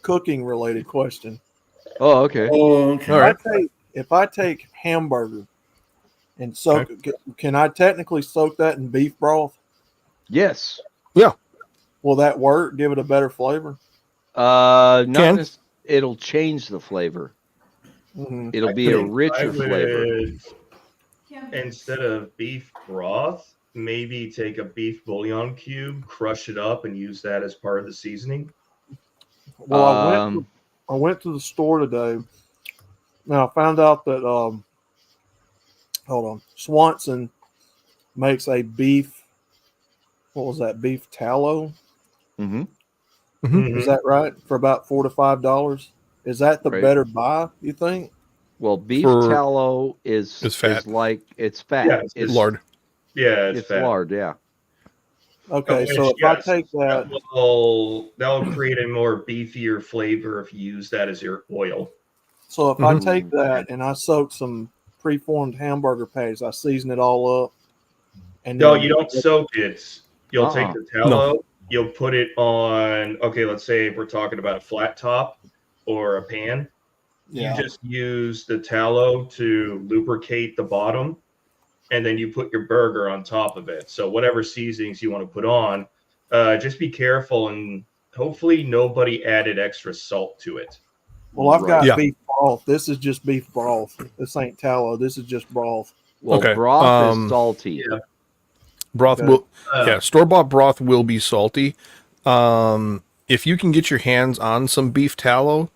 Speaker 3: cooking related question.
Speaker 1: Oh, okay.
Speaker 7: Oh, okay.
Speaker 8: All right.
Speaker 3: If I take hamburger and soak, can I technically soak that in beef broth?
Speaker 1: Yes.
Speaker 3: Will that work? Give it a better flavor?
Speaker 1: It'll change the flavor.
Speaker 3: Mhm.
Speaker 1: It'll be a
Speaker 4: I
Speaker 1: richer
Speaker 4: would,
Speaker 1: flavor.
Speaker 4: Instead of beef broth, maybe take a beef bouillon cube, crush it up, and use that as part of the seasoning.
Speaker 3: Well, I went to the store today. Now I found out that Swanson makes a beef. What was that? Beef tallow.
Speaker 1: Mm-hmm.
Speaker 3: Is that right? For about $4 to $5. Is that the
Speaker 1: Right.
Speaker 3: better buy? You think?
Speaker 1: Well, beef
Speaker 8: For-
Speaker 1: tallow is
Speaker 8: fat.
Speaker 1: like it's fat.
Speaker 4: Yeah,
Speaker 1: it's
Speaker 8: Lard.
Speaker 4: Yeah,
Speaker 1: It's
Speaker 4: fat.
Speaker 1: lard. Yeah.
Speaker 3: Okay,
Speaker 4: Which,
Speaker 3: so if
Speaker 4: yes,
Speaker 3: I take that,
Speaker 4: that'll create a more beefier flavor if you use that as your oil.
Speaker 3: so if
Speaker 8: Mhm.
Speaker 3: I take that and I soak some preformed hamburger patties, I season it all up. And
Speaker 4: No,
Speaker 3: then
Speaker 4: you don't soak it. You'll take
Speaker 1: Uh-uh.
Speaker 4: the tallow, you'll put it on, okay, let's say if we're talking about a flat top or a pan.
Speaker 3: Yeah.
Speaker 4: You just use the tallow to lubricate the bottom, and then you put your burger on top of it. So whatever seasonings you want to put on, just be careful, and hopefully nobody added extra salt to it.
Speaker 3: Well, I've got
Speaker 8: Yeah.
Speaker 3: beef broth. This is just beef broth. This ain't tallow. This is just broth.
Speaker 1: Well,
Speaker 8: Okay,
Speaker 1: broth is salty.
Speaker 4: Yeah.
Speaker 8: Broth
Speaker 3: Okay.
Speaker 8: will,
Speaker 4: Uh,
Speaker 8: store-bought broth will be salty. If you can get your hands on some beef tallow,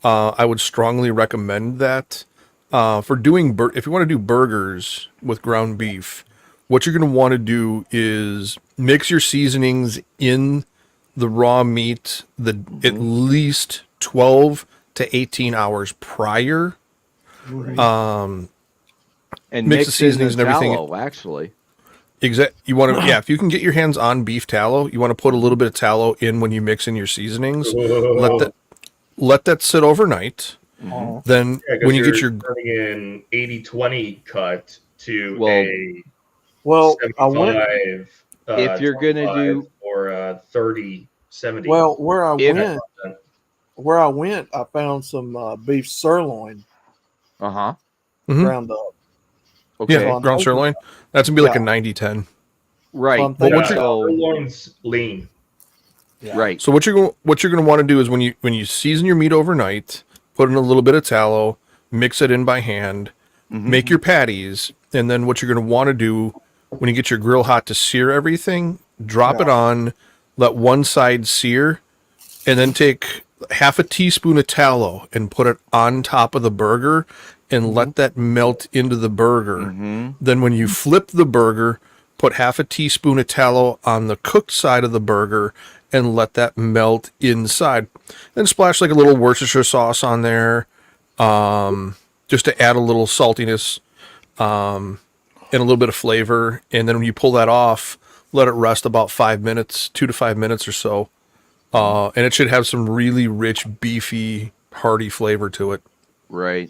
Speaker 8: I would strongly recommend that. For doing, if you want to do burgers with ground beef, what you're going to want to do is mix your seasonings in the raw meat at least 12 to 18 hours prior.
Speaker 1: And
Speaker 8: mix the
Speaker 1: mix in
Speaker 8: seasonings and everything.
Speaker 1: tallow, actually.
Speaker 8: You want to, if you can get your hands on beef tallow, you want to put a little bit of tallow in when you mix in your seasonings. Let that sit overnight.
Speaker 3: Mhm.
Speaker 8: Then
Speaker 4: yeah, 'cause
Speaker 8: when you get
Speaker 4: you're
Speaker 8: your
Speaker 4: turning an 80-20 cut to
Speaker 1: Well,
Speaker 4: a
Speaker 3: Well, I went.
Speaker 4: 75,
Speaker 1: if you're gonna
Speaker 4: 25
Speaker 1: do-
Speaker 4: or 30-70.
Speaker 3: Well, where I
Speaker 1: If-
Speaker 3: went, I found some beef sirloin
Speaker 1: Uh-huh.
Speaker 8: Mhm.
Speaker 3: ground up.
Speaker 1: Okay.
Speaker 8: yeah,
Speaker 3: So I'm
Speaker 8: ground
Speaker 3: hoping-
Speaker 8: sirloin, that's gonna be like a
Speaker 3: Yeah.
Speaker 8: 90-10.
Speaker 1: Right.
Speaker 3: So I'm
Speaker 1: But
Speaker 3: thinking-
Speaker 1: what you're-
Speaker 4: sirloin's lean.
Speaker 3: Yeah.
Speaker 1: right.
Speaker 8: So what you're going to want to do is when you season your meat overnight, put in a little bit of tallow, mix it in by hand,
Speaker 1: Mhm.
Speaker 8: make your patties, and then what you're going to want to do when you get your grill hot to sear everything, drop it on, let one side sear, and then take half a teaspoon of tallow and put it on top of the burger and let that melt into the burger.
Speaker 1: Mhm.
Speaker 8: Then when you flip the burger, put half a teaspoon of tallow on the cooked side of the burger and let that melt inside. Then splash like a little Worcestershire sauce on there, just to add a little saltiness and a little bit of flavor. And then when you pull that off, let it rest about 5 minutes, 2 to 5 minutes or so. And it should have some really rich, beefy, hearty flavor to it.
Speaker 1: Right.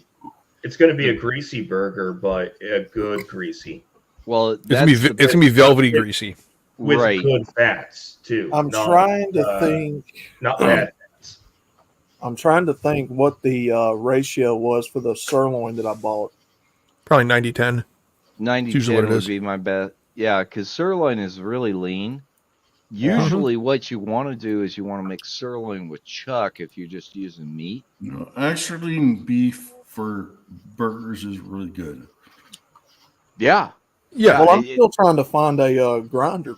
Speaker 4: It's going to be a greasy burger, but a good greasy
Speaker 1: Well,
Speaker 8: It's gonna be velvety greasy.
Speaker 4: with
Speaker 1: right.
Speaker 4: good fats too.
Speaker 3: I'm
Speaker 4: not,
Speaker 3: trying to think.
Speaker 4: not bad fats.
Speaker 3: I'm trying to think what the ratio was for the sirloin that I bought.
Speaker 8: Probably 90-10.
Speaker 1: 90
Speaker 8: usually what it
Speaker 1: would
Speaker 8: is.
Speaker 1: be my bet. Yeah, because sirloin is really lean. Usually, what you want to do is you want to mix sirloin with chuck if you're just using meat.
Speaker 7: No, actually, beef for burgers is really good.
Speaker 1: Yeah.
Speaker 8: Yeah.
Speaker 3: Well, I'm
Speaker 1: it-
Speaker 3: still trying to find a grinder.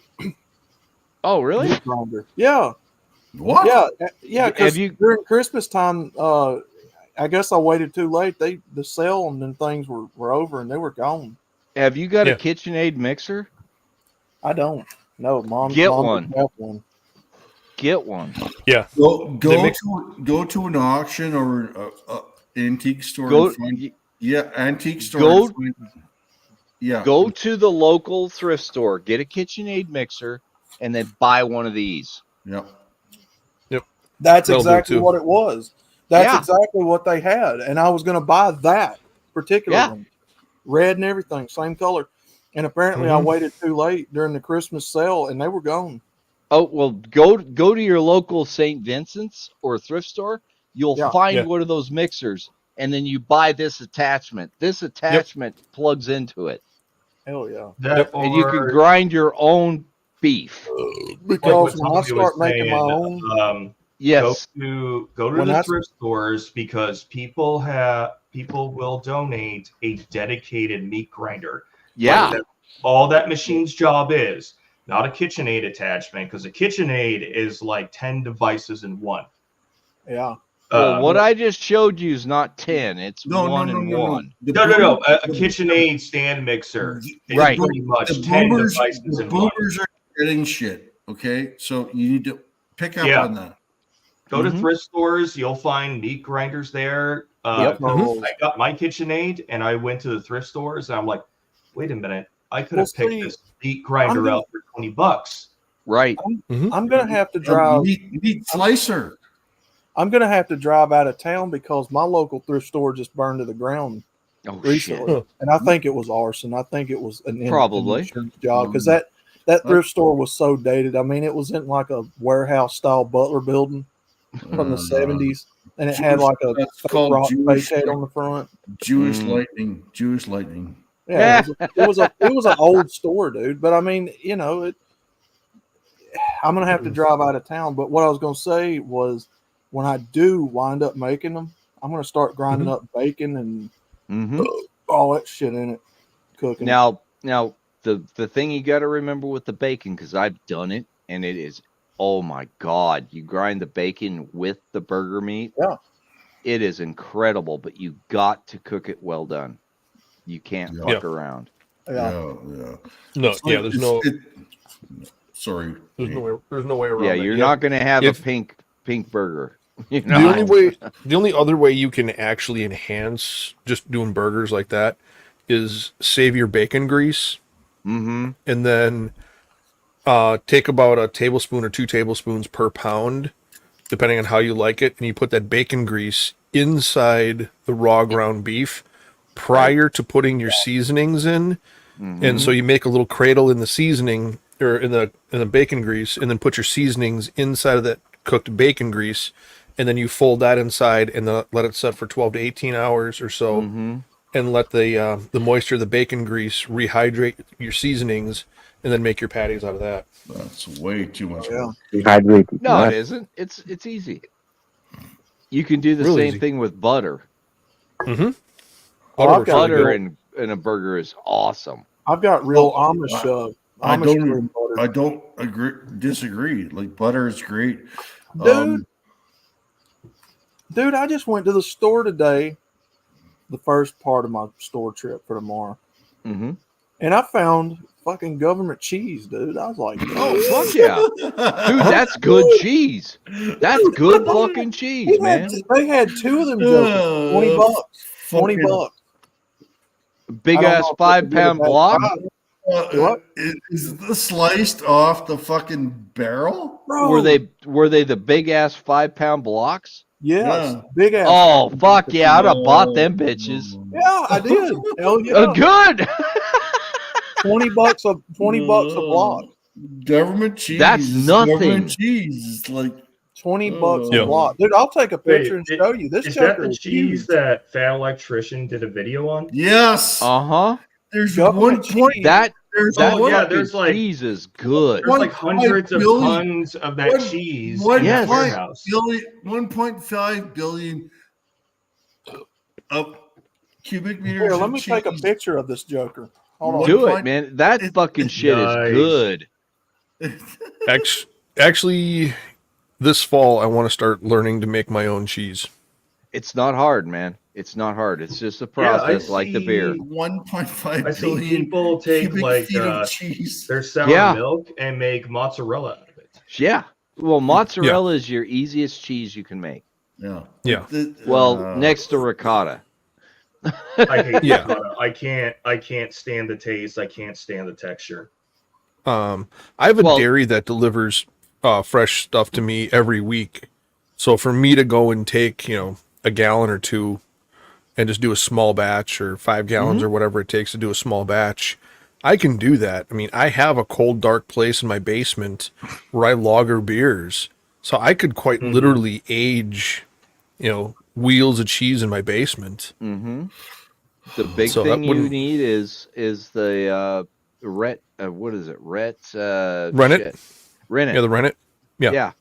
Speaker 1: Oh, really?
Speaker 3: Meat grinder. Yeah,
Speaker 7: What?
Speaker 3: yeah.
Speaker 1: Have
Speaker 3: Because
Speaker 1: you-
Speaker 3: during Christmas time, I guess I waited too late. The sale and then things were over and they were gone.
Speaker 1: Have you got
Speaker 8: Yeah.
Speaker 1: a KitchenAid mixer?
Speaker 3: I don't. No, mom.
Speaker 1: Get
Speaker 3: mom
Speaker 1: one.
Speaker 3: didn't have one.
Speaker 1: Get one.
Speaker 7: Go to an auction or a antique store.
Speaker 1: Go.
Speaker 7: and find, antique store.
Speaker 1: Go-
Speaker 7: and find- yeah.
Speaker 1: Go to the local thrift store, get a KitchenAid mixer, and then buy one of these.
Speaker 7: Yeah.
Speaker 3: That's
Speaker 8: That'll do
Speaker 3: exactly
Speaker 8: too.
Speaker 3: what it was. That's
Speaker 1: Yeah.
Speaker 3: exactly what they had, and I was going to buy that particular
Speaker 1: Yeah.
Speaker 3: one, red and everything, same color. And apparently, I
Speaker 8: Mhm.
Speaker 3: waited too late during the Christmas sale, and they were gone.
Speaker 1: Oh well, go to your local St. Vincent's or thrift store. You'll
Speaker 3: Yeah.
Speaker 1: find
Speaker 8: Yeah.
Speaker 1: one of those mixers, and then you buy this attachment. This attachment plugs into it,
Speaker 3: Hell yeah!
Speaker 4: That
Speaker 1: and you can
Speaker 4: or-
Speaker 1: grind your own beef.
Speaker 4: like
Speaker 3: Because
Speaker 4: what
Speaker 3: when I
Speaker 4: Tommy was
Speaker 3: start making my
Speaker 4: saying,
Speaker 3: own,
Speaker 1: Yes.
Speaker 4: go to
Speaker 3: When
Speaker 4: the
Speaker 3: I-
Speaker 4: thrift stores, because people will donate a dedicated meat grinder.
Speaker 1: Yeah.
Speaker 4: Like, all that machine's job is not a KitchenAid attachment, because a KitchenAid is like 10 devices in one.
Speaker 3: yeah,
Speaker 1: Well, what I just showed you is not 10. It's
Speaker 7: No,
Speaker 1: one
Speaker 7: no, no,
Speaker 1: and
Speaker 7: no, no.
Speaker 1: one.
Speaker 7: The
Speaker 4: No. A
Speaker 7: boom-
Speaker 4: KitchenAid stand mixer is
Speaker 1: Right.
Speaker 4: pretty much
Speaker 7: The
Speaker 4: 10
Speaker 7: boomers,
Speaker 4: devices
Speaker 7: the
Speaker 4: in one.
Speaker 7: boomers are getting shit. Okay, so you need to pick up
Speaker 4: Yeah.
Speaker 7: on that.
Speaker 4: Go to
Speaker 1: Mhm.
Speaker 4: thrift stores, you'll find meat grinders there.
Speaker 3: Yep.
Speaker 4: I got my KitchenAid and I went to the thrift stores and I'm like, wait a minute, I could have
Speaker 3: Well,
Speaker 4: picked
Speaker 3: see,
Speaker 4: this meat grinder out for $20.
Speaker 1: Right.
Speaker 3: I'm gonna have to
Speaker 7: A
Speaker 3: drive.
Speaker 7: meat slicer.
Speaker 3: I'm gonna have to drive out of town because my local thrift store just burned to the ground
Speaker 1: Oh
Speaker 3: recently,
Speaker 1: shit.
Speaker 3: and I think it was arson. I think it was an
Speaker 1: Probably.
Speaker 3: insurance job because that thrift store was so dated. I mean, it was in like a warehouse style Butler building from the '70s, and it had like a
Speaker 7: That's
Speaker 3: fake
Speaker 7: called
Speaker 3: rock
Speaker 7: Jewish-
Speaker 3: fake head on the front.
Speaker 7: Jewish
Speaker 1: Mm.
Speaker 7: lightning. Jewish lightning.
Speaker 3: Yeah, it was an old store, dude. But I mean, you know, I'm gonna have to drive out of town. But what I was gonna say was, when I do wind up making them, I'm gonna start grinding up bacon and
Speaker 1: Mm-hmm.
Speaker 3: all that shit in it, cooking.
Speaker 1: Now, the thing you got to remember with the bacon, because I've done it, and it is, oh my god, you grind the bacon with the burger meat.
Speaker 3: Yeah.
Speaker 1: It is incredible, but you got to cook it well done. You can't
Speaker 7: Yeah.
Speaker 1: fuck around.
Speaker 3: yeah.
Speaker 7: Yeah.
Speaker 8: No,
Speaker 7: It's
Speaker 8: yeah,
Speaker 7: like-
Speaker 8: there's no,
Speaker 7: sorry.
Speaker 8: there's no way around
Speaker 1: Yeah,
Speaker 8: that.
Speaker 1: you're not going to have
Speaker 8: If-
Speaker 1: a pink burger. You
Speaker 8: The
Speaker 1: know?
Speaker 8: only other way you can actually enhance just doing burgers like that is save your bacon grease
Speaker 1: Mm-hmm.
Speaker 8: and then take about a tablespoon or 2 tablespoons per pound, depending on how you like it, and you put that bacon grease inside the raw ground beef prior to putting your seasonings in.
Speaker 1: Mm-hmm.
Speaker 8: And so you make a little cradle in the seasoning or in the bacon grease, and then put your seasonings inside of that cooked bacon grease, and then you fold that inside and let it set for 12 to 18 hours or so,
Speaker 1: Mm-hmm.
Speaker 8: and let the moisture of the bacon grease rehydrate your seasonings, and then make your patties out of that.
Speaker 7: That's way too much.
Speaker 3: Yeah.
Speaker 2: Dehydrated.
Speaker 1: No, it isn't. It's easy. You can do the
Speaker 8: Really
Speaker 1: same
Speaker 8: easy.
Speaker 1: thing with butter.
Speaker 8: Mm-hmm.
Speaker 3: Well, I've got
Speaker 1: Butter
Speaker 3: real-
Speaker 1: in a burger is awesome.
Speaker 3: I've got real
Speaker 7: Well,
Speaker 3: Amish
Speaker 7: I
Speaker 3: Amish
Speaker 7: don't-
Speaker 3: cream butter.
Speaker 7: I don't disagree. Like butter is great.
Speaker 3: Dude, I just went to the store today, the first part of my store trip for tomorrow,
Speaker 1: Mm-hmm.
Speaker 3: and I found fucking government cheese, dude. I was like,
Speaker 1: Oh fuck yeah, dude, that's good cheese. That's good fucking cheese, man.
Speaker 3: They had 2 of them jokers, $20. $20.
Speaker 1: Big
Speaker 3: I don't
Speaker 1: ass
Speaker 3: know if
Speaker 1: 5-pound
Speaker 3: it's a
Speaker 1: block.
Speaker 3: bad- What?
Speaker 7: Is this sliced off the fucking barrel?
Speaker 3: Bro,
Speaker 1: Were they the big ass 5-pound blocks?
Speaker 3: Yes,
Speaker 7: Yeah.
Speaker 3: big ass.
Speaker 1: Oh fuck yeah, I'd have bought them bitches.
Speaker 3: Yeah, I did. Hell yeah.
Speaker 1: Good.
Speaker 3: $20 a block.
Speaker 7: Government cheese.
Speaker 1: That's
Speaker 7: is
Speaker 1: nothing.
Speaker 7: Government cheese. It's like
Speaker 3: $20
Speaker 8: Yeah.
Speaker 3: a block. Dude, I'll take a picture and
Speaker 4: Wait,
Speaker 3: show you. This
Speaker 4: Is that
Speaker 3: joker
Speaker 4: the
Speaker 3: is
Speaker 4: cheese
Speaker 3: huge.
Speaker 4: that Fat Electrician did a video on?
Speaker 7: yes.
Speaker 1: Uh-huh.
Speaker 7: There's
Speaker 3: Government
Speaker 7: one point.
Speaker 3: cheese.
Speaker 1: That
Speaker 7: There's
Speaker 1: that
Speaker 4: Oh, yeah,
Speaker 1: fucking
Speaker 4: there's like-
Speaker 1: cheese is good.
Speaker 4: There's like hundreds of
Speaker 7: 1
Speaker 4: tons of that
Speaker 7: one-
Speaker 4: cheese
Speaker 7: one
Speaker 4: in
Speaker 1: Yes.
Speaker 4: the warehouse.
Speaker 7: 1.5 billion of cubic meters.
Speaker 3: Here, let
Speaker 7: of
Speaker 3: me take a
Speaker 7: cheese.
Speaker 3: picture of this joker. Hold on.
Speaker 7: What?
Speaker 1: Do it,
Speaker 7: point-
Speaker 1: man. That fucking shit
Speaker 4: Nice.
Speaker 1: is good.
Speaker 8: Actually, this fall I want to start learning to make my own cheese.
Speaker 1: It's not hard, man. It's not hard. It's just a
Speaker 4: Yeah, I
Speaker 1: process like the beer.
Speaker 4: see-
Speaker 7: 1.5
Speaker 4: I see
Speaker 7: billion
Speaker 4: people take
Speaker 7: cubic
Speaker 4: like
Speaker 7: feet of cheese.
Speaker 4: their sour
Speaker 1: Yeah.
Speaker 4: milk and make mozzarella out of it.
Speaker 1: Yeah. Well, mozzarella is your easiest cheese you can make.
Speaker 7: Yeah.
Speaker 8: Yeah.
Speaker 1: Well, next to ricotta.
Speaker 4: I hate
Speaker 8: Yeah.
Speaker 4: ricotta. I can't stand the taste. I can't stand the texture.
Speaker 8: I have a
Speaker 1: Well-
Speaker 8: dairy that delivers fresh stuff to me every week. So for me to go and take, a gallon or 2 and just do a small batch or 5 gallons or whatever it takes to do a small batch, I can do that. I mean, I have a cold, dark place in my basement where I lager beers. So I could quite literally age, wheels of cheese in my basement.
Speaker 1: Mm-hmm. The big
Speaker 8: So that
Speaker 1: thing you
Speaker 8: wouldn't-
Speaker 1: need is the what is it?
Speaker 8: Rennet?
Speaker 1: shit. Rennet.
Speaker 8: Yeah, the rennet. Yeah.
Speaker 1: Yeah.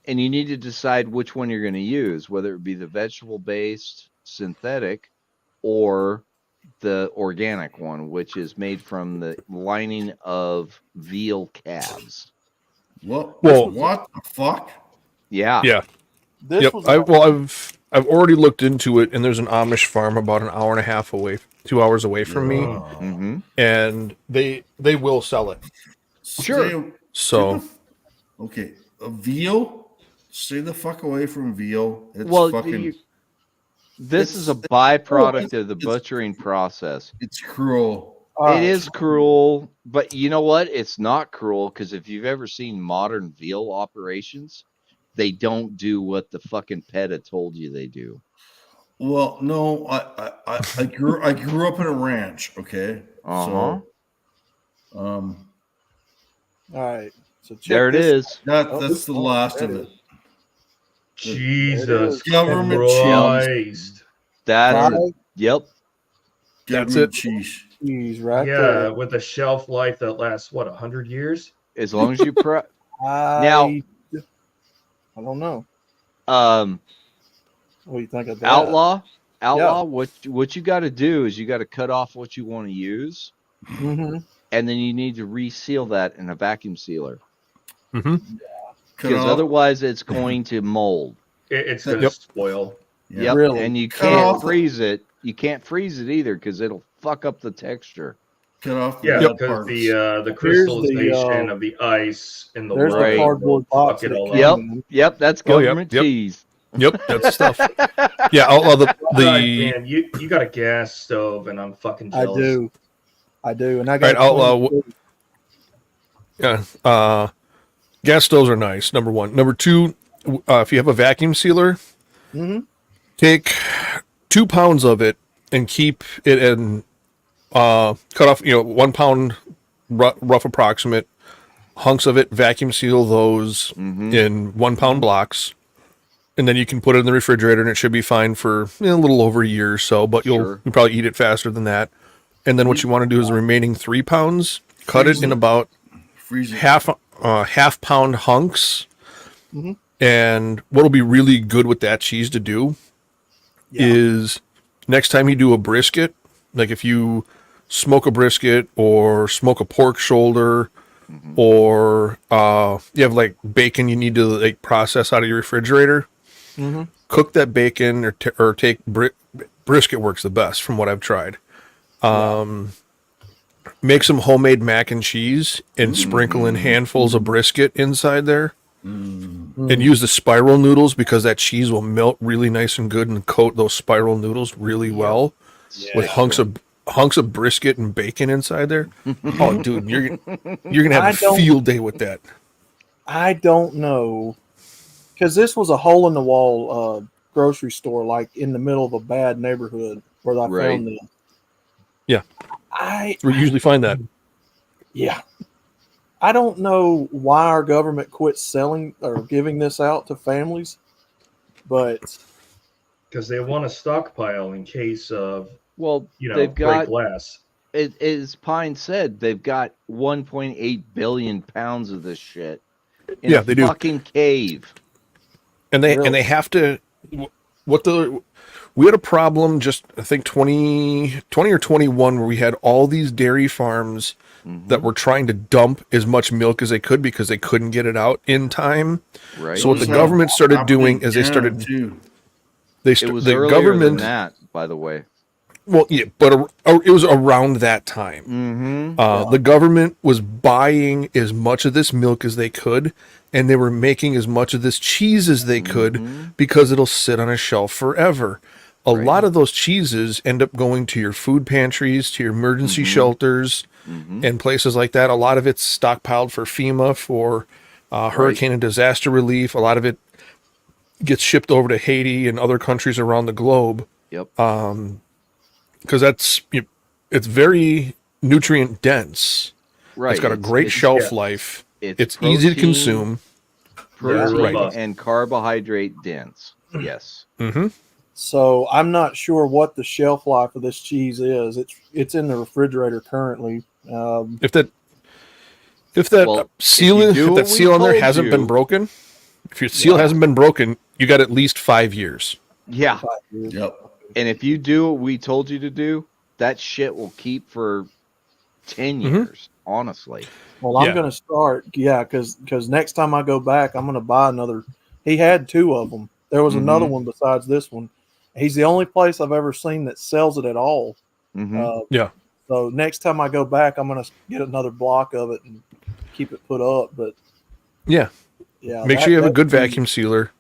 Speaker 1: And you need to decide which one you're going to use, whether it be the vegetable-based synthetic or the organic one, which is made from the lining of veal calves.
Speaker 7: What?
Speaker 8: Well-
Speaker 7: What the fuck?
Speaker 1: Yeah.
Speaker 8: Yeah.
Speaker 3: This
Speaker 8: Yep.
Speaker 3: was
Speaker 8: I've already looked into it, and there's an Amish farm about an hour and a half away, 2 hours away from me,
Speaker 1: Mm-hmm.
Speaker 8: and they will sell it.
Speaker 1: Sure.
Speaker 7: Stay-
Speaker 8: So
Speaker 7: okay, a veal. Stay the fuck away from veal. It's
Speaker 1: Well,
Speaker 7: fucking.
Speaker 1: This is a
Speaker 7: It's-
Speaker 1: byproduct of the
Speaker 7: it's-
Speaker 1: butchering process.
Speaker 7: It's cruel.
Speaker 3: All right.
Speaker 1: It is cruel, but you know what? It's not cruel because if you've ever seen modern veal operations, they don't do what the fucking PETA told you they do.
Speaker 7: Well, no, I grew up in a ranch. Okay,
Speaker 1: Uh-huh.
Speaker 7: so
Speaker 3: All right. So check
Speaker 1: There it
Speaker 3: this
Speaker 1: is.
Speaker 7: that's the last
Speaker 3: there
Speaker 7: of
Speaker 3: it
Speaker 7: it.
Speaker 4: Jesus
Speaker 7: Government
Speaker 4: Christ.
Speaker 1: That
Speaker 3: Five
Speaker 1: yep.
Speaker 8: That's
Speaker 7: Government
Speaker 8: it.
Speaker 7: cheese.
Speaker 3: cheese right
Speaker 4: Yeah,
Speaker 3: there.
Speaker 4: with a shelf life that lasts, what, 100 years?
Speaker 1: As long as you Now-
Speaker 3: I don't know.
Speaker 1: um
Speaker 3: What do you think of that?
Speaker 1: outlaw, what you got to do is you got to cut off what you want to use,
Speaker 3: Mm-hmm.
Speaker 1: and then you need to reseal that in a vacuum sealer
Speaker 8: Mm-hmm.
Speaker 7: Cut
Speaker 1: because
Speaker 7: off.
Speaker 1: otherwise it's going to mold.
Speaker 4: It's going to
Speaker 8: Yep.
Speaker 4: spoil.
Speaker 7: Yeah.
Speaker 1: Yep,
Speaker 3: Really?
Speaker 1: and you
Speaker 7: Cut
Speaker 1: can't
Speaker 7: off-
Speaker 1: freeze it. You can't freeze it either because it'll fuck up the texture.
Speaker 7: Cut off the
Speaker 4: Yeah,
Speaker 7: good
Speaker 4: because
Speaker 7: parts.
Speaker 4: the
Speaker 3: Here's the,
Speaker 4: crystallization of the ice in the
Speaker 3: There's
Speaker 4: water
Speaker 3: the
Speaker 1: Right.
Speaker 3: cardboard
Speaker 4: will
Speaker 3: box
Speaker 4: fuck it
Speaker 3: that
Speaker 4: all
Speaker 3: came
Speaker 4: up.
Speaker 1: Yep,
Speaker 3: in.
Speaker 1: yep, that's
Speaker 8: Oh, yep,
Speaker 1: government
Speaker 8: yep.
Speaker 1: cheese.
Speaker 8: Yep, that's stuff. Yeah, outlaw the
Speaker 4: God, man, you got a gas stove, and I'm fucking
Speaker 3: I
Speaker 4: jealous.
Speaker 3: do, and I
Speaker 8: All
Speaker 3: got
Speaker 8: right,
Speaker 3: a
Speaker 8: outlaw.
Speaker 3: 22.
Speaker 8: Yeah. Gas stoves are nice. Number one. Number two. If you have a vacuum sealer,
Speaker 3: Mhm.
Speaker 8: take 2 pounds of it and keep it in. Cut off. 1 pound rough approximate hunks of it. Vacuum seal those in 1 pound blocks, and then you can put it in the refrigerator, and it should be fine for a little over a year or so. But you'll probably eat it faster than that. And then what you want to do is the remaining 3 pounds, cut it in about
Speaker 7: Freeze it.
Speaker 8: half pound hunks.
Speaker 3: Mhm.
Speaker 8: And what'll be really good with that cheese to do is next time you do a brisket, like if you smoke a brisket or smoke a pork shoulder, or you have like bacon you need to like process out of your refrigerator,
Speaker 3: Mhm.
Speaker 8: cook that bacon or take brisket works the best from what I've tried. Make some homemade mac and cheese and sprinkle in handfuls of brisket inside there. And use the spiral noodles because that cheese will melt really nice and good and coat those spiral noodles really well with hunks of brisket and bacon inside there. Oh, dude, you're gonna have a field day with that.
Speaker 3: I don't know, because this was a hole in the wall grocery store, like in the middle of a bad neighborhood where I
Speaker 1: Right.
Speaker 3: found this.
Speaker 8: Yeah. We usually find that.
Speaker 3: Yeah. I don't know why our government quit selling or giving this out to families, but
Speaker 4: Because they want to stockpile in case of,
Speaker 1: Well,
Speaker 4: break
Speaker 1: they've got
Speaker 4: glass.
Speaker 1: as Pine said, they've got 1.8 billion pounds of this shit in
Speaker 8: Yeah,
Speaker 1: a
Speaker 8: they do.
Speaker 1: fucking cave.
Speaker 8: And they
Speaker 3: Really?
Speaker 8: have to. We had a problem just I think 20 or 21 where we had all these dairy farms that were trying to dump as much milk as they could because they couldn't get it out in time.
Speaker 1: Right.
Speaker 8: So what the
Speaker 7: So,
Speaker 8: government started
Speaker 7: happening
Speaker 8: doing is they
Speaker 7: down
Speaker 8: started
Speaker 7: to
Speaker 1: It was
Speaker 8: the
Speaker 1: earlier
Speaker 8: government
Speaker 1: than that, by the way.
Speaker 8: well yeah, but it was around that time.
Speaker 1: Mm-hmm.
Speaker 8: The government was buying as much of this milk as they could, and they were making as much of this cheese as they could because it'll sit on a shelf forever. A lot of those cheeses end up going to your food pantries, to your emergency shelters, and places like that. A lot of it's stockpiled for FEMA, for hurricane and disaster relief. A lot of it gets shipped over to Haiti and other countries around the globe.
Speaker 1: Yep.
Speaker 8: Because it's very nutrient dense.
Speaker 1: Right.
Speaker 8: It's got a great shelf life. It's easy to
Speaker 1: protein-
Speaker 8: consume.
Speaker 1: Protein
Speaker 4: robust.
Speaker 1: and carbohydrate dense. Yes.
Speaker 8: Mm-hmm.
Speaker 3: so I'm not sure what the shelf life of this cheese is. It's in the refrigerator currently.
Speaker 8: If that
Speaker 1: Well,
Speaker 8: seal
Speaker 1: if you do
Speaker 8: if
Speaker 1: what
Speaker 8: that
Speaker 1: we
Speaker 8: seal on there
Speaker 1: told
Speaker 8: hasn't been
Speaker 1: you-
Speaker 8: broken, if your seal hasn't been broken, you got at least 5 years.
Speaker 1: Yeah.
Speaker 7: Yep.
Speaker 1: And if you do what we told you to do, that shit will keep for 10
Speaker 8: Mhm.
Speaker 1: years, honestly.
Speaker 3: Well, I'm
Speaker 8: Yeah.
Speaker 3: going to start, because next time I go back, I'm going to buy another. He had 2 of them. There was another one besides this one. He's the only place I've ever seen that sells it at all.
Speaker 1: Mm-hmm.
Speaker 8: Yeah.
Speaker 3: So next time I go back, I'm going to get another block of it and keep it put up. But
Speaker 8: Yeah.
Speaker 3: yeah,
Speaker 8: Make sure you have a good vacuum sealer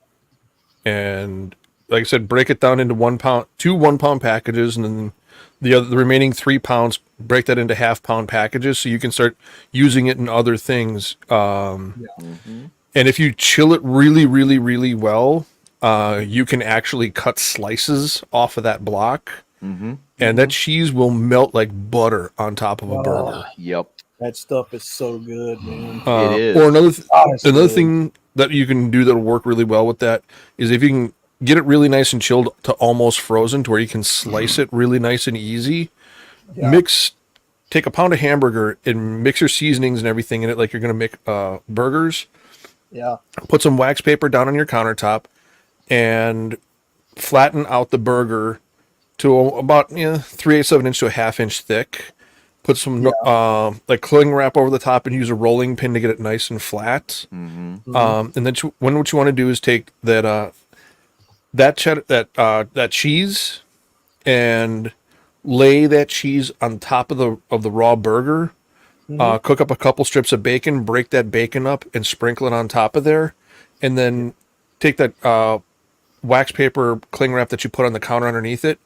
Speaker 8: and like I said, break it down into 1 pound, 2 1-pound packages, and then the remaining 3 pounds, break that into half-pound packages, so you can start using it in other things.
Speaker 1: Mhm.
Speaker 8: And if you chill it really, really, really well, you can actually cut slices off of that block,
Speaker 1: Mhm.
Speaker 8: and that cheese will melt like butter on top of a burger.
Speaker 1: Yep.
Speaker 3: That stuff is so good, man.
Speaker 1: It is.
Speaker 8: Or another
Speaker 3: Honestly.
Speaker 8: another thing that you can do that'll work really well with that is if you can get it really nice and chilled to almost frozen to where you can slice it really nice and easy.
Speaker 3: Yeah.
Speaker 8: Take a pound of hamburger and mix your seasonings and everything in it like you're gonna make burgers.
Speaker 3: Yeah.
Speaker 8: Put some wax paper down on your countertop and flatten out the burger to about 3/8 of an inch to a half inch thick. Put some like cling wrap over the top and use a rolling pin to get it nice and flat.
Speaker 1: Mhm.
Speaker 8: And then what you want to do is take that cheddar, that cheese, and lay that cheese on top of the raw burger. Cook up a couple strips of bacon, break that bacon up, and sprinkle it on top of there, and then take that wax paper cling wrap that you put on the counter underneath it,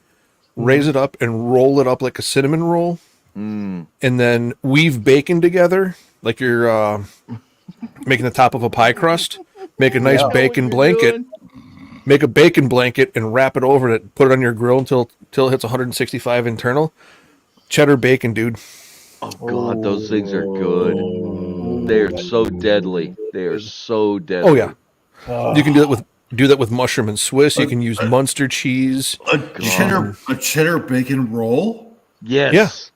Speaker 8: raise it up, and roll it up like a cinnamon roll.
Speaker 1: Mm.
Speaker 8: And then weave bacon together like you're making the top of a pie crust. Make a nice bacon blanket. Make a bacon blanket and wrap it over it. Put it on your grill until it hits 165 internal. Cheddar bacon, dude.
Speaker 1: Oh God, those things are good. They are so deadly. They are so deadly.
Speaker 8: Oh yeah. You can do that with mushroom and Swiss. You can use Munster cheese.
Speaker 7: A cheddar bacon roll.
Speaker 1: Yes.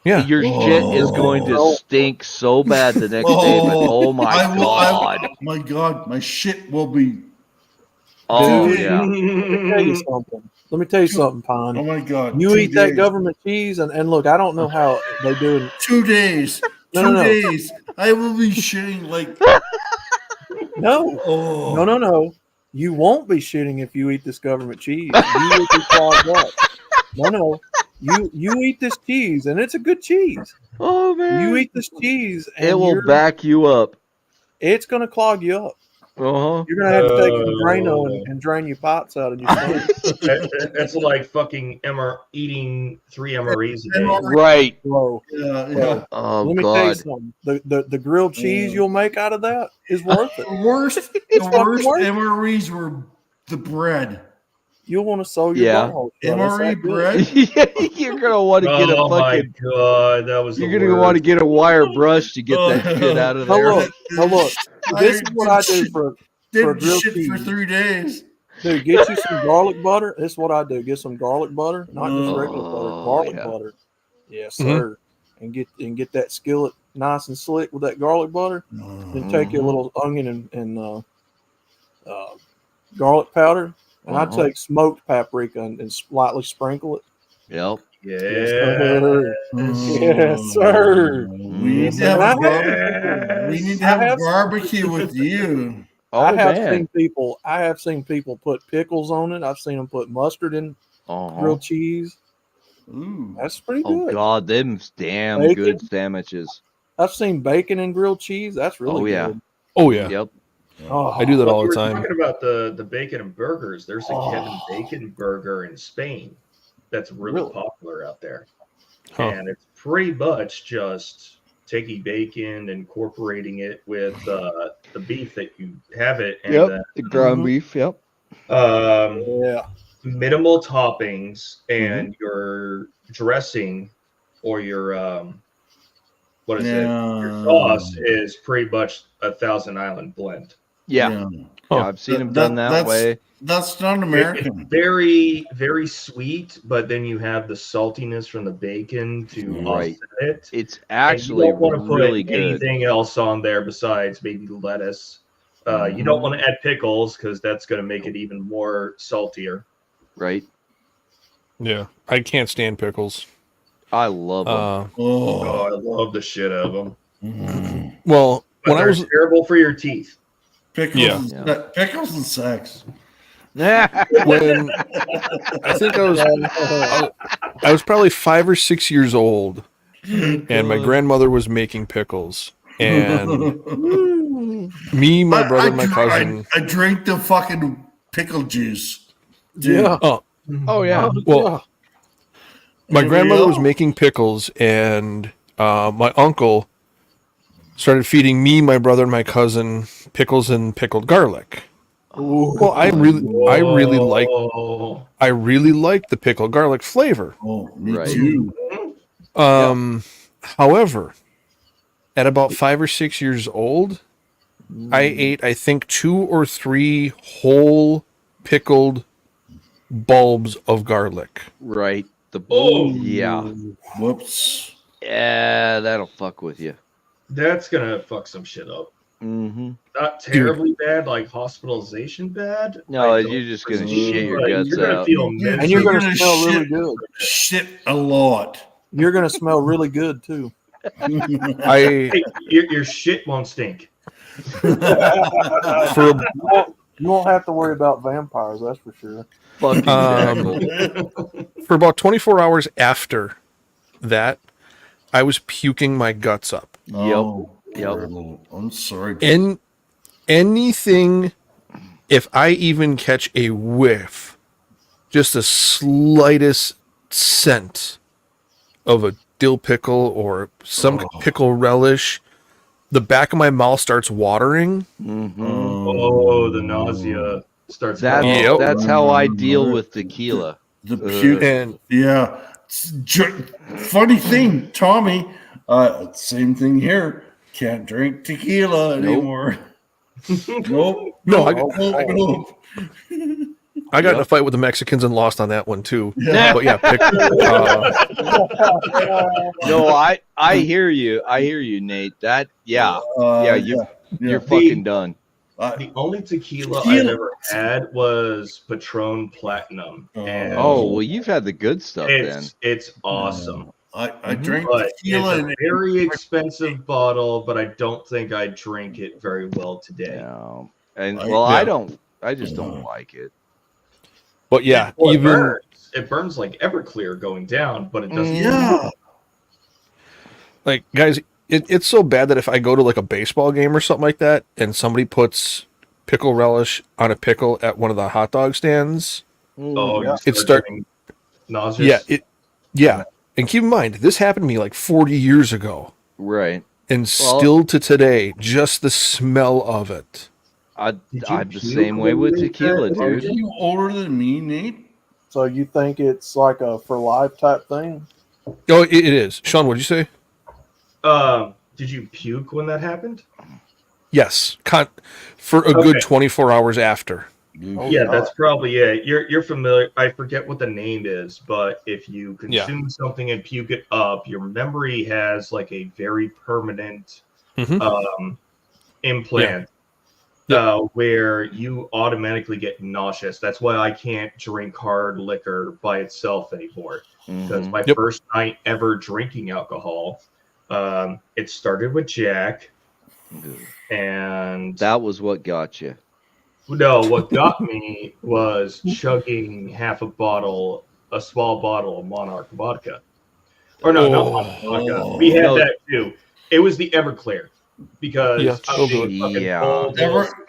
Speaker 8: Yeah.
Speaker 1: Your shit is going to stink so bad the next day, but oh my God.
Speaker 7: My God, my shit will be.
Speaker 1: Oh
Speaker 7: Dude.
Speaker 1: yeah.
Speaker 3: Let me tell you something. Let me tell you something, Pine.
Speaker 7: Oh my God.
Speaker 3: You
Speaker 7: 2
Speaker 3: eat that
Speaker 7: days.
Speaker 3: government cheese, and look, I don't know how they do it.
Speaker 7: 2 days.
Speaker 3: No,
Speaker 7: 2
Speaker 3: no, no.
Speaker 7: days. I will be shitting like.
Speaker 3: No,
Speaker 7: Oh.
Speaker 3: no. You won't be shitting if you eat this government cheese. You will be clogged up. No. You eat this cheese, and it's a good cheese.
Speaker 1: Oh man.
Speaker 3: You eat this cheese, and
Speaker 1: It will back you up.
Speaker 3: it's going to clog you up.
Speaker 1: Uh-huh.
Speaker 3: You're going to have to take a Drano and drain your pots out of your stomach.
Speaker 4: That's like fucking eating 3 MREs a day.
Speaker 1: Right.
Speaker 3: Whoa.
Speaker 7: Yeah.
Speaker 1: Oh
Speaker 3: Let me tell you
Speaker 1: God.
Speaker 3: something. The grilled cheese you'll make out of that is worth it.
Speaker 7: The worst
Speaker 3: fucking worth it.
Speaker 7: MREs were the bread.
Speaker 3: You'll want to sew your
Speaker 1: Yeah.
Speaker 3: butthole shut. It's
Speaker 7: MRE
Speaker 3: that good.
Speaker 7: bread.
Speaker 1: You're gonna want to get a
Speaker 4: Oh my
Speaker 1: fucking.
Speaker 4: God, that was.
Speaker 1: You're gonna want to get a wire brush to get that shit out of
Speaker 3: Now
Speaker 1: there.
Speaker 3: look. This is what I do for
Speaker 7: Didn't
Speaker 3: grilled
Speaker 7: shit for
Speaker 3: cheese.
Speaker 7: 3 days.
Speaker 3: Dude, get you some garlic butter. This is what I do. Get some garlic butter, not just regular butter.
Speaker 1: Oh,
Speaker 3: Garlic
Speaker 1: yeah.
Speaker 3: butter. Yes,
Speaker 8: Mhm.
Speaker 3: sir. And get that skillet nice and slick with that garlic butter. Then take your little onion and garlic powder. And I
Speaker 1: Uh-huh.
Speaker 3: take smoked paprika and slightly sprinkle it.
Speaker 1: Yep.
Speaker 4: Yeah.
Speaker 3: Sir. Yes, sir.
Speaker 7: We need to have a barbecue with you.
Speaker 1: Oh
Speaker 3: I have
Speaker 1: man.
Speaker 3: seen people put pickles on it. I've seen them put mustard in
Speaker 1: Uh-huh.
Speaker 3: grilled cheese.
Speaker 7: Ooh.
Speaker 3: That's pretty
Speaker 1: Oh
Speaker 3: good.
Speaker 1: God, them's damn
Speaker 3: Bacon.
Speaker 1: good sandwiches.
Speaker 3: I've seen bacon and grilled cheese. That's really
Speaker 1: Oh, yeah.
Speaker 3: good.
Speaker 8: Oh yeah.
Speaker 1: Yep.
Speaker 3: Oh,
Speaker 8: I do that all
Speaker 4: We
Speaker 8: the
Speaker 4: were
Speaker 8: time.
Speaker 4: talking about the bacon and burgers. There's a
Speaker 3: Oh.
Speaker 4: Kevin Bacon burger in Spain that's really
Speaker 3: Really?
Speaker 4: popular out there.
Speaker 8: Huh.
Speaker 4: And it's pretty much just taking bacon, incorporating it with the beef that you have it, and
Speaker 1: Yep. The ground
Speaker 3: Mhm.
Speaker 1: beef. Yep.
Speaker 3: Yeah.
Speaker 4: minimal toppings,
Speaker 1: Mm-hmm.
Speaker 4: and your dressing or your what is it? Your sauce is pretty much a Thousand Island blend.
Speaker 1: Yeah.
Speaker 8: Huh.
Speaker 1: I've seen them done that way.
Speaker 7: That's not
Speaker 4: It's
Speaker 7: American.
Speaker 4: very, very sweet, but then you have the saltiness from the bacon to
Speaker 1: Right.
Speaker 4: offset it.
Speaker 1: It's
Speaker 4: And
Speaker 1: actually
Speaker 4: you don't want to put
Speaker 1: really good.
Speaker 4: anything else on there besides maybe lettuce. You don't want to add pickles because that's going to make it even more saltier.
Speaker 1: Right.
Speaker 8: Yeah. I can't stand pickles.
Speaker 1: I love them.
Speaker 4: Oh,
Speaker 7: Oh.
Speaker 4: I love the shit out of them.
Speaker 8: Well,
Speaker 4: But
Speaker 8: when I
Speaker 4: they're
Speaker 8: was
Speaker 4: terrible for your teeth.
Speaker 7: Pickles,
Speaker 8: Yeah.
Speaker 7: and, pickles and sex.
Speaker 8: when I think I was probably 5 or 6 years old, and my grandmother was making pickles, and me, my brother, and my cousin.
Speaker 7: I drank the fucking pickle juice. Dude.
Speaker 3: Yeah.
Speaker 1: Oh yeah.
Speaker 8: Well, my
Speaker 7: Here we
Speaker 8: grandmother
Speaker 7: go.
Speaker 8: was making pickles, and my uncle started feeding me, my brother, and my cousin pickles and pickled garlic. Well, I really like the pickled garlic flavor.
Speaker 7: Oh, me
Speaker 1: Right.
Speaker 7: too.
Speaker 8: However, at about 5 or 6 years old, I ate, I think, 2 or 3 whole pickled bulbs of garlic.
Speaker 1: Right.
Speaker 4: Oh.
Speaker 1: Yeah.
Speaker 7: Whoops.
Speaker 1: Yeah, that'll fuck with you.
Speaker 4: That's gonna fuck some shit up.
Speaker 1: Mm-hmm.
Speaker 4: Not terribly bad, like hospitalization bad.
Speaker 1: No,
Speaker 4: I
Speaker 1: you're
Speaker 4: don't
Speaker 1: just gonna
Speaker 4: foresee,
Speaker 1: shit your
Speaker 4: but
Speaker 1: guts
Speaker 4: You're gonna
Speaker 1: out.
Speaker 4: feel
Speaker 7: Yeah,
Speaker 3: And you're
Speaker 7: You're
Speaker 3: going to
Speaker 7: gonna
Speaker 3: smell really
Speaker 7: shit.
Speaker 3: good.
Speaker 7: Shit a lot.
Speaker 3: You're going to smell really good too.
Speaker 8: I
Speaker 4: Hey, your shit won't stink.
Speaker 8: for
Speaker 3: You won't have to worry about vampires, that's for sure.
Speaker 1: Fucking jackal.
Speaker 8: for about 24 hours after that, I was puking my guts up.
Speaker 7: Oh,
Speaker 1: Yep.
Speaker 7: poor little- I'm sorry.
Speaker 8: In anything, if I even catch a whiff, just the slightest scent of a dill pickle or some pickle relish, the back of my mouth starts watering.
Speaker 1: Mm-hmm.
Speaker 4: Oh, the nausea starts.
Speaker 1: That's
Speaker 8: Yep.
Speaker 1: that's how I deal with tequila.
Speaker 7: The puke.
Speaker 8: And
Speaker 7: Yeah. Funny thing, Tommy. Same thing here. Can't drink tequila anymore. Nope.
Speaker 8: no,
Speaker 7: Nope.
Speaker 8: I got in a fight with the Mexicans and lost on that one too.
Speaker 7: Yeah.
Speaker 8: But yeah,
Speaker 1: No, I hear you. I hear you, Nate. That yeah, you're fucking done.
Speaker 4: The only tequila I've
Speaker 7: Tequila.
Speaker 4: ever had was Patron Platinum, and
Speaker 1: Oh well, you've had the good stuff then.
Speaker 4: it's awesome.
Speaker 7: I drank
Speaker 4: But
Speaker 7: tequila
Speaker 4: it's
Speaker 7: and
Speaker 4: a very expensive bottle, but I don't think I'd drink it very well today.
Speaker 1: No. And
Speaker 7: I-
Speaker 1: well,
Speaker 8: yeah.
Speaker 1: I just don't like it.
Speaker 8: but yeah,
Speaker 4: Well,
Speaker 8: even
Speaker 4: it burns like Everclear going down, but it doesn't.
Speaker 7: yeah.
Speaker 8: like guys, it's so bad that if I go to like a baseball game or something like that, and somebody puts pickle relish on a pickle at one of the hot dog stands,
Speaker 4: Oh,
Speaker 3: Yeah.
Speaker 4: you
Speaker 8: It
Speaker 4: start
Speaker 8: start-
Speaker 4: getting nauseous.
Speaker 8: yeah. And keep in mind, this happened to me like 40 years ago,
Speaker 1: Right.
Speaker 8: and
Speaker 1: Well-
Speaker 8: still to today, just the smell of it.
Speaker 1: I'm
Speaker 4: you
Speaker 1: the
Speaker 4: puke
Speaker 1: same way with
Speaker 4: when you
Speaker 1: tequila,
Speaker 4: drink
Speaker 7: Are
Speaker 1: dude.
Speaker 7: you older than me, Nate?
Speaker 3: So you think it's like a for life type thing?
Speaker 8: Oh, it is. Sean, what'd you say?
Speaker 4: Did you puke when that happened?
Speaker 8: Yes, for a
Speaker 4: Okay.
Speaker 8: good 24 hours after.
Speaker 3: Oh,
Speaker 4: Yeah,
Speaker 3: God.
Speaker 4: that's probably it. You're familiar. I forget what the name is, but if you
Speaker 8: Yeah.
Speaker 4: consume something and puke it up, your memory has like a very permanent
Speaker 8: Mhm.
Speaker 4: implant
Speaker 8: Yeah.
Speaker 4: where you automatically get nauseous. That's why I can't drink hard liquor by itself anymore. Because
Speaker 1: Mhm.
Speaker 4: my
Speaker 8: Yep.
Speaker 4: first night ever drinking alcohol, it started with Jack, and
Speaker 1: That was what got you.
Speaker 4: no, what got me was chugging a small bottle of Monarch vodka. Or no, not Monarch vodka. We had
Speaker 1: No.
Speaker 4: that too. It was the Everclear because
Speaker 8: Yeah,
Speaker 4: I'm
Speaker 8: they'll do
Speaker 4: a
Speaker 1: it.
Speaker 4: fucking
Speaker 1: Yeah.
Speaker 4: old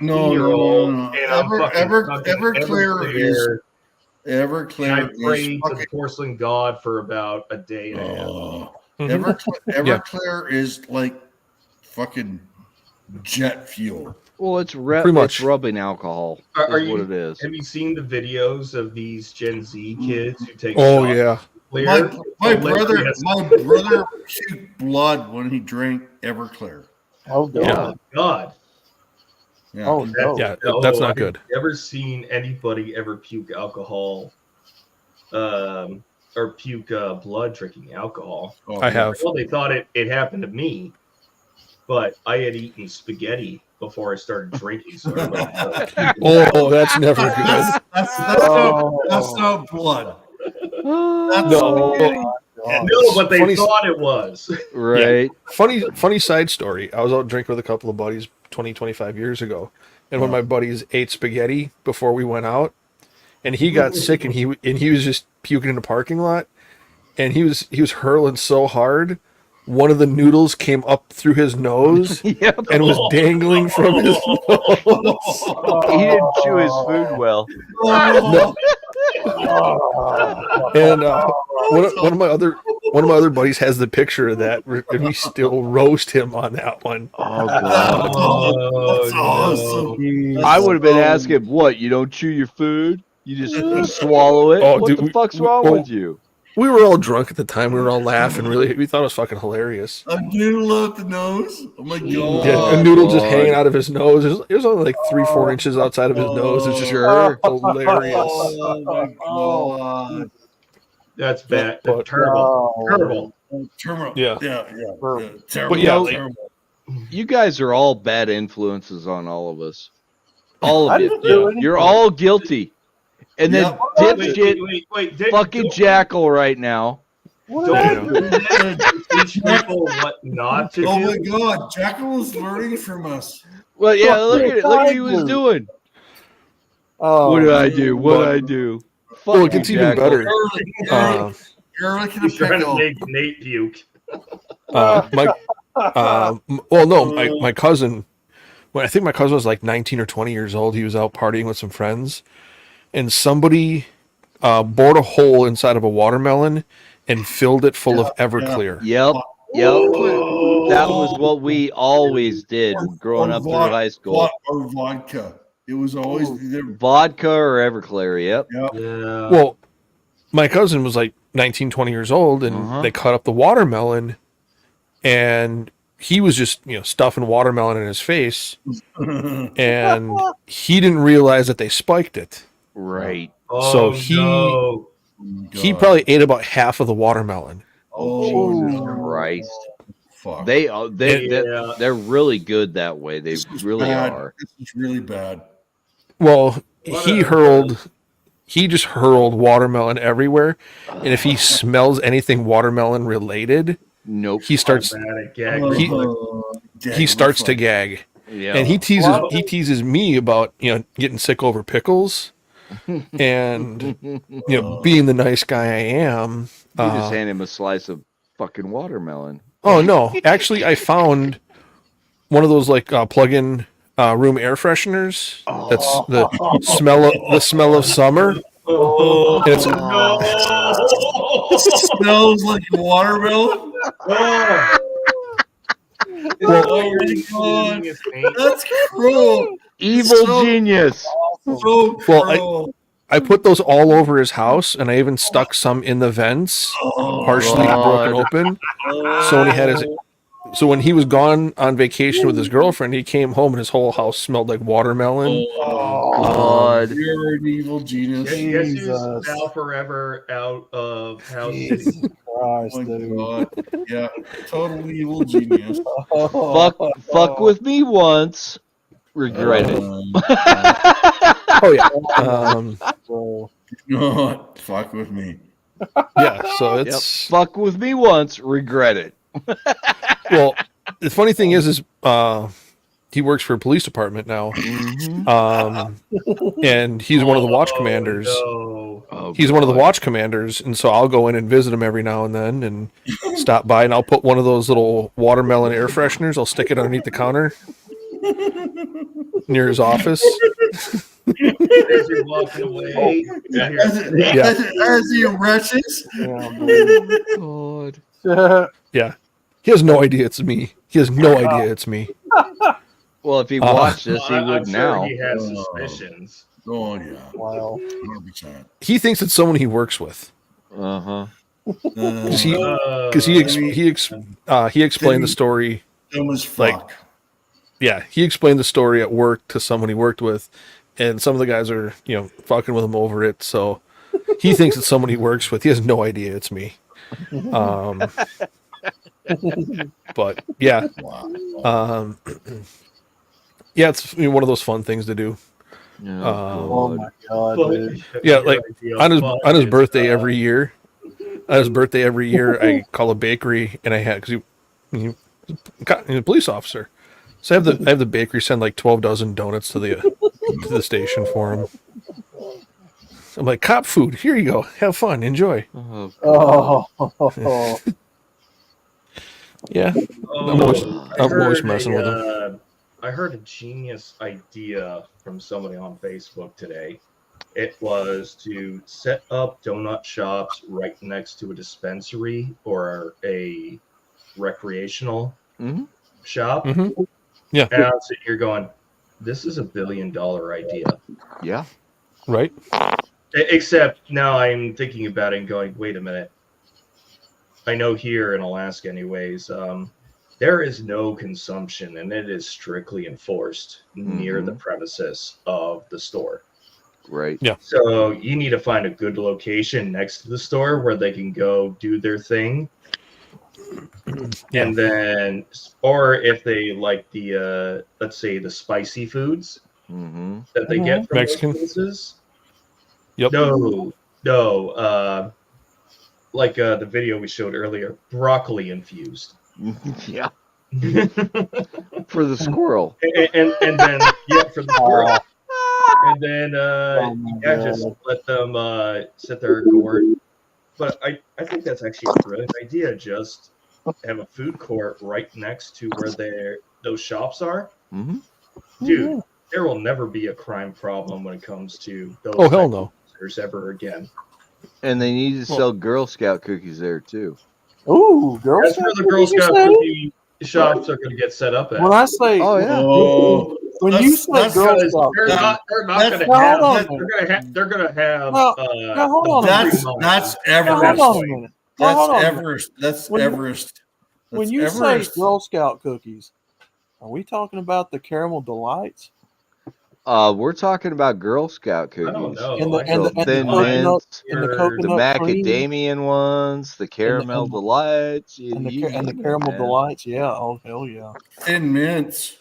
Speaker 7: No.
Speaker 4: and I'm fucking
Speaker 7: Everclear is
Speaker 4: and I
Speaker 7: Everclear is
Speaker 4: prayed to the
Speaker 7: fucking.
Speaker 4: porcelain god for about a day and a half.
Speaker 8: Mhm.
Speaker 7: Everclear is like fucking jet fuel.
Speaker 1: Well, it's
Speaker 8: Pretty much.
Speaker 1: it's rubbing alcohol.
Speaker 4: Are
Speaker 1: Is what
Speaker 4: you-
Speaker 1: it is.
Speaker 4: Have you seen the videos of these Gen Z kids who take
Speaker 8: Oh
Speaker 4: shots
Speaker 8: yeah.
Speaker 4: of Clear?
Speaker 7: My
Speaker 4: Hilarious.
Speaker 7: brother puked blood when he drank Everclear.
Speaker 3: Oh God.
Speaker 8: Yeah.
Speaker 4: Oh my god.
Speaker 7: Yeah.
Speaker 3: Oh no.
Speaker 8: Yeah, that's not
Speaker 4: I've
Speaker 8: good.
Speaker 4: never seen anybody ever puke alcohol, or puke blood drinking alcohol.
Speaker 7: Oh,
Speaker 8: I have.
Speaker 4: Well, they thought it happened to me, but I had eaten spaghetti before I started drinking. So
Speaker 8: Oh, that's never good.
Speaker 7: That's not blood. That's
Speaker 8: No.
Speaker 4: no, but they
Speaker 8: Funny-
Speaker 4: thought it was.
Speaker 1: Right.
Speaker 8: Funny side story. I was out drinking with a couple of buddies 25 years ago. And one of my buddies ate spaghetti before we went out. And he got sick and he was just puking in the parking lot. And he was hurling so hard, one of the noodles came up through his nose
Speaker 1: Yep.
Speaker 8: and was dangling from his nose.
Speaker 1: He didn't chew his food well.
Speaker 7: Oh,
Speaker 8: And one of my other buddies has the picture of that, and we still roast him on that one.
Speaker 1: Oh god.
Speaker 7: That's awesome.
Speaker 1: I would have been asking, what? You don't chew your food? You just swallow it?
Speaker 8: Oh,
Speaker 1: What
Speaker 8: dude,
Speaker 1: the fuck's wrong with you?
Speaker 8: We were all drunk at the time. We were all laughing. Really, we thought it was fucking hilarious.
Speaker 7: A noodle up the nose. Oh my god.
Speaker 8: Yeah, a noodle just hanging out of his nose. It was only like 3-4 inches outside of his nose. It's just
Speaker 1: Sure.
Speaker 8: hilarious.
Speaker 7: Oh my god.
Speaker 4: That's bad.
Speaker 8: But-
Speaker 4: Terrible. Terrible.
Speaker 7: Terrible.
Speaker 8: Yeah.
Speaker 7: Yeah. Terrible.
Speaker 8: But yeah,
Speaker 1: know,
Speaker 8: like-
Speaker 7: terrible.
Speaker 1: You guys are all bad influences on all of us. All
Speaker 3: I
Speaker 1: of
Speaker 3: didn't
Speaker 1: you.
Speaker 3: do anything.
Speaker 1: You're all guilty. And then
Speaker 7: Yep.
Speaker 1: dipshit fucking Jackal right now.
Speaker 4: Don't do that. Teach people what not to
Speaker 7: Oh
Speaker 4: do.
Speaker 7: my god. Jackal is learning from us.
Speaker 1: Well, yeah, look at it. Look at what he was doing.
Speaker 3: Oh,
Speaker 1: What did I do? What did I do?
Speaker 8: Well,
Speaker 1: Fuck
Speaker 8: it gets
Speaker 1: you,
Speaker 8: even
Speaker 1: Jackal.
Speaker 8: better.
Speaker 7: Garlic and a
Speaker 4: He's trying to
Speaker 7: pickle.
Speaker 4: make Nate puke.
Speaker 8: My cousin. Well, I think my cousin was like 19 or 20 years old. He was out partying with some friends, and somebody bored a hole inside of a watermelon and filled it full of Everclear.
Speaker 1: Yep. That was what we always did growing up through high school.
Speaker 7: Or vodka. It was always either.
Speaker 1: Vodka or Everclear. Yep.
Speaker 4: Yeah.
Speaker 8: Well, my cousin was like 19, 20 years old, and they cut up the watermelon, and he was just, stuffing watermelon in his face, and he didn't realize that they spiked it.
Speaker 1: Right.
Speaker 8: So he probably ate about half of the watermelon.
Speaker 7: Oh,
Speaker 1: Jesus Christ.
Speaker 7: fuck.
Speaker 1: They're really good that way. They
Speaker 7: This is
Speaker 1: really
Speaker 7: bad.
Speaker 1: are.
Speaker 7: This is really bad.
Speaker 8: Well, he just hurled watermelon everywhere, and if he smells anything watermelon related,
Speaker 1: Nope.
Speaker 8: he starts he starts to gag.
Speaker 1: Yeah.
Speaker 8: And he teases me about getting sick over pickles, and being the nice guy I am.
Speaker 1: You just hand him a slice of fucking watermelon.
Speaker 8: Oh no! Actually, I found one of those like plug-in room air fresheners. That's the smell of summer.
Speaker 4: Oh,
Speaker 8: And it's
Speaker 7: Smells like watermelon. Oh my god. That's cruel.
Speaker 1: Evil
Speaker 7: So-
Speaker 1: genius.
Speaker 7: So
Speaker 8: Well,
Speaker 7: cruel.
Speaker 8: I put those all over his house, and I even stuck some in the vents, partially broken open. So when he was gone on vacation with his girlfriend, he came home and his whole house smelled like watermelon.
Speaker 1: God.
Speaker 7: You're an evil genius.
Speaker 4: Guess who's
Speaker 3: Jesus.
Speaker 4: now forever out of House
Speaker 3: Jesus
Speaker 4: City?
Speaker 3: Christ,
Speaker 7: Oh my
Speaker 3: dude.
Speaker 7: god. Yeah, total evil genius.
Speaker 1: Fuck with me once. Regret it.
Speaker 8: Oh yeah,
Speaker 3: Bro.
Speaker 7: Not fuck with me.
Speaker 8: yeah. So
Speaker 1: Yep.
Speaker 8: it's
Speaker 1: Fuck with me once. Regret it.
Speaker 8: well. The funny thing is he works for a police department now, and he's one of the watch commanders.
Speaker 4: No.
Speaker 1: Oh,
Speaker 8: He's one of the
Speaker 1: God.
Speaker 8: watch commanders, and so I'll go in and visit him every now and then, and stop by, and I'll put one of those little watermelon air fresheners. I'll stick it underneath the counter near his office.
Speaker 4: As you're walking away,
Speaker 7: As he rushes.
Speaker 1: God.
Speaker 8: Yeah, he has no idea it's me. He has no idea it's me.
Speaker 1: Well, if he watched this, he
Speaker 4: I'm
Speaker 1: would
Speaker 4: sure
Speaker 1: now.
Speaker 4: he has suspicions.
Speaker 7: Oh yeah.
Speaker 3: Wow.
Speaker 7: 100%.
Speaker 8: He thinks it's someone he works with.
Speaker 1: Uh huh.
Speaker 8: Because he explained the story.
Speaker 7: Dumb as fuck.
Speaker 8: Like- Yeah, he explained the story at work to someone he worked with, and some of the guys are fucking with him over it. So he thinks it's someone he works with. He has no idea it's me. But yeah,
Speaker 7: Wow.
Speaker 8: yeah, it's one of those fun things to do.
Speaker 3: Oh my god, dude.
Speaker 8: Yeah, like on his birthday every year. On his birthday every year, I call a bakery, and I had because he's a police officer, so I have the bakery send like 12 dozen donuts to the station for him. I'm like, cop food. Here you go. Have fun. Enjoy.
Speaker 3: Oh.
Speaker 8: Yeah, I'm always messing with him.
Speaker 4: I heard a genius idea from somebody on Facebook today. It was to set up donut shops right next to a dispensary or a recreational
Speaker 1: Mhm.
Speaker 4: shop.
Speaker 8: Mm-hmm. Yeah.
Speaker 4: And I'm sitting here going, this is $1 billion idea.
Speaker 1: Yeah.
Speaker 8: Right.
Speaker 4: Except now I'm thinking about it and going, wait a minute. I know here in Alaska anyways, there is no consumption, and it is strictly enforced near the premises of the store.
Speaker 1: Right.
Speaker 8: Yeah.
Speaker 4: So you need to find a good location next to the store where they can go do their thing.
Speaker 8: Yeah.
Speaker 4: And then, or if they like the, let's say the spicy foods
Speaker 1: Mm-hmm.
Speaker 4: that they get from
Speaker 8: Mexican.
Speaker 4: those places.
Speaker 8: Yep.
Speaker 4: No, like the video we showed earlier, broccoli infused.
Speaker 1: Yeah. For the squirrel.
Speaker 4: and then for the squirrel. And then
Speaker 3: my
Speaker 4: just
Speaker 3: God.
Speaker 4: let them sit there and gourd. But I think that's actually a brilliant idea. Just have a food court right next to where those shops are.
Speaker 1: Mm-hmm.
Speaker 4: Dude, there will never be a crime problem when it comes to those
Speaker 8: Oh, hell no.
Speaker 4: monsters ever again.
Speaker 1: And they need to sell Girl Scout cookies there too.
Speaker 3: Ooh, Girl
Speaker 4: That's
Speaker 3: Scout
Speaker 4: where the Girl
Speaker 3: cookies, you
Speaker 4: Scout
Speaker 3: say?
Speaker 4: cookie shops are going to get set up at.
Speaker 3: When I say,
Speaker 1: Oh yeah.
Speaker 3: when you say
Speaker 7: that's
Speaker 3: Girl
Speaker 7: gotta-
Speaker 3: Scout,
Speaker 4: They're not
Speaker 7: That's-
Speaker 4: going to
Speaker 3: Now,
Speaker 4: have.
Speaker 3: hold on a minute.
Speaker 4: They're going to have.
Speaker 3: Now, hold on a
Speaker 7: That's
Speaker 3: minute.
Speaker 7: that's
Speaker 3: Now, hold
Speaker 7: Everest.
Speaker 3: on a minute. Now, hold on a minute.
Speaker 7: Everest. That's
Speaker 3: When you-
Speaker 7: Everest.
Speaker 3: When
Speaker 7: That's
Speaker 3: you
Speaker 7: Everest.
Speaker 3: say Girl Scout cookies, are we talking about the caramel delights?
Speaker 1: We're talking about Girl Scout cookies.
Speaker 4: I don't know.
Speaker 3: And the-
Speaker 4: I
Speaker 3: and
Speaker 1: So
Speaker 3: the- and the
Speaker 1: Thin
Speaker 3: coconut-
Speaker 1: Mints,
Speaker 3: And the
Speaker 4: heard-
Speaker 1: the
Speaker 3: coconut cream
Speaker 1: macadamian ones, the caramel
Speaker 3: and-
Speaker 1: delights,
Speaker 3: and the
Speaker 1: you
Speaker 3: and the
Speaker 1: name it,
Speaker 3: caramel
Speaker 1: man.
Speaker 3: delights. Yeah. Oh hell yeah.
Speaker 7: Thin Mints.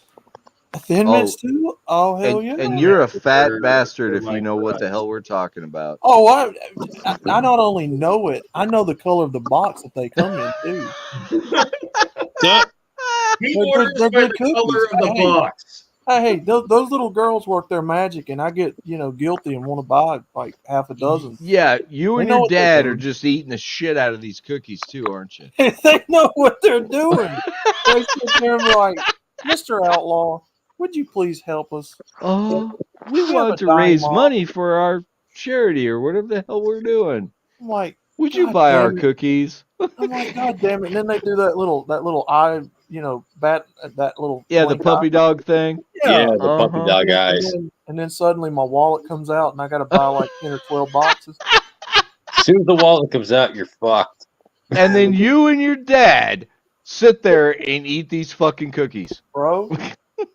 Speaker 3: Thin
Speaker 1: Oh,
Speaker 3: Mints too. Oh hell yeah.
Speaker 1: And you're a fat
Speaker 4: They're-
Speaker 1: bastard
Speaker 4: they're
Speaker 1: if you
Speaker 4: like
Speaker 1: know what the
Speaker 4: crust.
Speaker 1: hell we're talking about.
Speaker 3: Oh, I not only know it, I know the color of the box that they come in too.
Speaker 4: He
Speaker 3: They're
Speaker 4: orders
Speaker 3: good- they're
Speaker 4: by
Speaker 3: good
Speaker 4: the color of the
Speaker 3: cookies. Hey.
Speaker 4: box.
Speaker 3: Hey, those little girls work their magic, and I get guilty and want to buy like half a dozen.
Speaker 1: Yeah, you
Speaker 3: They
Speaker 1: and
Speaker 3: know
Speaker 1: your
Speaker 3: what they're
Speaker 1: dad
Speaker 3: doing.
Speaker 1: are just eating the shit out of these cookies too, aren't you?
Speaker 3: They know what they're doing. They sit there and be like, Mr. Outlaw, would you please help us?
Speaker 1: Oh, we
Speaker 3: have a
Speaker 1: wanted to
Speaker 3: dying
Speaker 1: raise
Speaker 3: mom.
Speaker 1: money for our charity or whatever the hell we're doing.
Speaker 3: I'm like,
Speaker 1: Would you
Speaker 3: God
Speaker 1: buy our
Speaker 3: damn it.
Speaker 1: cookies?
Speaker 3: I'm like, God damn it! And then they do that little eye, that little
Speaker 1: Yeah, the
Speaker 3: blink
Speaker 1: puppy
Speaker 3: eye.
Speaker 1: dog thing.
Speaker 9: Yeah, the puppy
Speaker 1: Uh-huh.
Speaker 9: dog eyes.
Speaker 3: And then suddenly my wallet comes out, and I got to buy like 10 or 12 boxes.
Speaker 9: As soon as the wallet comes out, you're fucked.
Speaker 1: And then you and your dad sit there and eat these fucking cookies.
Speaker 3: Bro.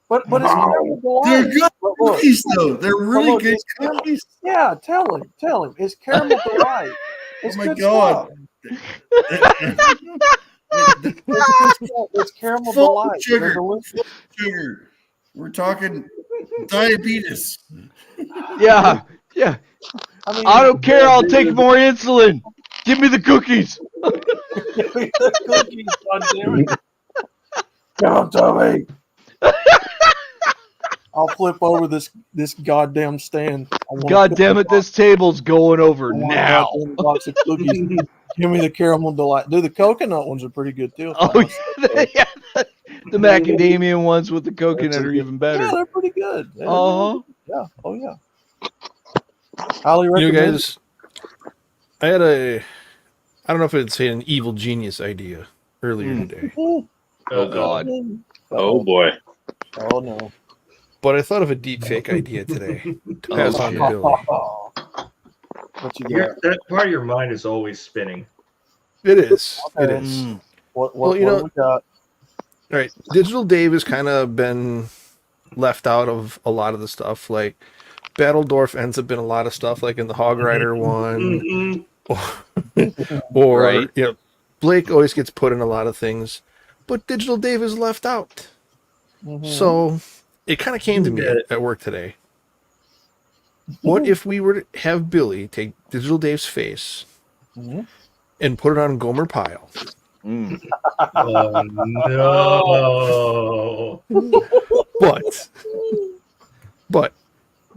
Speaker 3: But it's caramel
Speaker 7: They're
Speaker 3: delight.
Speaker 7: good
Speaker 3: But look,
Speaker 7: cookies, though. They're really
Speaker 3: look,
Speaker 7: good
Speaker 3: it's caramel-
Speaker 7: cookies.
Speaker 3: Yeah, tell him. It's caramel delight. It's
Speaker 7: Oh my
Speaker 3: good
Speaker 7: God.
Speaker 3: stuff. It's good stuff. It's caramel
Speaker 7: Full
Speaker 3: delight.
Speaker 7: sugar.
Speaker 3: They're delicious.
Speaker 7: Sugar. We're talking diabetes.
Speaker 1: Yeah, yeah.
Speaker 3: I mean,
Speaker 1: I don't care. I'll take more insulin. Give me the cookies.
Speaker 3: the cookies, goddammit. Come to me. I'll flip over this goddamn stand. I want a
Speaker 1: God damn it,
Speaker 3: cookie
Speaker 1: this table's going over
Speaker 3: box. I want a
Speaker 1: now.
Speaker 3: goddamn box of cookies. Give me the caramel delight. Dude, the coconut ones are pretty good too.
Speaker 1: Oh, yeah, the macadamia ones with the coconut are even
Speaker 3: Yeah,
Speaker 1: better.
Speaker 3: they're pretty good. Yeah,
Speaker 1: Uh-huh.
Speaker 3: yeah. Oh yeah. Highly
Speaker 8: You
Speaker 3: recommend.
Speaker 8: guys, I don't know if I'd say an evil genius idea earlier today,
Speaker 3: Oh
Speaker 1: Oh, God.
Speaker 9: Oh boy.
Speaker 3: Oh no.
Speaker 8: but I thought of a deep fake idea today to pass on to
Speaker 1: shit.
Speaker 8: Billy.
Speaker 3: What you
Speaker 4: Your-
Speaker 3: got?
Speaker 4: that part of your mind is always spinning.
Speaker 8: It is. It
Speaker 3: Okay.
Speaker 8: is.
Speaker 1: Mm.
Speaker 3: What
Speaker 8: Well, you
Speaker 3: what
Speaker 8: know-
Speaker 3: do we got?
Speaker 8: All right. Digital Dave has kind of been left out of a lot of the stuff. Like Battledorf ends up in a lot of stuff, like in the Hog Rider one, or
Speaker 1: Right.
Speaker 8: Blake always gets put in a lot of things, but Digital Dave is left out.
Speaker 3: Mhm.
Speaker 8: So it kind of came to me at work today. What if we were to have Billy take Digital Dave's face
Speaker 3: Mhm.
Speaker 8: and put it on Gomer Pyle?
Speaker 1: Mm.
Speaker 4: Oh no!
Speaker 8: But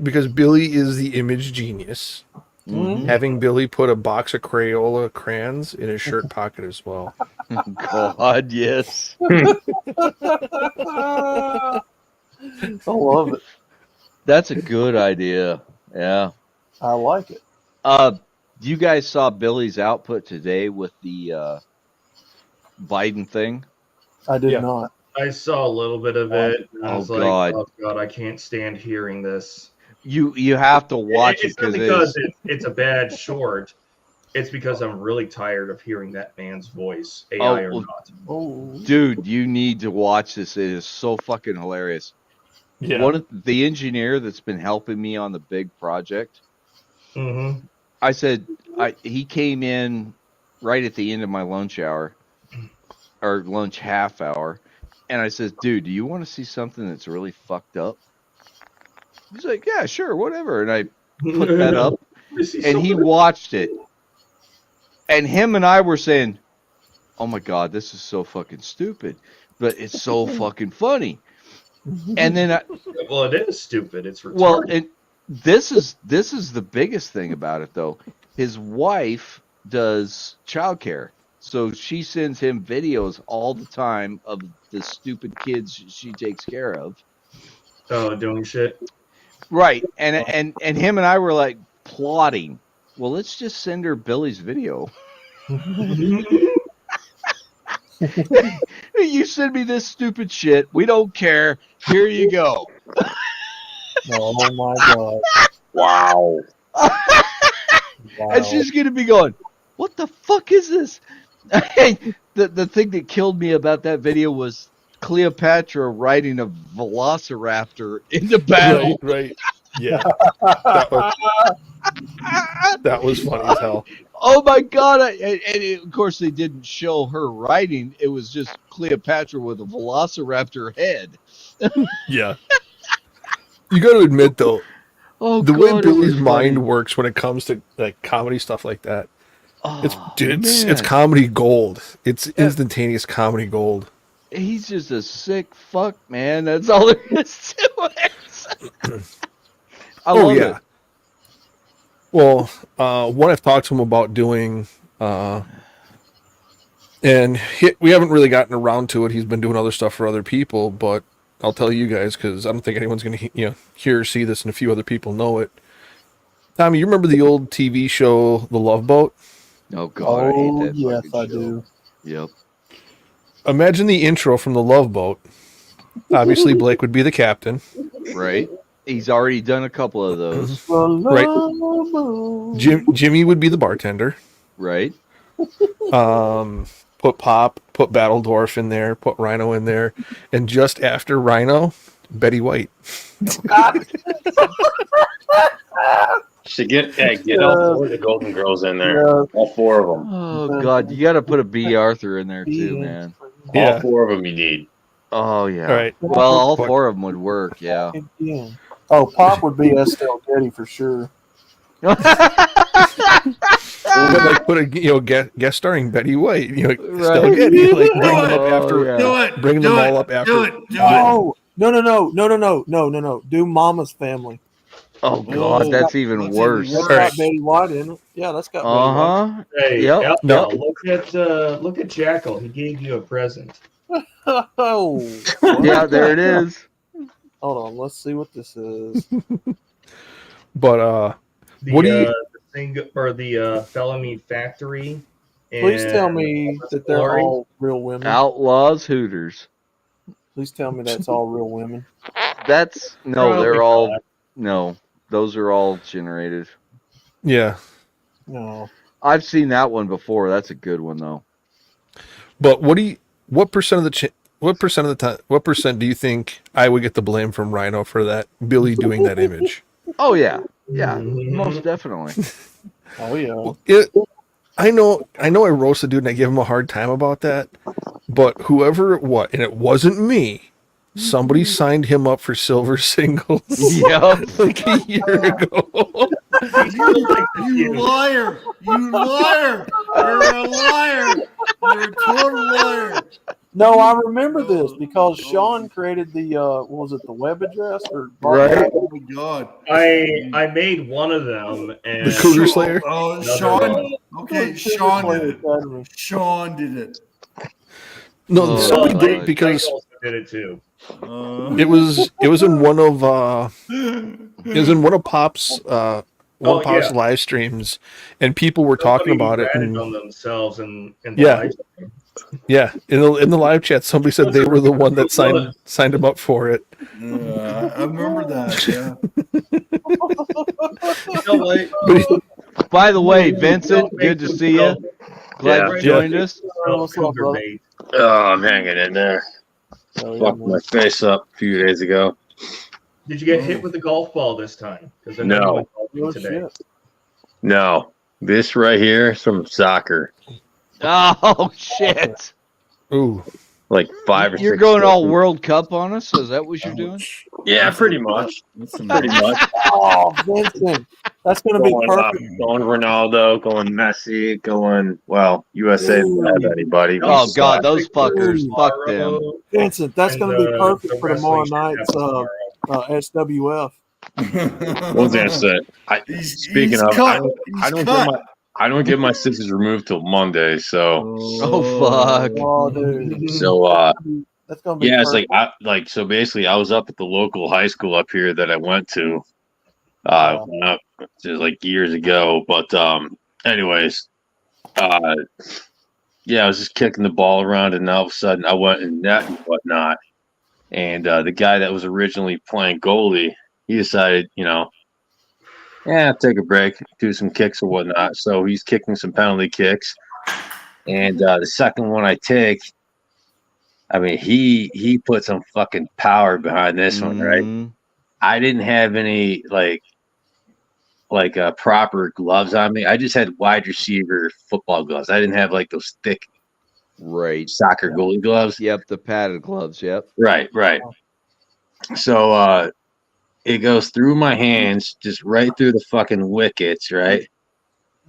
Speaker 8: because Billy is the image genius,
Speaker 1: Mhm.
Speaker 8: having Billy put a box of Crayola crayons in his shirt pocket as well.
Speaker 1: God, yes.
Speaker 3: I love it.
Speaker 1: That's a good idea. Yeah.
Speaker 3: I like it.
Speaker 1: You guys saw Billy's output today with the Biden thing?
Speaker 3: I did
Speaker 4: Yeah.
Speaker 3: not.
Speaker 4: I saw a little bit of it. And I was like,
Speaker 1: God.
Speaker 4: oh god, I can't stand hearing this.
Speaker 1: You have to watch it
Speaker 4: It's not
Speaker 1: because
Speaker 4: because it's a bad short. It's because I'm really tired of hearing that man's voice, AI or
Speaker 1: well,
Speaker 4: not.
Speaker 3: Oh,
Speaker 1: dude, you need to watch this. It is so fucking hilarious.
Speaker 8: Yeah.
Speaker 1: One of the engineer that's been helping me on the big project.
Speaker 4: Mm-hmm.
Speaker 1: I said he came in right at the end of my lunch hour or lunch half hour, and I said, "Dude, do you want to see something that's really fucked up?" He's like, "Yeah, sure, whatever." And I put that up, and he watched it, and him and I were saying, "Oh my god, this is so fucking stupid, but it's so fucking funny." And then
Speaker 4: well, it is stupid. It's retarded.
Speaker 1: well, and this is the biggest thing about it though. His wife does childcare, so she sends him videos all the time of the stupid kids she takes care of.
Speaker 4: Oh, doing shit.
Speaker 1: Right, and him and I were like plotting. Well, let's just send her Billy's video. You send me this stupid shit. We don't care. Here you go.
Speaker 3: oh my god!
Speaker 9: Wow.
Speaker 3: Wow.
Speaker 1: And she's gonna be going, "What the fuck is this?" The thing that killed me about that video was Cleopatra riding a velociraptor into battle.
Speaker 8: Right. Yeah. That was funny as hell.
Speaker 1: Oh my god! Of course, they didn't show her riding. It was just Cleopatra with a velociraptor head.
Speaker 8: Yeah. You got to admit though,
Speaker 1: Oh,
Speaker 8: the
Speaker 1: god,
Speaker 8: way
Speaker 1: it
Speaker 8: Billy's
Speaker 1: was
Speaker 8: mind
Speaker 1: funny.
Speaker 8: works when it comes to like comedy stuff like that, it's
Speaker 1: man.
Speaker 8: comedy gold. It's instantaneous comedy gold.
Speaker 1: He's just a sick fuck, man. That's all there is to it. I love it.
Speaker 8: Well, one I've talked to him about doing, and we haven't really gotten around to it. He's been doing other stuff for other people, but I'll tell you guys because I don't think anyone's going to hear or see this, and a few other people know it. Tommy, you remember the old TV show, The Love Boat?
Speaker 1: Oh god, I hate that
Speaker 3: yes,
Speaker 1: fucking
Speaker 3: I
Speaker 1: show.
Speaker 3: do.
Speaker 1: Yep.
Speaker 8: Imagine the intro from The Love Boat. Obviously, Blake would be the captain.
Speaker 1: Right. He's already done a couple of those.
Speaker 8: Right. Jimmy would be the bartender.
Speaker 1: Right.
Speaker 8: Put Battledorf in there, put Rhino in there, and just after Rhino, Betty White.
Speaker 9: Should get all four of the Golden Girls in there. All four of them.
Speaker 1: Oh god, you got to put a B. Arthur in there too, man.
Speaker 8: Yeah.
Speaker 9: All four of them you need.
Speaker 1: Oh yeah.
Speaker 8: All right.
Speaker 1: Well, all four of them would work. Yeah.
Speaker 3: Yeah. Oh, Pop would be Estelle Getty for sure.
Speaker 8: But like put a guest starring Betty White. Still Getty. Like bring them up after.
Speaker 7: Do it.
Speaker 8: Bring them all up after.
Speaker 7: Do it. Do it.
Speaker 3: Oh no! Do Mama's Family.
Speaker 1: Oh god, that's even worse.
Speaker 3: That's got Betty White in it. Yeah, that's got.
Speaker 1: Uh huh.
Speaker 4: Hey,
Speaker 1: Yep.
Speaker 4: Al,
Speaker 8: No.
Speaker 4: look at Jackal. He gave you a present.
Speaker 3: Oh.
Speaker 1: Yeah, there it is.
Speaker 3: Hold on, let's see what this is.
Speaker 8: But
Speaker 4: The,
Speaker 8: what do you?
Speaker 4: the Felony Factory.
Speaker 3: Please
Speaker 4: and
Speaker 3: tell me that they're
Speaker 4: Glory.
Speaker 3: all real women.
Speaker 1: Outlaws Hooters.
Speaker 3: Please tell me that's all real women.
Speaker 1: That's no,
Speaker 4: Probably
Speaker 1: they're all
Speaker 4: not.
Speaker 1: no. Those are all generated.
Speaker 8: Yeah.
Speaker 3: No.
Speaker 1: I've seen that one before. That's a good one though.
Speaker 8: But what percent of the what percent do you think I would get the blame from Rhino for that Billy doing that image?
Speaker 1: Oh yeah, yeah, most definitely.
Speaker 3: Oh yeah.
Speaker 8: I know I roast the dude and I give him a hard time about that, but whoever it was, and it wasn't me, somebody signed him up for silver singles
Speaker 1: Yep.
Speaker 8: like a year ago.
Speaker 7: You liar! You liar! You're a liar! You're a total liar!
Speaker 3: No, I remember this because Sean created the what was it, the web address or
Speaker 1: Right.
Speaker 7: Oh my god!
Speaker 4: I made one of them and
Speaker 8: The Cougar Slayer?
Speaker 7: Oh,
Speaker 4: Another
Speaker 7: Sean.
Speaker 4: one.
Speaker 7: Okay, Sean did it. Sean did it.
Speaker 8: No,
Speaker 1: Oh,
Speaker 8: somebody did it
Speaker 1: my
Speaker 8: because
Speaker 4: I also did it too.
Speaker 8: it was in one of Pop's One-Pause live streams, and people were talking about it.
Speaker 4: And,
Speaker 8: And,
Speaker 4: on themselves and
Speaker 8: yeah, yeah. In the live chat, somebody said they were the one that signed them up for it.
Speaker 7: I remember that. Yeah.
Speaker 1: By the way, Vincent, good to see you. Glad you joined us.
Speaker 9: I'm hanging in there. Fucked my face up a few days ago.
Speaker 4: Did you get hit with the golf ball this time?
Speaker 9: No.
Speaker 4: Today.
Speaker 9: No. This right here is from soccer.
Speaker 1: Oh shit!
Speaker 8: Ooh,
Speaker 9: like 5 or 6.
Speaker 1: You're going all World Cup on us? Is that what you're doing?
Speaker 9: Yeah, pretty much. Pretty much.
Speaker 3: Oh, Vincent, that's going to be perfect.
Speaker 9: Going Ronaldo, going Messi, going USA. Don't have anybody.
Speaker 1: Oh God, those fuckers! Fuck them.
Speaker 3: Vincent, that's going to be perfect for tomorrow night's SWF.
Speaker 9: What was I gonna say? Speaking of, I don't get my stitches removed till Monday, so.
Speaker 1: Oh fuck!
Speaker 3: Oh, dude.
Speaker 9: So
Speaker 3: that's gonna be
Speaker 9: it's
Speaker 3: perfect.
Speaker 9: so basically I was up at the local high school up here that I went to, just like years ago. But anyways, I was just kicking the ball around, and all of a sudden I went in net and whatnot, and the guy that was originally playing goalie, he decided, take a break, do some kicks or whatnot. So he's kicking some penalty kicks. And the second one I take, I mean, he put some fucking power behind this one, right? I didn't have any like proper gloves on me. I just had wide receiver football gloves. I didn't have like those thick soccer goalie gloves.
Speaker 1: Yep, the padded gloves. Yep.
Speaker 9: Right. So it goes through my hands, just right through the fucking wickets, right?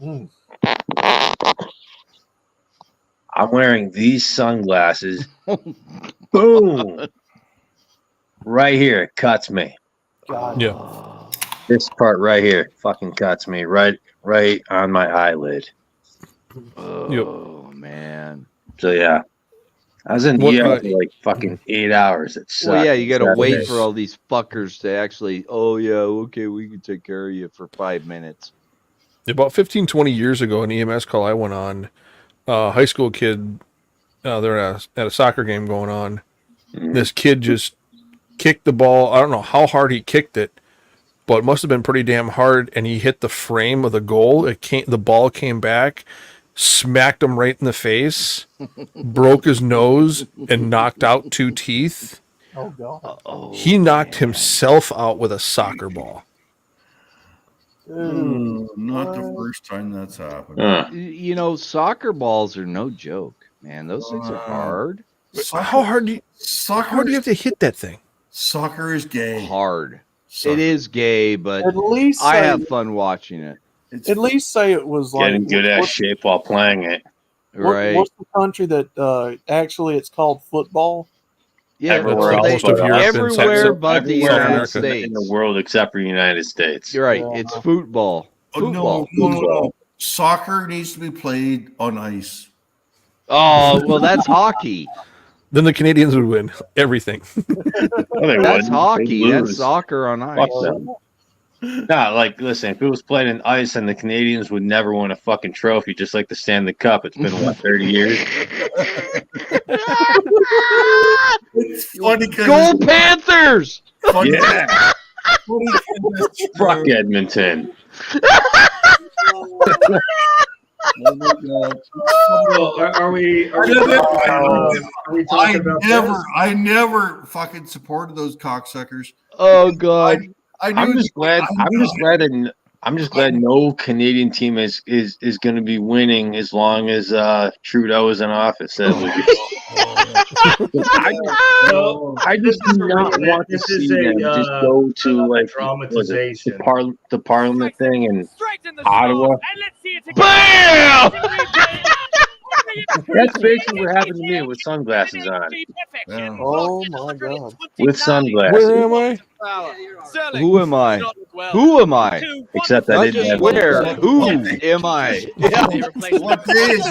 Speaker 9: I'm wearing these sunglasses. Boom! Right here, it cuts me.
Speaker 3: God.
Speaker 8: Yeah.
Speaker 9: This part right here fucking cuts me right on my eyelid.
Speaker 1: Oh man.
Speaker 9: So yeah. I was in the ER for like fucking 8 hours. It sucked.
Speaker 1: Well, yeah, you got to wait for all these fuckers to actually, we can take care of you for 5 minutes.
Speaker 8: About 15, 20 years ago, an EMS call I went on, high school kid, they're at a soccer game going on. This kid just kicked the ball. I don't know how hard he kicked it, but it must have been pretty damn hard, and he hit the frame of the goal. The ball came back, smacked him right in the face, broke his nose, and knocked out 2 teeth.
Speaker 3: Oh God!
Speaker 8: He knocked himself out with a soccer ball.
Speaker 7: Not the first time that's happened.
Speaker 1: Soccer balls are no joke, man. Those things are hard.
Speaker 8: How hard do you have to hit that thing?
Speaker 7: Soccer is gay.
Speaker 1: Hard. It is gay, but
Speaker 3: at least
Speaker 1: I have fun watching it.
Speaker 3: At least say it was like
Speaker 9: getting good ass shape while playing it.
Speaker 1: Right.
Speaker 3: What's the country that actually it's called football?
Speaker 1: Yeah,
Speaker 9: everywhere
Speaker 1: but the United States.
Speaker 9: In the world except for the United States.
Speaker 1: You're right. It's football.
Speaker 7: No. Soccer needs to be played on ice.
Speaker 1: Oh, well, that's hockey.
Speaker 8: Then the Canadians would win everything.
Speaker 1: That's hockey. That's soccer on ice.
Speaker 9: No, listen, if it was played in ice, and the Canadians would never win a fucking trophy, just like the Stanley Cup. It's been, 30 years?
Speaker 7: It's funny because
Speaker 1: Go Panthers!
Speaker 9: Yeah. Fuck Edmonton.
Speaker 4: Are we talking about
Speaker 7: I never fucking supported those cocksuckers.
Speaker 1: Oh God.
Speaker 9: I'm just glad no Canadian team is going to be winning as long as Trudeau is in office. I just do not want to see them just go to the Parliament thing in Ottawa.
Speaker 1: Bam!
Speaker 9: That's basically what happened to me with sunglasses on.
Speaker 7: Yeah.
Speaker 3: Oh my God!
Speaker 9: With sunglasses.
Speaker 8: Where am I?
Speaker 1: Who am I? Who am I?
Speaker 9: Except I
Speaker 1: Not
Speaker 9: didn't
Speaker 1: just
Speaker 9: have
Speaker 1: where. Who am I?
Speaker 7: What is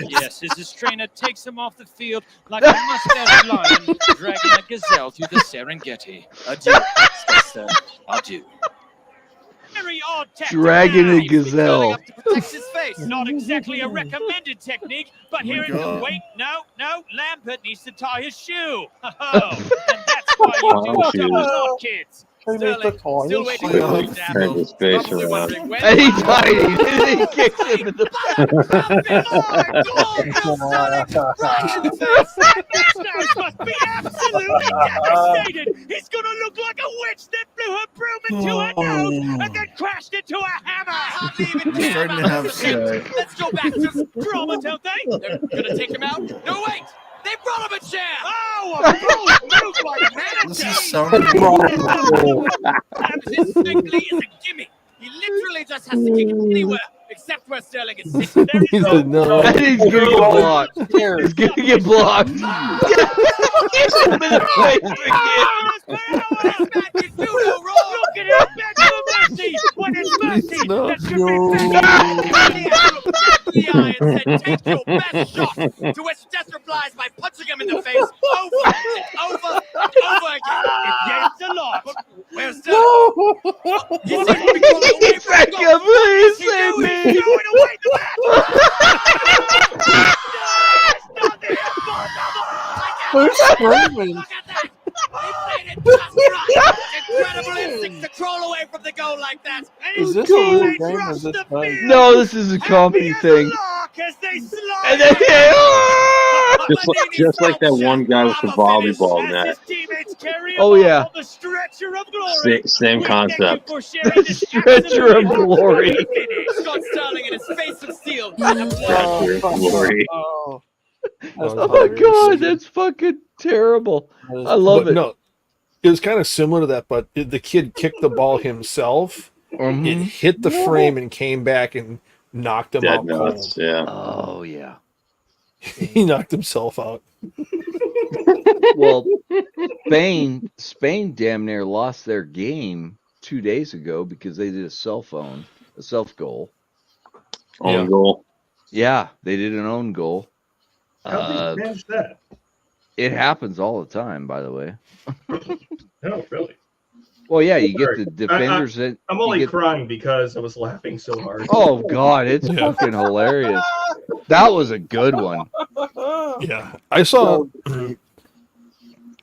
Speaker 6: Yes, as his trainer takes him off the field like a mustache lion dragging a gazelle through the Serengeti. Adieu, Spencer. Adieu. Very odd tactic.
Speaker 1: Dragon and
Speaker 6: He's been curling
Speaker 1: gazelle.
Speaker 6: up to protect his face. Not exactly a recommended technique, but here it
Speaker 7: God.
Speaker 6: Wait, no. Lampert needs to tie his shoe. And that's why you do
Speaker 9: Oh,
Speaker 6: double knot, kids.
Speaker 3: Who needs to
Speaker 6: Sterling,
Speaker 3: tie
Speaker 6: still
Speaker 3: his
Speaker 6: waiting
Speaker 7: shoe?
Speaker 6: for you, Dan.
Speaker 9: Turn the space
Speaker 6: Probably
Speaker 9: around.
Speaker 6: wondering when
Speaker 1: And he
Speaker 6: the-
Speaker 1: died. He kicks him in the
Speaker 6: Right in the face. This nose must be absolutely devastated. He's gonna look like a witch that blew her broom into her nose and then crashed into a hammer. Hardly even
Speaker 7: He's
Speaker 6: care
Speaker 7: starting to
Speaker 6: about
Speaker 7: have
Speaker 6: the
Speaker 7: shit.
Speaker 6: Let's go back to drama, don't they? They're gonna take him out? No, wait. They brought him a chair. Oh, a bold move by Manatee.
Speaker 7: This is so mean.
Speaker 6: That simply is a gimmick. He literally just has to kick it anywhere except where Sterling is sitting. There
Speaker 8: He's
Speaker 6: is
Speaker 8: the no.
Speaker 1: And he's gonna get blocked. He's gonna get blocked. Hit him in the face again.
Speaker 6: Look at him, back to mercy. When it's mercy,
Speaker 8: No.
Speaker 6: that should be back. The eye and said, take your best shot. To which Death replies by punching him in the face over and over and over again. It gains a lot. But where's Sterling? He seems to be going away from
Speaker 1: Back
Speaker 6: the goal.
Speaker 1: up, please,
Speaker 6: He's
Speaker 1: save
Speaker 6: doing
Speaker 1: me.
Speaker 6: away the match. No, it's not the impossible.
Speaker 3: Who's screaming?
Speaker 6: Look at that! He played it just right! Incredible instinct to crawl away from the goal like that! And
Speaker 3: Is
Speaker 6: his
Speaker 3: this a real
Speaker 6: teammates
Speaker 3: game or
Speaker 6: rush
Speaker 3: is this
Speaker 6: the
Speaker 3: fake?
Speaker 6: field!
Speaker 1: No, this is a comedy
Speaker 6: Happy as a
Speaker 1: thing.
Speaker 6: lark as they slide
Speaker 1: And then
Speaker 9: Just like that one guy with the volleyball
Speaker 6: as
Speaker 9: net.
Speaker 6: his teammates carry him
Speaker 1: Oh,
Speaker 6: off
Speaker 1: yeah.
Speaker 6: on the stretcher of glory.
Speaker 9: Same
Speaker 6: We
Speaker 9: concept.
Speaker 6: thank you for sharing this
Speaker 1: Stretcher of
Speaker 6: absolutely
Speaker 1: glory.
Speaker 6: finish. Scott Sterling in his face of steel.
Speaker 9: Stretcher of glory.
Speaker 3: Oh,
Speaker 1: Oh my god, that's fucking terrible. I love
Speaker 8: But
Speaker 1: it.
Speaker 8: no, it was kind of similar to that, but the kid kicked the ball himself.
Speaker 1: Mhm.
Speaker 8: It hit the frame and came back and knocked him
Speaker 9: Dead
Speaker 8: out
Speaker 9: nuts.
Speaker 8: cold.
Speaker 9: Yeah.
Speaker 1: Oh yeah.
Speaker 8: He knocked himself out.
Speaker 1: Well, Spain damn near lost their game 2 days ago because they did a self goal.
Speaker 9: Own goal.
Speaker 1: Yeah, they did an own goal.
Speaker 4: How did they manage that?
Speaker 1: It happens all the time, by the way.
Speaker 4: No, really.
Speaker 1: Well, yeah, you get
Speaker 4: Sorry.
Speaker 1: the defenders in.
Speaker 4: I'm
Speaker 1: you
Speaker 4: only
Speaker 1: get-
Speaker 4: crying because I was laughing so hard.
Speaker 1: Oh god, it's fucking hilarious. That was a good one.
Speaker 8: Yeah, I saw.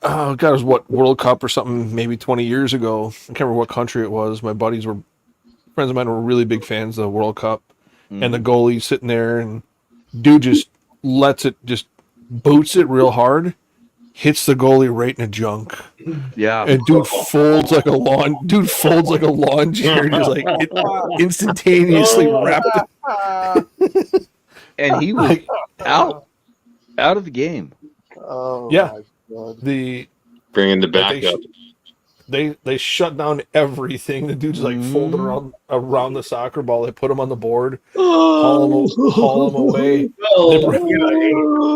Speaker 8: Oh god, it was what World Cup or something, maybe 20 years ago. I can't remember what country it was. My friends of mine were really big fans of the World Cup, and the goalie sitting there, and dude just boots it real hard, hits the goalie right in the junk,
Speaker 1: Yeah.
Speaker 8: and dude folds like a lawn chair, just like it instantaneously wrapped it.
Speaker 1: And he was out of the game.
Speaker 3: Oh,
Speaker 8: Yeah.
Speaker 3: my God.
Speaker 8: The
Speaker 9: Bringing the
Speaker 8: But
Speaker 9: backup.
Speaker 8: they shut down everything. The dude's like folded around the soccer ball. They put him on the board, haul him away.
Speaker 4: Well,
Speaker 8: They bring-
Speaker 4: a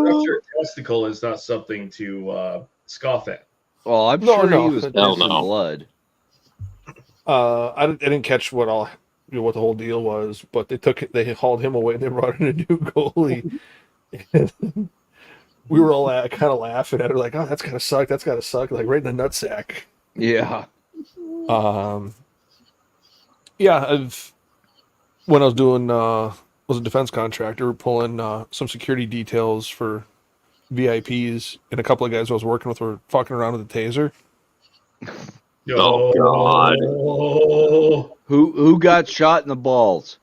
Speaker 4: ruptured testicle is not something to scoff at.
Speaker 1: Well, I'm
Speaker 8: No,
Speaker 1: sure
Speaker 8: no.
Speaker 1: he was
Speaker 9: Hell
Speaker 1: pissing
Speaker 9: no.
Speaker 1: blood.
Speaker 8: I didn't catch what the whole deal was, but they hauled him away and they brought in a new goalie. We were all kind of laughing at it, like, "Oh, that's gotta suck. That's gotta suck." Like right in the nutsack.
Speaker 1: Yeah.
Speaker 8: Yeah. When I was doing was a defense contractor, we were pulling some security details for VIPs, and a couple of guys I was working with were fucking around with the taser.
Speaker 9: Oh, God.
Speaker 4: Oh.
Speaker 1: Who got shot in the balls?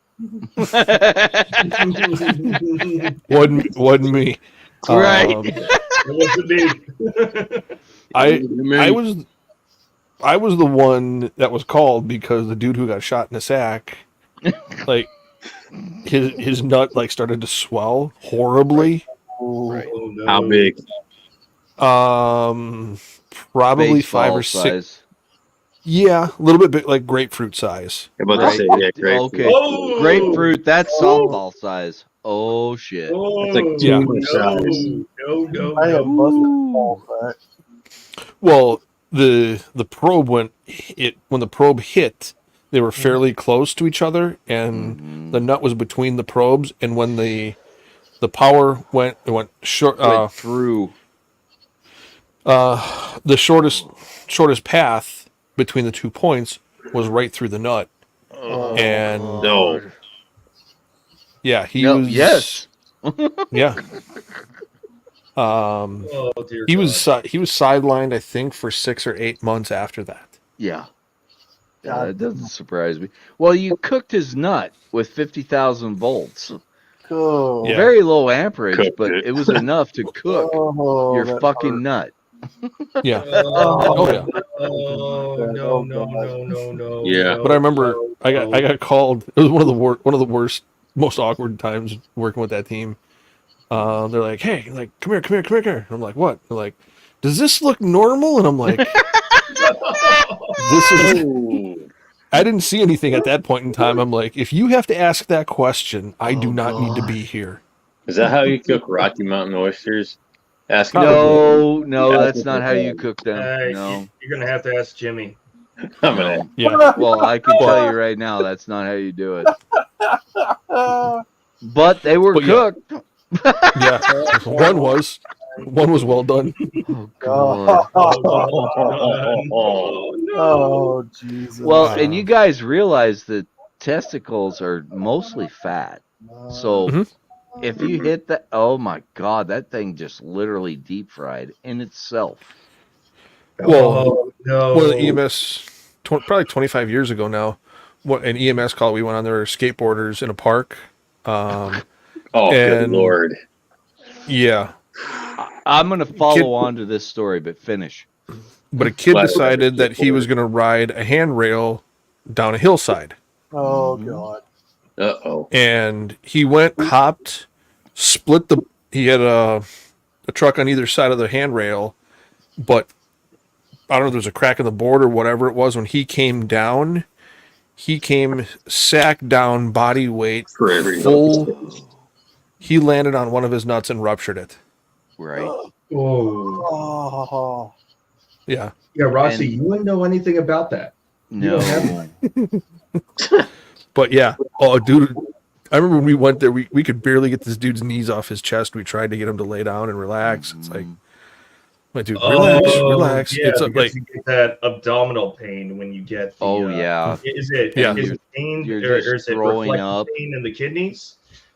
Speaker 8: Wasn't me.
Speaker 1: Right.
Speaker 4: It wasn't me.
Speaker 8: I was the one that was called because the dude who got shot in the sack, like his nut like started to swell horribly.
Speaker 4: Oh, no.
Speaker 9: How big?
Speaker 8: Probably 5 or
Speaker 1: Baseball
Speaker 8: 6.
Speaker 1: size.
Speaker 8: Yeah, a little bit big, like grapefruit size.
Speaker 9: I'm about
Speaker 1: Right.
Speaker 9: to say, yeah, great.
Speaker 1: Okay.
Speaker 4: Oh!
Speaker 1: Grapefruit, that's softball size. Oh shit.
Speaker 4: Oh,
Speaker 9: It's like
Speaker 8: Yeah.
Speaker 9: tumor size.
Speaker 4: No.
Speaker 3: I have busted ball back.
Speaker 8: Well, the probe when the probe hit, they were fairly close to each other, and the nut was between the probes. And when the power went short,
Speaker 1: Went through.
Speaker 8: the shortest path between the 2 points was right through the nut. And
Speaker 9: No.
Speaker 8: yeah, he
Speaker 1: No,
Speaker 8: was.
Speaker 1: yes.
Speaker 8: Yeah.
Speaker 4: Oh dear.
Speaker 8: He was sidelined, I think, for 6 or 8 months after that.
Speaker 1: Yeah. Yeah, that doesn't surprise me. Well, you cooked his nut with 50,000 volts.
Speaker 3: Cool.
Speaker 8: Yeah.
Speaker 1: Very low amperage,
Speaker 9: Cooked
Speaker 1: but
Speaker 9: it.
Speaker 1: it was enough to cook
Speaker 3: Oh,
Speaker 1: your
Speaker 3: that
Speaker 1: fucking
Speaker 3: hurt.
Speaker 1: nut.
Speaker 8: Yeah.
Speaker 4: Oh,
Speaker 8: yeah.
Speaker 4: No.
Speaker 9: Yeah.
Speaker 8: But I remember
Speaker 4: no,
Speaker 8: I got called. It was one of the worst, most awkward times working with that team. They're like, "Hey, like, come here." And I'm like, "What?" They're like, "Does this look normal?" And I'm like, "This is." I didn't see anything at that point in time. I'm like, if you have to ask that question, I do not need to be here.
Speaker 9: Is that how you cook Rocky Mountain oysters? Ask him.
Speaker 1: No,
Speaker 9: Yeah,
Speaker 1: that's not how you cook them. No.
Speaker 4: You're gonna have to ask Jimmy.
Speaker 9: I'm gonna.
Speaker 8: Yeah.
Speaker 1: Well, I can tell you right now, that's not how you do it. But they were
Speaker 8: But yeah.
Speaker 1: cooked.
Speaker 8: Yeah. One was well done.
Speaker 1: Oh, God.
Speaker 3: Oh, Jesus.
Speaker 1: Well, and you guys realize that testicles are mostly fat. So
Speaker 8: Mhm.
Speaker 1: if you hit that, oh my God, that thing just literally deep fried in itself.
Speaker 8: Well,
Speaker 4: no.
Speaker 8: one of the EMS, probably 25 years ago now, an EMS call we went on, there were skateboarders in a park.
Speaker 9: Oh, good
Speaker 8: And-
Speaker 9: Lord.
Speaker 8: Yeah.
Speaker 1: I'm going to follow on to this story, but finish.
Speaker 8: But a kid
Speaker 9: Glad
Speaker 8: decided
Speaker 9: we're
Speaker 8: that he was going to ride a handrail down a hillside.
Speaker 3: Oh, God.
Speaker 9: Uh-oh.
Speaker 8: And he hopped, he had a truck on either side of the handrail, but I don't know if there was a crack in the board or whatever it was. When he came down, sack down, body weight,
Speaker 9: For every
Speaker 8: full. He landed on one of his nuts and ruptured it.
Speaker 1: Right.
Speaker 4: Oh.
Speaker 3: Oh.
Speaker 8: Yeah.
Speaker 4: Yeah, Rossi,
Speaker 1: And-
Speaker 4: you wouldn't know anything about that.
Speaker 1: No.
Speaker 8: But yeah. Oh, dude. I remember when we went there, we could barely get this dude's knees off his chest. We tried to get him to lay down and relax. It's like, my dude, relax.
Speaker 4: Yeah,
Speaker 8: It's
Speaker 4: because
Speaker 8: like,
Speaker 4: you get that abdominal pain when you get the,
Speaker 1: Oh, yeah.
Speaker 4: Is it
Speaker 8: Yeah.
Speaker 4: is it pain
Speaker 1: You're
Speaker 4: or
Speaker 1: just
Speaker 4: is it
Speaker 1: throwing
Speaker 4: reflective
Speaker 1: up.
Speaker 4: pain in the kidneys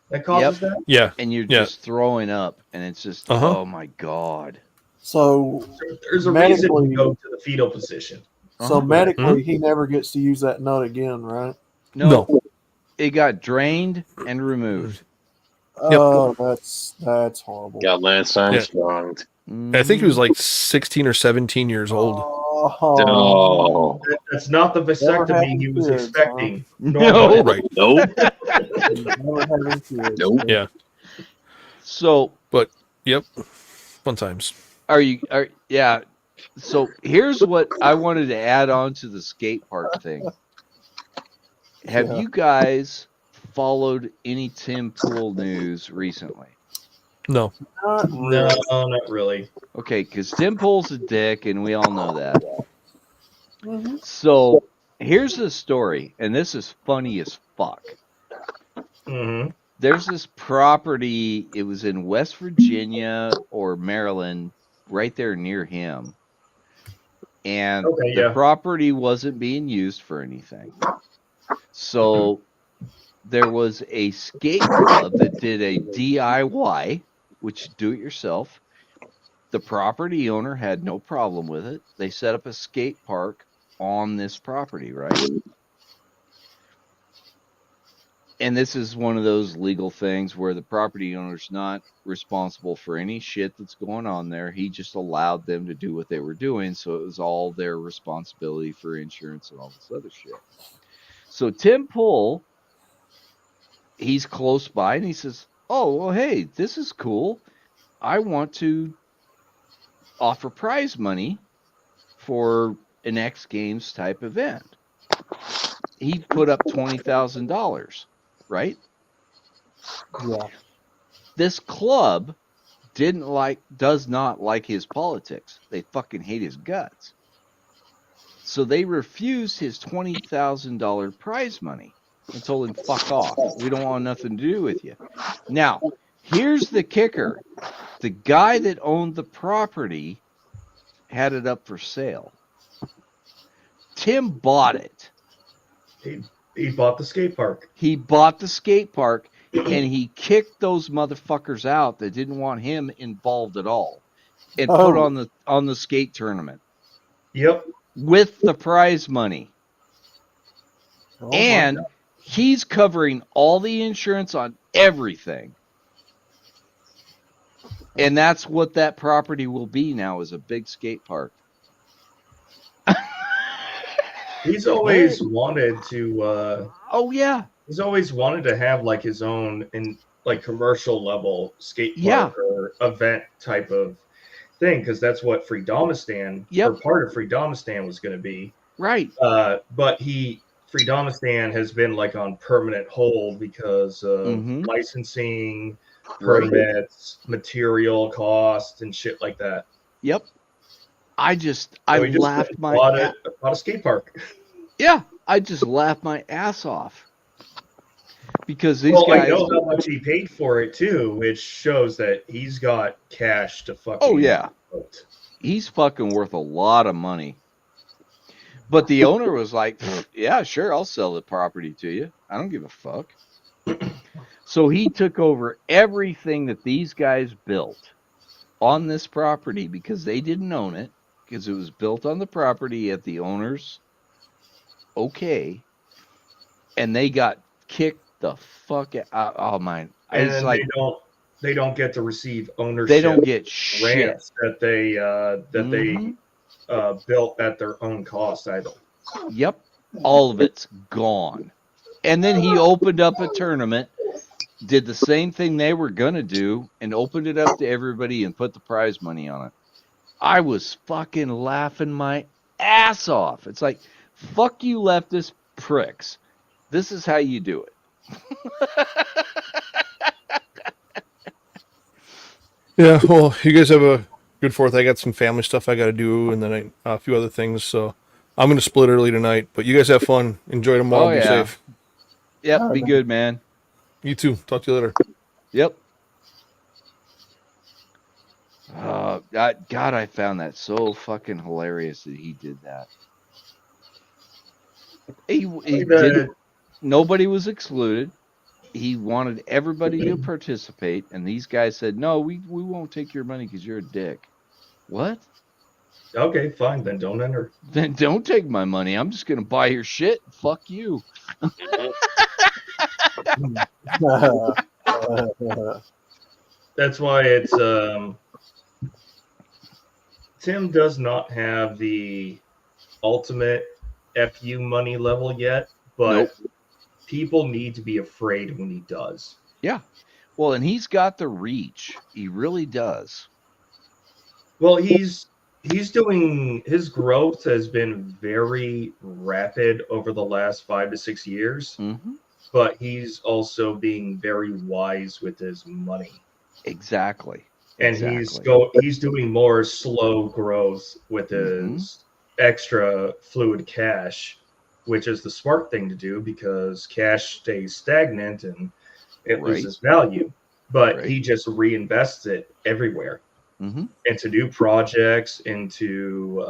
Speaker 4: that causes that?
Speaker 8: yeah.
Speaker 1: And you're
Speaker 8: Yeah.
Speaker 1: just throwing up, and it's just,
Speaker 8: Uh-huh.
Speaker 1: oh my God.
Speaker 3: So,
Speaker 4: There's a reason
Speaker 3: Medically-
Speaker 4: to go to the fetal position.
Speaker 3: so
Speaker 1: Uh-huh.
Speaker 3: medically, he never gets to use that nut again, right?
Speaker 1: No. It got drained and removed.
Speaker 3: Oh, that's horrible.
Speaker 9: Got Lance Armstrong.
Speaker 8: I think he was like 16 or 17 years old.
Speaker 9: Oh.
Speaker 4: That's not the
Speaker 3: Never
Speaker 4: vasectomy he
Speaker 3: having
Speaker 4: was
Speaker 3: kids,
Speaker 4: expecting.
Speaker 1: No.
Speaker 8: Right.
Speaker 9: Nope.
Speaker 3: Never having kids.
Speaker 9: Nope.
Speaker 8: Yeah.
Speaker 1: So
Speaker 8: Yep. Fun times.
Speaker 1: yeah. So here's what I wanted to add on to the skate park thing. Have
Speaker 3: Yeah.
Speaker 1: you guys followed any Tim Pool news recently?
Speaker 8: No.
Speaker 3: Not
Speaker 4: No,
Speaker 3: really.
Speaker 4: not really.
Speaker 1: Okay, because Tim Pool's a dick, and we all know that.
Speaker 3: Mhm.
Speaker 1: So here's the story, and this is funny as fuck.
Speaker 4: Mm-hmm.
Speaker 1: There's this property, it was in West Virginia or Maryland, right there near him. And
Speaker 4: Okay,
Speaker 1: the
Speaker 4: yeah.
Speaker 1: property wasn't being used for anything. So there was a skate club that did a DIY, which do it yourself. The property owner had no problem with it. They set up a skate park on this property, right? And this is one of those legal things where the property owner's not responsible for any shit that's going on there. He just allowed them to do what they were doing, so it was all their responsibility for insurance and all this other shit. So Tim Pool, he's close by, and he says, oh, well, hey, this is cool. I want to offer prize money for an X Games type event. He put up $20,000. Right?
Speaker 3: Yeah.
Speaker 1: This club does not like his politics. They fucking hate his guts. So they refused his $20,000 prize money and told him, fuck off. We don't want nothing to do with you. Now, here's the kicker. The guy that owned the property had it up for sale. Tim bought it.
Speaker 4: He bought the skate park.
Speaker 1: He bought the skate park, and he kicked those motherfuckers out that didn't want him involved at all, and put on the skate tournament.
Speaker 4: Yep.
Speaker 1: With the prize money.
Speaker 3: Oh,
Speaker 1: and he's covering all the insurance on everything. And that's what that property will be now, is a big skate park.
Speaker 4: He's always wanted to
Speaker 1: oh yeah.
Speaker 4: He's always wanted to have like his own commercial level skate park or event type of thing, because that's what Freedomistan or part of Freedomistan was going to be.
Speaker 1: Right.
Speaker 4: But Freedomistan has been like on permanent hold because of licensing, permits, material costs, and shit like that.
Speaker 1: Yep. I laughed my
Speaker 4: bought a skate park.
Speaker 1: Yeah, I just laughed my ass off. Because these guys,
Speaker 4: I know how much he paid for it too, which shows that he's got cash to fucking.
Speaker 1: Oh yeah, he's fucking worth a lot of money. But the owner was like, "Yeah, sure, I'll sell the property to you. I don't give a fuck." So he took over everything that these guys built on this property because they didn't own it, because it was built on the property at the owner's okay, and they got kicked the fuck out. Oh my!
Speaker 4: And
Speaker 1: it's like
Speaker 4: they don't get to receive ownership.
Speaker 1: They don't get shit
Speaker 4: that they built at their own cost either.
Speaker 1: Yep, all of it's gone. And then he opened up a tournament, did the same thing they were gonna do, and opened it up to everybody and put the prize money on it. I was fucking laughing my ass off. It's like, fuck you leftist pricks. This is how you do it.
Speaker 8: Yeah, well, you guys have a good 4th. I got some family stuff I got to do, and then a few other things. So I'm going to split early tonight. But you guys have fun. Enjoy tomorrow. Be safe.
Speaker 1: Yep, be good, man.
Speaker 8: You too. Talk to you later.
Speaker 1: Yep. God, I found that so fucking hilarious that he did that. He did. Nobody was excluded. He wanted everybody to participate, and these guys said, "No, we won't take your money because you're a dick." What?
Speaker 4: Okay, fine. Then don't enter.
Speaker 1: Then don't take my money. I'm just gonna buy your shit. Fuck you.
Speaker 4: That's why it's Tim does not have the ultimate FU money level yet, but people need to be afraid when he does.
Speaker 1: Yeah. Well, and he's got the reach. He really does.
Speaker 4: Well, he's doing, his growth has been very rapid over the last 5 to 6 years, but he's also being very wise with his money.
Speaker 1: Exactly.
Speaker 4: And he's doing more slow growth with his extra fluid cash, which is the smart thing to do because cash stays stagnant and it loses value. But he just reinvests it everywhere into new projects, into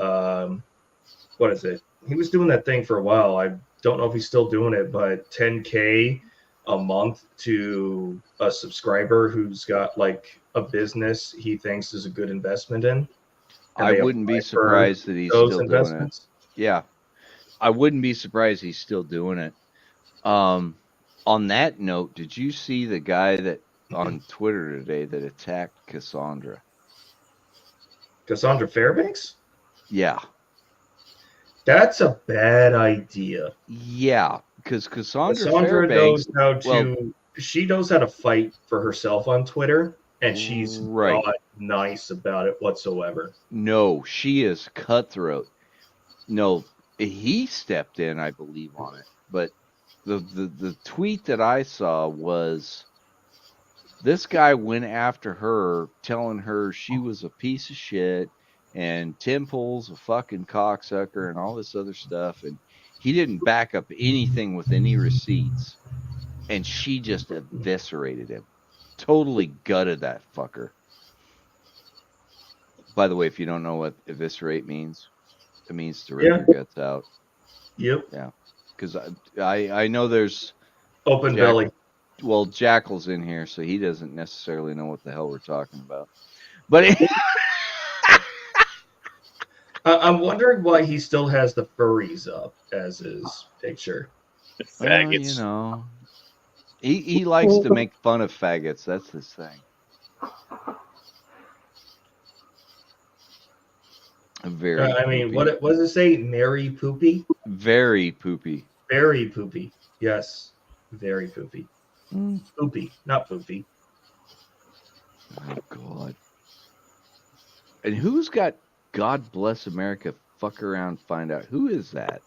Speaker 4: what is it? He was doing that thing for a while. I don't know if he's still doing it, but 10K a month to a subscriber who's got like a business he thinks is a good investment in.
Speaker 1: I wouldn't be surprised that he's still doing it. Yeah. I wouldn't be surprised he's still doing it. On that note, did you see the guy that on Twitter today that attacked Cassandra?
Speaker 4: Cassandra Fairbanks?
Speaker 1: Yeah.
Speaker 4: That's a bad idea.
Speaker 1: Yeah, because Cassandra
Speaker 4: Fairbanks she knows how to fight for herself on Twitter, and she's not nice about it whatsoever.
Speaker 1: No, she is cutthroat. No, he stepped in, I believe, on it. But the tweet that I saw was this guy went after her, telling her she was a piece of shit and Tim Pool's a fucking cocksucker and all this other stuff. And he didn't back up anything with any receipts. And she just eviscerated him. Totally gutted that fucker. By the way, if you don't know what eviscerate means, it means to rip your guts out.
Speaker 4: Yep.
Speaker 1: Yeah. because I know there's
Speaker 4: Open belly.
Speaker 1: Well, Jackal's in here, so he doesn't necessarily know what the hell we're talking about. But
Speaker 4: I'm wondering why he still has the furries up as his picture.
Speaker 1: well, you know, he likes to make fun of faggots. That's his thing. Very.
Speaker 4: I mean,
Speaker 1: poopy.
Speaker 4: what does it say? Mary Poopy?
Speaker 1: Very poopy.
Speaker 4: Very poopy. Yes. Very poopy.
Speaker 1: Mm.
Speaker 4: Poopy, not poopy.
Speaker 1: Oh God. And who's got God Bless America? Fuck around, find out. Who is that?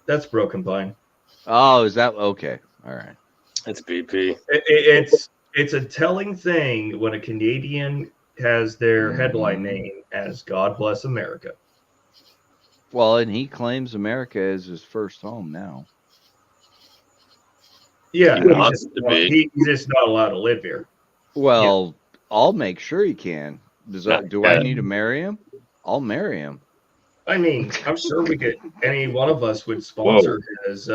Speaker 4: That's Broken Pine.
Speaker 1: Oh, is that okay? All right.
Speaker 9: That's BP.
Speaker 4: It's a telling thing when a Canadian has their headline name as God Bless America.
Speaker 1: Well, and he claims America as his first home now.
Speaker 4: Yeah,
Speaker 9: He wants to be.
Speaker 4: he's just not allowed to live here.
Speaker 1: Well, I'll make sure he can. Do I
Speaker 9: Yeah.
Speaker 1: need to marry him? I'll marry him.
Speaker 4: I mean, I'm sure we could. Any one of us would sponsor his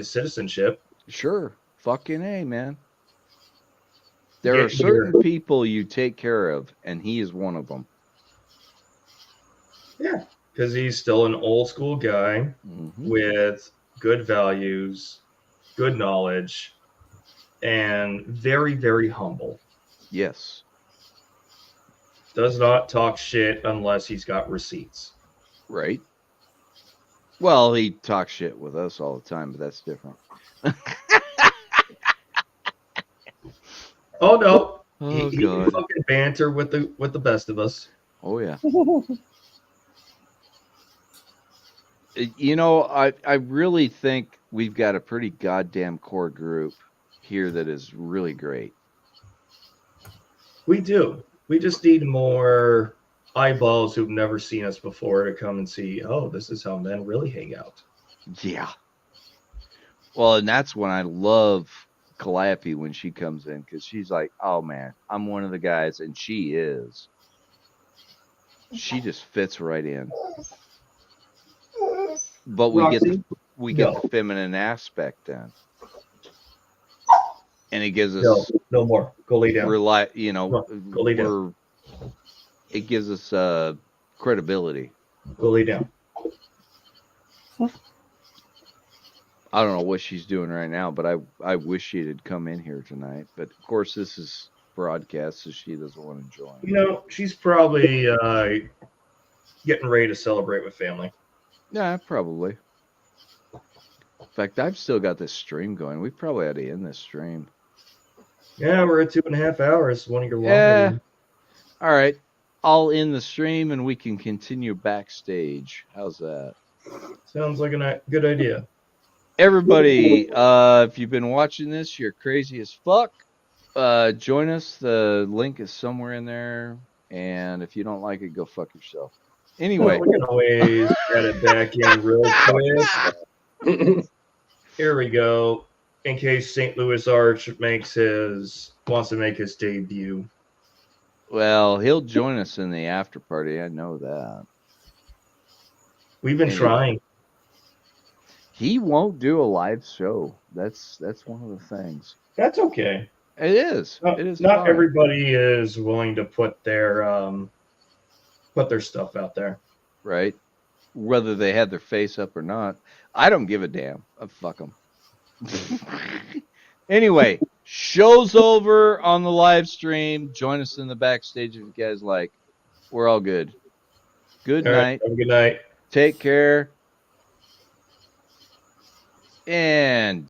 Speaker 4: citizenship.
Speaker 1: Sure. Fucking A, man. There
Speaker 4: Yeah,
Speaker 1: are certain people you take care of, and he is one of them.
Speaker 4: Yeah, because he's still an old school guy with good values, good knowledge, and very, very humble.
Speaker 1: Yes.
Speaker 4: Does not talk shit unless he's got receipts.
Speaker 1: Right. Well, he talks shit with us all the time, but that's different.
Speaker 4: Oh no.
Speaker 1: Oh
Speaker 4: He can
Speaker 1: God.
Speaker 4: fucking banter with the best of us.
Speaker 1: Oh yeah. You know, I really think we've got a pretty goddamn core group here that is really great.
Speaker 4: We do. We just need more eyeballs who've never seen us before to come and see, oh, this is how men really hang out.
Speaker 1: Yeah. Well, and that's when I love Calliope when she comes in, because she's like, oh man, I'm one of the guys, and she is. She just fits right in. But we get the feminine aspect then. And it gives us
Speaker 4: no more. Go lay down.
Speaker 1: Go lay down. It gives us credibility.
Speaker 4: Go lay down.
Speaker 1: I don't know what she's doing right now, but I wish she had come in here tonight. But of course, this is broadcast, so she doesn't want to join.
Speaker 4: You know, she's probably getting ready to celebrate with family.
Speaker 1: Yeah, probably. In fact, I've still got this stream going. We probably had to end this stream.
Speaker 4: Yeah, we're at 2.5 hours. One of your longer.
Speaker 1: Yeah. All right. I'll end the stream and we can continue backstage. How's that?
Speaker 4: Sounds like a good idea.
Speaker 1: Everybody, if you've been watching this, you're crazy as fuck. Join us. The link is somewhere in there. And if you don't like it, go fuck yourself. Anyway.
Speaker 4: Well, we can always get it back in real quick. Here we go. In case St. Louis Arch wants to make his debut.
Speaker 1: Well, he'll join us in the after party. I know that.
Speaker 4: We've been trying.
Speaker 1: He won't do a live show. That's one of the things.
Speaker 4: That's okay.
Speaker 1: It is. It is.
Speaker 4: Not
Speaker 1: fine.
Speaker 4: everybody is willing to put their stuff out there.
Speaker 1: Right. Whether they had their face up or not. I don't give a damn. Fuck them. Anyway, show's over on the live stream. Join us in the backstage if you guys like. We're all good. Good
Speaker 4: All
Speaker 1: night.
Speaker 4: right, have a good night.
Speaker 1: Take care. And